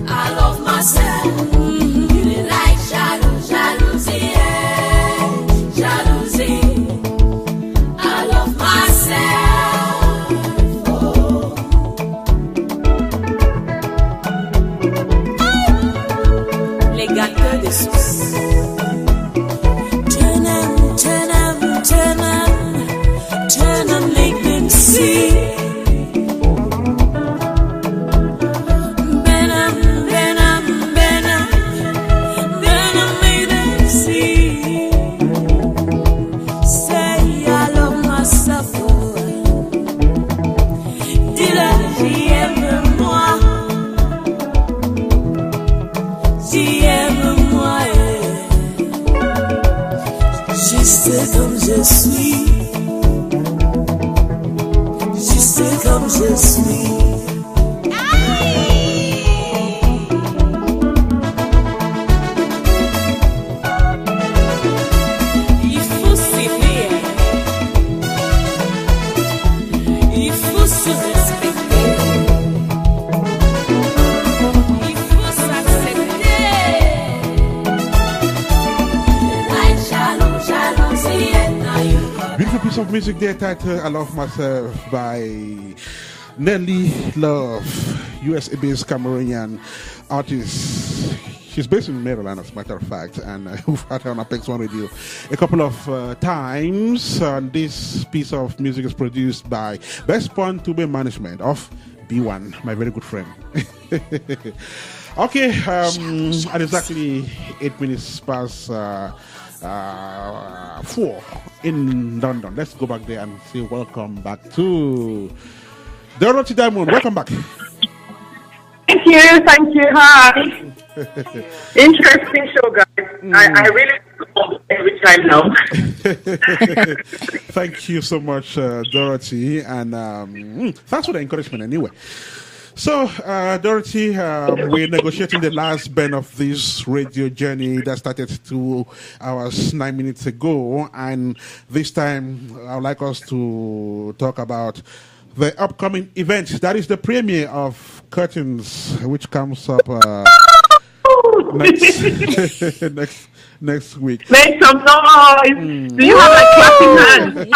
I love myself. You like jalousie, jalousie. I love myself. Oh. Les gâteaux de sauce. Turn 'em, turn 'em, turn 'em, turn 'em, make them see. Bend 'em, bend 'em, bend 'em, bend 'em, make them see. Say I love myself, oh. Dis-le, j'y aime moi. J'y aime moi, juste comme je suis. Juste comme je suis. Il faut s'aimer. Il faut se respecter. Il faut s'accepter. Like jalousie, and now you go. Beautiful piece of music there titled I Love Myself by Nelly Love, USA-based Cameroonian artist. She's based in Maryland, as a matter of fact, and we've had her on Apex One Radio a couple of times. And this piece of music is produced by Best Pond Tube Management of B1, my very good friend. Okay, at exactly 8 minutes past 4 in London. Let's go back there and say welcome back to Dorothy Diamond. Welcome back. Thank you. Hi. Interesting show, guys. I really love every time now. Thank you so much, Dorothy, and thanks for the encouragement anyway. So, Dorothy, we're negotiating the last bend of this radio journey that started 2 hours, 9 minutes ago. And this time, I would like us to talk about the upcoming event. That is the premiere of Curtains, which comes up next week. Make some noise. Do you have a clapping hand?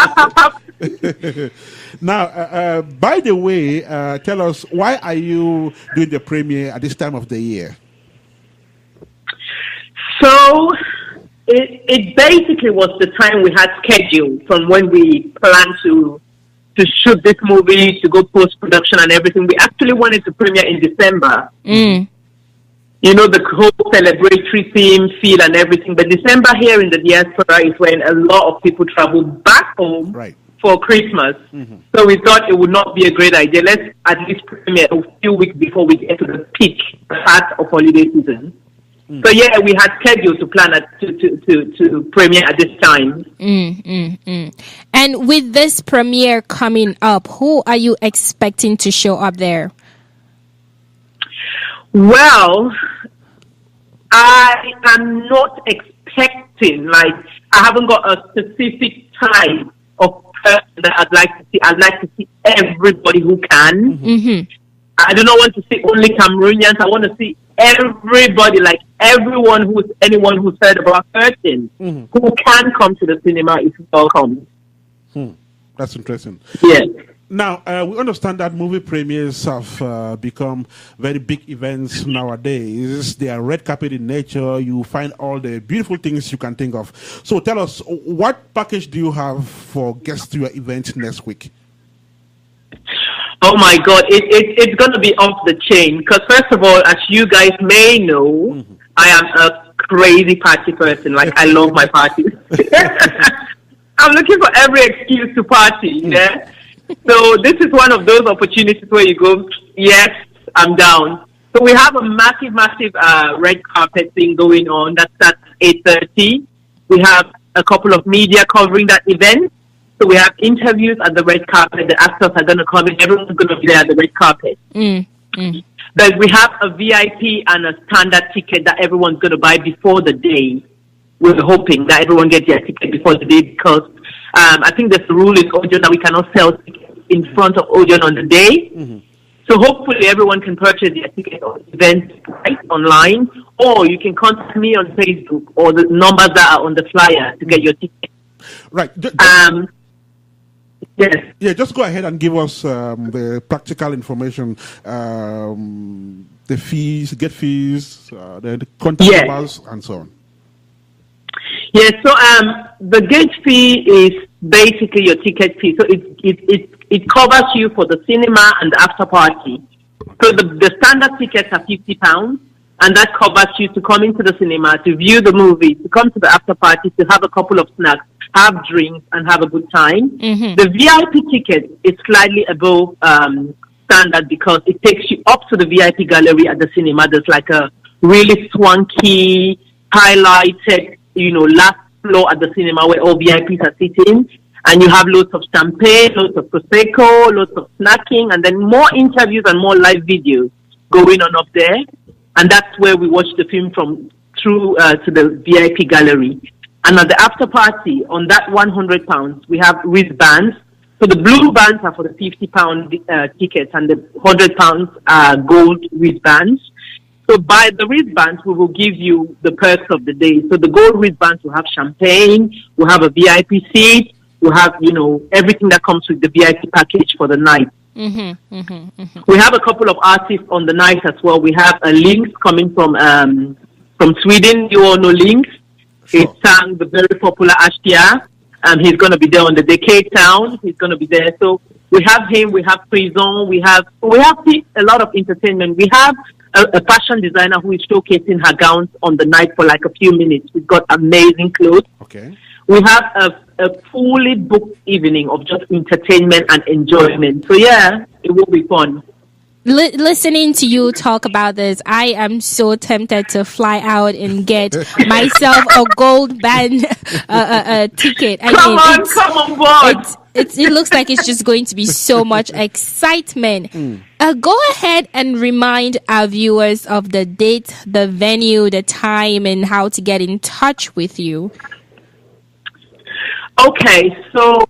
Now, by the way, tell us, why are you doing the premiere at this time of the year? So, it basically was the time we had scheduled from when we planned to shoot this movie, to go post-production and everything. We actually wanted to premiere in December. You know, the whole celebratory theme, feel and everything. But December here in the diaspora is when a lot of people travel back home for Christmas. So we thought it would not be a great idea. Let's at least premiere a few weeks before we get to the peak part of holiday season. So yeah, we had scheduled to plan to premiere at this time. And with this premiere coming up, who are you expecting to show up there? Well, I am not expecting, like, I haven't got a specific time of person that I'd like to see. I'd like to see everybody who can. Mm-hmm. I do not want to see only Cameroonians. I want to see everybody, like anyone who's heard about Curtain, who can come to the cinema is welcome. That's interesting. Yes. Now, we understand that movie premieres have become very big events nowadays. They are red carpet in nature. You find all the beautiful things you can think of. So tell us, what package do you have for guests to your event next week? Oh my God, it's going to be off the chain. Because first of all, as you guys may know, I am a crazy party person. Like, I love my parties. I'm looking for every excuse to party, yeah? So this is one of those opportunities where you go, yes, I'm down. So we have a massive red carpet thing going on. That starts at 8:30. We have a couple of media covering that event. So we have interviews at the red carpet. The actors are going to come in. Everyone's going to be there at the red carpet. But we have a VIP and a standard ticket that everyone's going to buy before the day. We're hoping that everyone gets their ticket before the day because I think there's a rule in Odeon that we cannot sell tickets in front of Odeon on the day. So hopefully everyone can purchase their ticket on the event right online, or you can contact me on Facebook or the numbers that are on the flyer to get your ticket. Right. Yes. Yeah, just go ahead and give us the practical information, the fees, the contact numbers, and so on. Yes, so the gate fee is basically your ticket fee. So it covers you for the cinema and the after party. So the standard tickets are £50, and that covers you to come into the cinema, to view the movie, to come to the after party, to have a couple of snacks, have drinks, and have a good time. The VIP ticket is slightly above standard because it takes you up to the VIP gallery at the cinema. There's like a really swanky, highlighted, last floor at the cinema where all VIPs are sitting, and you have loads of champagne, loads of prosecco, loads of snacking, and then more interviews and more live videos going on up there. And that's where we watch the film from through to the VIP gallery. And at the after party, on that £100, we have wristbands. So the blue bands are for the £50 tickets, and the £100 are gold wristbands. So by the wristbands, we will give you the perks of the day. So the gold wristbands will have champagne, we'll have a VIP seat, we'll have, everything that comes with the VIP package for the night. We have a couple of artists on the night as well. We have a Lynx coming from Sweden. You all know Lynx. He sang the very popular Ashtia. He's going to be there on the day. Cape Town, he's going to be there. So we have him, we have Prison, we have a lot of entertainment. We have a fashion designer who is showcasing her gowns on the night for like a few minutes. We've got amazing clothes. Okay. We have a fully booked evening of just entertainment and enjoyment. So yeah, it will be fun. Listening to you talk about this, I am so tempted to fly out and get myself a gold band ticket. Come on board. It looks like it's just going to be so much excitement. Go ahead and remind our viewers of the date, the venue, the time, and how to get in touch with you. Okay, so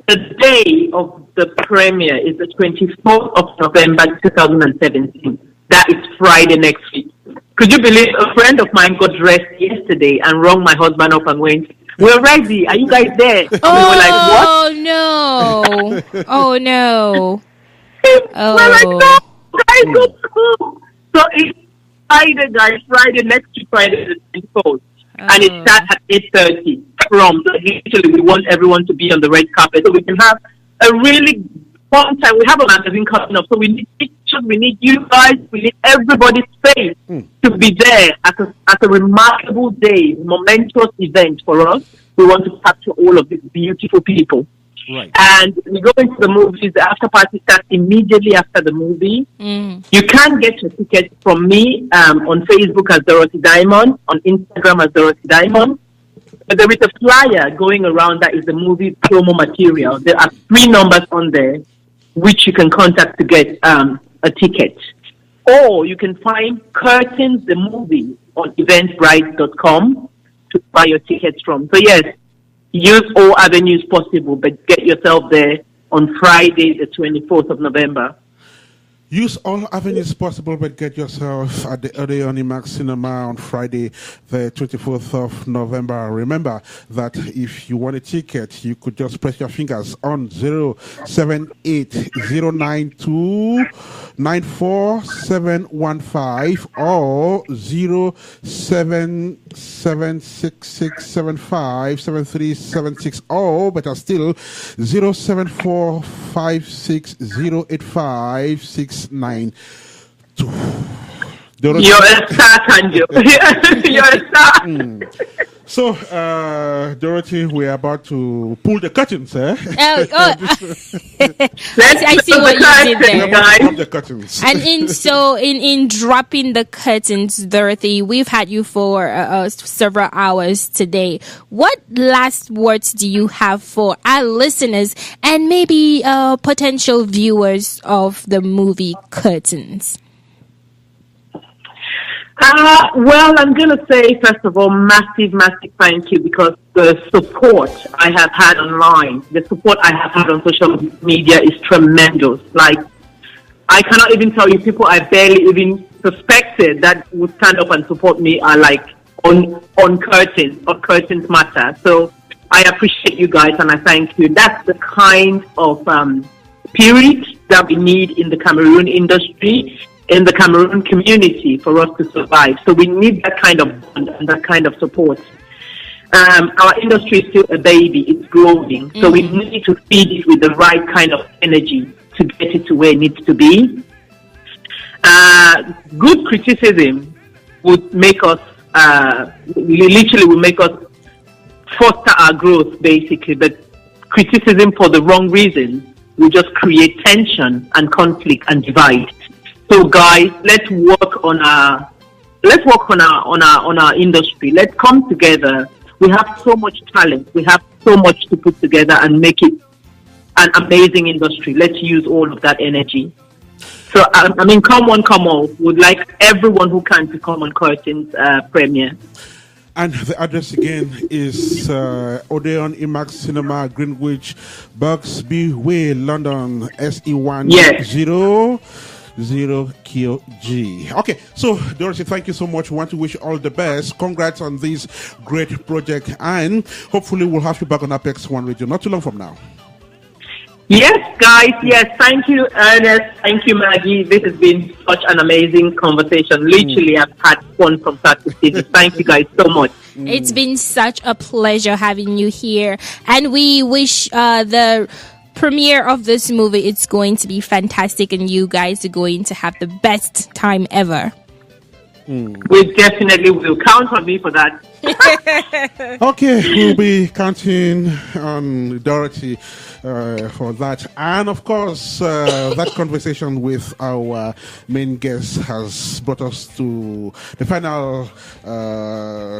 the day of the premiere is the 24th of November 2017. That is Friday next week. Could you believe a friend of mine got dressed yesterday and rung my husband up and went, "We're ready. Are you guys there?" And we were like, "What?" No. Oh, no. We're like, "No, guys, go to school." So it's Friday, guys. Next week, Friday the 24th. And it starts at 8:30 from. So usually we want everyone to be on the red carpet so we can have a really fun time. We have a magazine coming up, so we need pictures, we need you guys, we need everybody's face to be there at a remarkable day, momentous event for us. We want to capture all of these beautiful people. Right. And we go into the movies. The after party starts immediately after the movie. You can get your ticket from me on Facebook as Dorothy Diamond, on Instagram as Dorothy Diamond. But there is a flyer going around that is the movie promo material. There are 3 numbers on there which you can contact to get a ticket. Or you can find Curtains the movie on eventbrite.com. to buy your tickets from. So yes, use all avenues possible, but get yourself there on Friday, the 24th of November. Use all avenues possible, but get yourself at the Odeon IMAX Cinema on Friday, the 24th of November. Remember that if you want a ticket, you could just press your fingers on 078-092-94715 or 07766757376 or better still 07456085692. Dorothy. You're a star, Kanjo. You're a star. So, Dorothy, we're about to pull the curtains, eh? I see what you did there. Drop the curtains. And in dropping the curtains, Dorothy, we've had you for several hours today. What last words do you have for our listeners and maybe potential viewers of the movie Curtains? Well, I'm going to say, first of all, massive thank you, because the support I have had online, the support I have had on social media is tremendous. Like, I cannot even tell you, people I barely even suspected that would stand up and support me are like on Curtains, or Curtains Matter. So I appreciate you guys and I thank you. That's the kind of spirit that we need in the Cameroon industry, in the Cameroon community, for us to survive. So we need that kind of bond and that kind of support. Our industry is still a baby, it's growing. So we need to feed it with the right kind of energy to get it to where it needs to be. Good criticism would make us, literally will make us foster our growth, basically. But criticism for the wrong reasons will just create tension and conflict and divide. So guys, let's work on our industry. Let's come together. We have so much talent. We have so much to put together and make it an amazing industry. Let's use all of that energy. So I mean, come on, come all. Would like everyone who can to come on Curtains premiere. And the address again is Odeon IMAX Cinema, Greenwich, Buxby Way, London, SE1 0QG. Okay, so Dorothy, thank you so much. We want to wish you all the best. Congrats on this great project, and hopefully we'll have you back on APEX1 Radio not too long from now. Yes, guys. Yes, thank you, Ernest. Thank you, Maggie. This has been such an amazing conversation. Literally, I've had fun from start to finish. Thank you guys so much. It's been such a pleasure having you here, and we wish the premiere of this movie, it's going to be fantastic, and you guys are going to have the best time ever. We definitely will. Count on me for that. Okay, we'll be counting on Dorothy for that. And of course, that conversation with our main guest has brought us to the final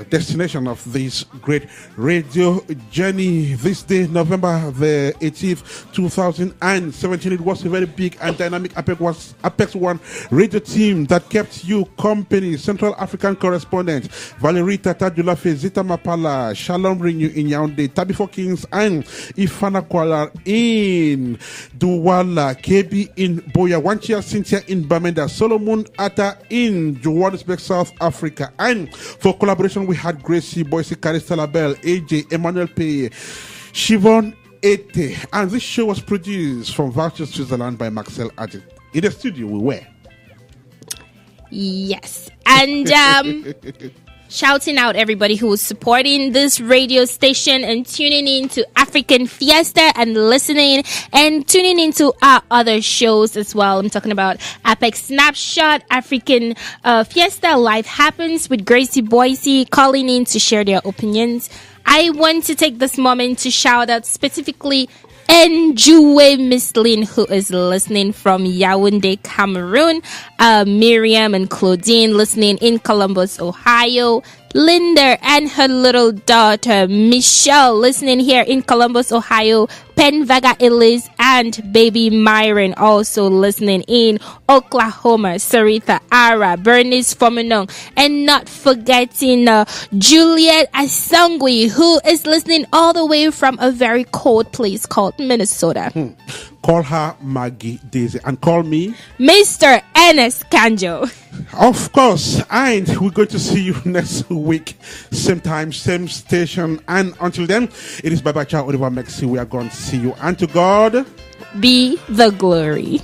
destination of this great radio journey. This day, November the 18th, 2017, it was a very big and dynamic APEX1 radio team that kept you company. Central African correspondent Valerie Tatadula Zita Mapala, Shalom Renew in Yaoundé, Tabifo Kings and Ifana Kuala in Douala, KB in Boya, Wanchia Cynthia in Bamenda, Solomon Atta in Johannesburg, South Africa. And for collaboration, we had Gracie, Boise, Carissa Labelle, AJ, Emmanuel Paye, Shivon Ete. And this show was produced from Voucher, Switzerland by Maxel Adjit. In the studio, we were. Yes. And shouting out everybody who is supporting this radio station and tuning in to African Fiesta and listening and tuning into our other shows as well. I'm talking about Apex Snapshot, African Fiesta, Life Happens with Gracie Boise calling in to share their opinions. I want to take this moment to shout out specifically Njue Miss Lynn, who is listening from Yaoundé, Cameroon. Miriam and Claudine listening in Columbus, Ohio. Linda and her little daughter Michelle listening here in Columbus, Ohio. Ken Vega Ellis and Baby Myron also listening in Oklahoma, Sarita Ara, Bernice Fomenong, and not forgetting Juliet Asangui, who is listening all the way from a very cold place called Minnesota. Call her Maggie Daizy and call me Mr. Ernest Kanjo. Of course, and we're going to see you next week, same time, same station. And until then, it is bye-bye, ciao, Oliver Mexi. We are going to see you. And to God be the glory.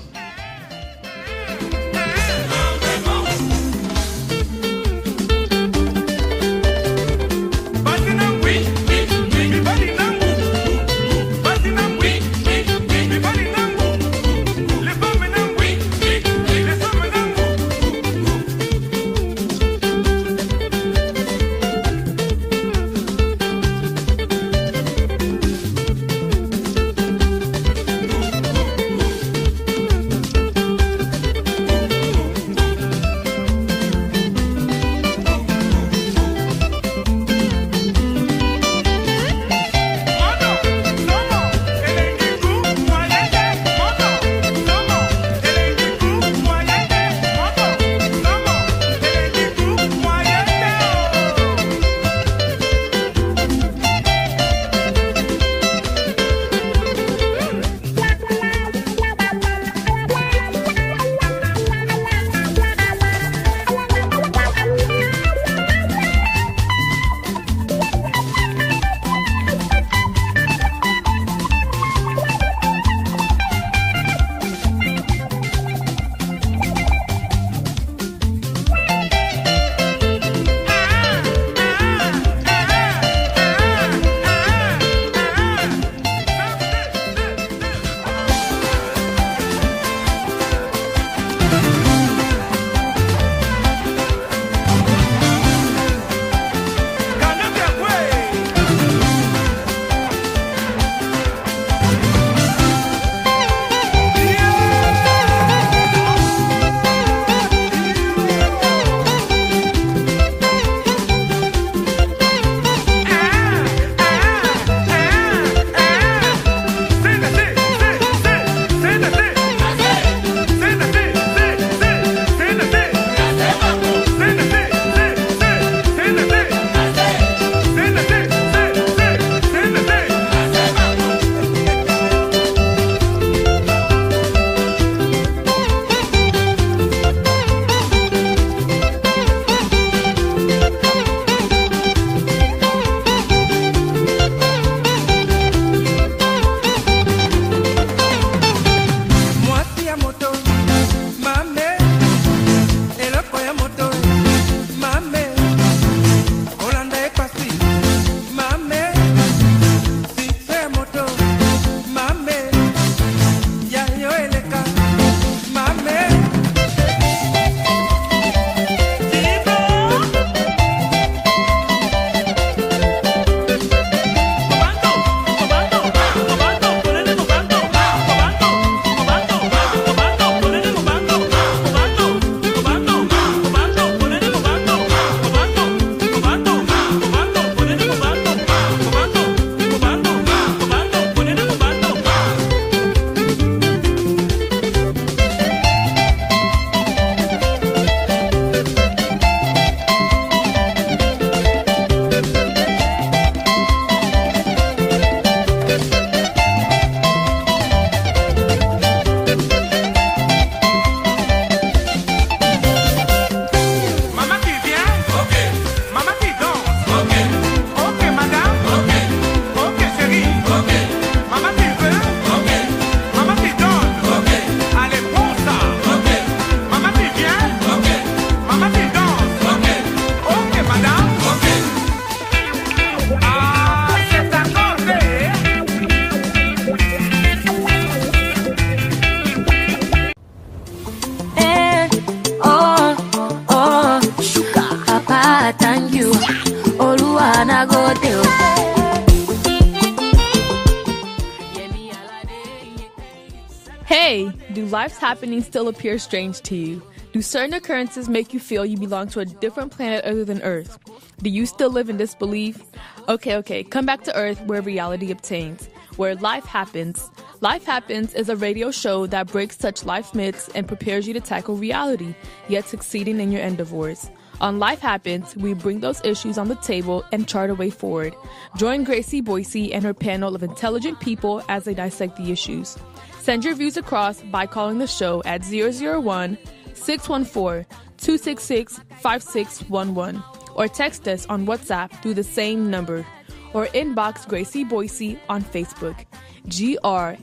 Hey, do life's happenings still appear strange to you? Do certain occurrences make you feel you belong to a different planet other than Earth? Do you still live in disbelief? Okay, come back to Earth where reality obtains, where life happens. Life Happens is a radio show that breaks such life myths and prepares you to tackle reality, yet succeeding in your endeavors. On Life Happens, we bring those issues on the table and chart a way forward. Join Gracie Boise and her panel of intelligent people as they dissect the issues. Send your views across by calling the show at 001-614-266-5611 or text us on WhatsApp through the same number or inbox Gracie Boise on Facebook. GRACEEBOYCEE.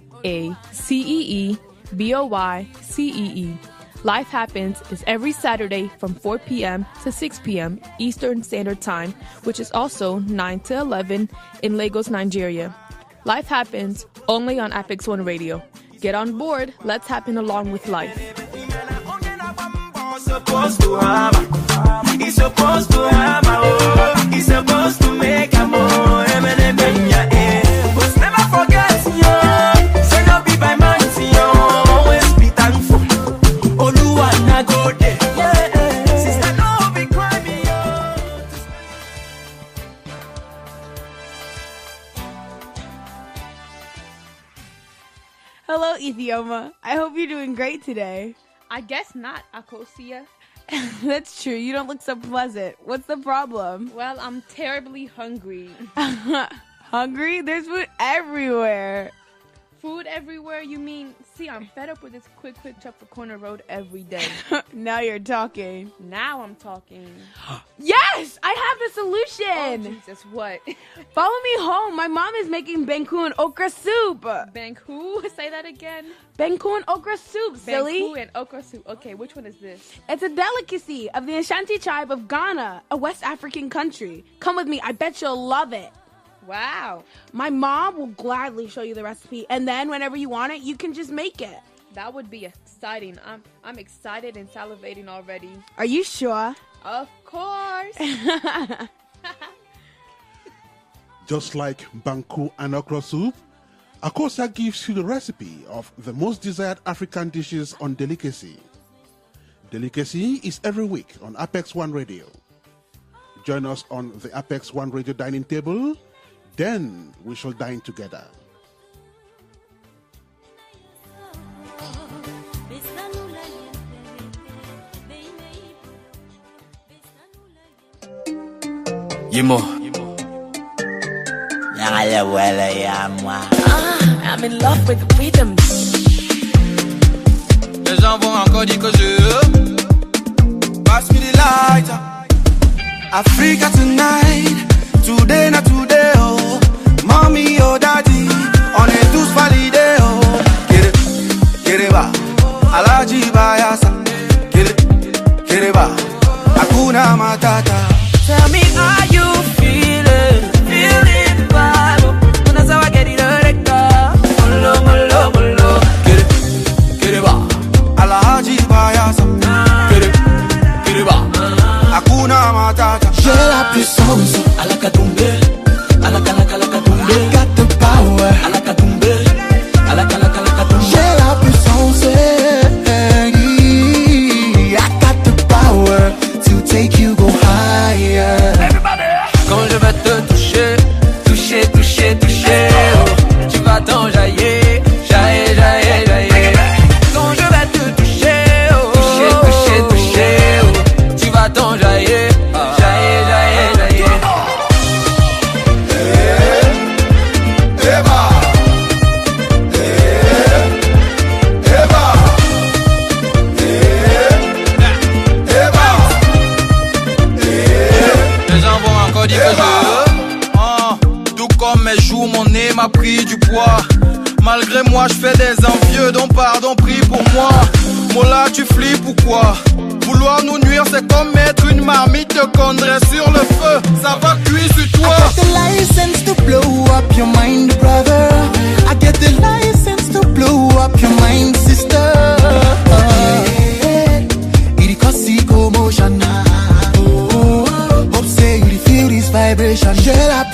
Life Happens is every Saturday from 4 p.m. to 6 p.m. Eastern Standard Time, which is also 9 to 11 in Lagos, Nigeria. Life Happens only on APEX1RADIO. Get on board. Let's happen along with life. He's supposed to hammer. He's supposed to hammer. Oh, he's supposed to make a more. But never forget, yo. Say no be by man, yo. Always be thankful. Oluwa na go there. Sister, no be crying, yo. Hello, Ethioma. I hope you're doing great today. I guess not, Akosia. That's true. You don't look so pleasant. What's the problem? Well, I'm terribly hungry. Hungry? There's food everywhere. Food everywhere? You mean, see, I'm fed up with this quick chop for corner road every day. Now you're talking. Now I'm talking. Yes! I have a solution! Oh, Jesus, what? Follow me home. My mom is making benku and okra soup. Benku? Say that again. Benku and okra soup, silly. Benku and okra soup. Okay, which one is this? It's a delicacy of the Ashanti tribe of Ghana, a West African country. Come with me. I bet you'll love it. Wow. My mom will gladly show you the recipe, and then whenever you want it, you can just make it. That would be exciting. I'm excited and salivating already. Are you sure? Of course. Just like banku and okra soup, Akosia gives you the recipe of the most desired African dishes on Delicacy. Delicacy is every week on APEX1RADIO. Join us on the APEX1RADIO dining table. Then we shall dine together. Yimo. I'm in love with the rhythm. Les gens vont encore dire que je pass me the lighter. Africa tonight, today not today, oh. Mommy, oh daddy, on est tous validés, oh. Get it ba, Alaji Bayasa. Get it ba, Hakuna Matata. Tell me how you feeling vibe. Unasawa get it molo. Get it ba, Alaji Bayasa. Get it ba, Hakuna Matata. J'ai la puissance, à la Katumbe, à la Katumbe. I got the power, à la Katumbe, à la Katumbe. j'ai la puissance, I got the power to take you go higher. Quand je vais te toucher, oh, tu vas t'enjailler, jaillir. Quand je vais te toucher, oh, toucher, oh, tu vas t'enjailler, jaillir. Les gens vont encore dire que je tout comme mes joues, mon nez m'a pris du poids. Malgré moi, je fais des envieux, donc pardon, prie pour moi. Mola, tu flippes ou quoi? Vouloir nous nuire, c'est comme mettre une marmite de condré sur le feu. Ça va cuire sur toi. I got the license to blow up your mind, brother. I get the license to blow up your mind, sister. It causes commotion. Hope say you feel this vibration. J'ai la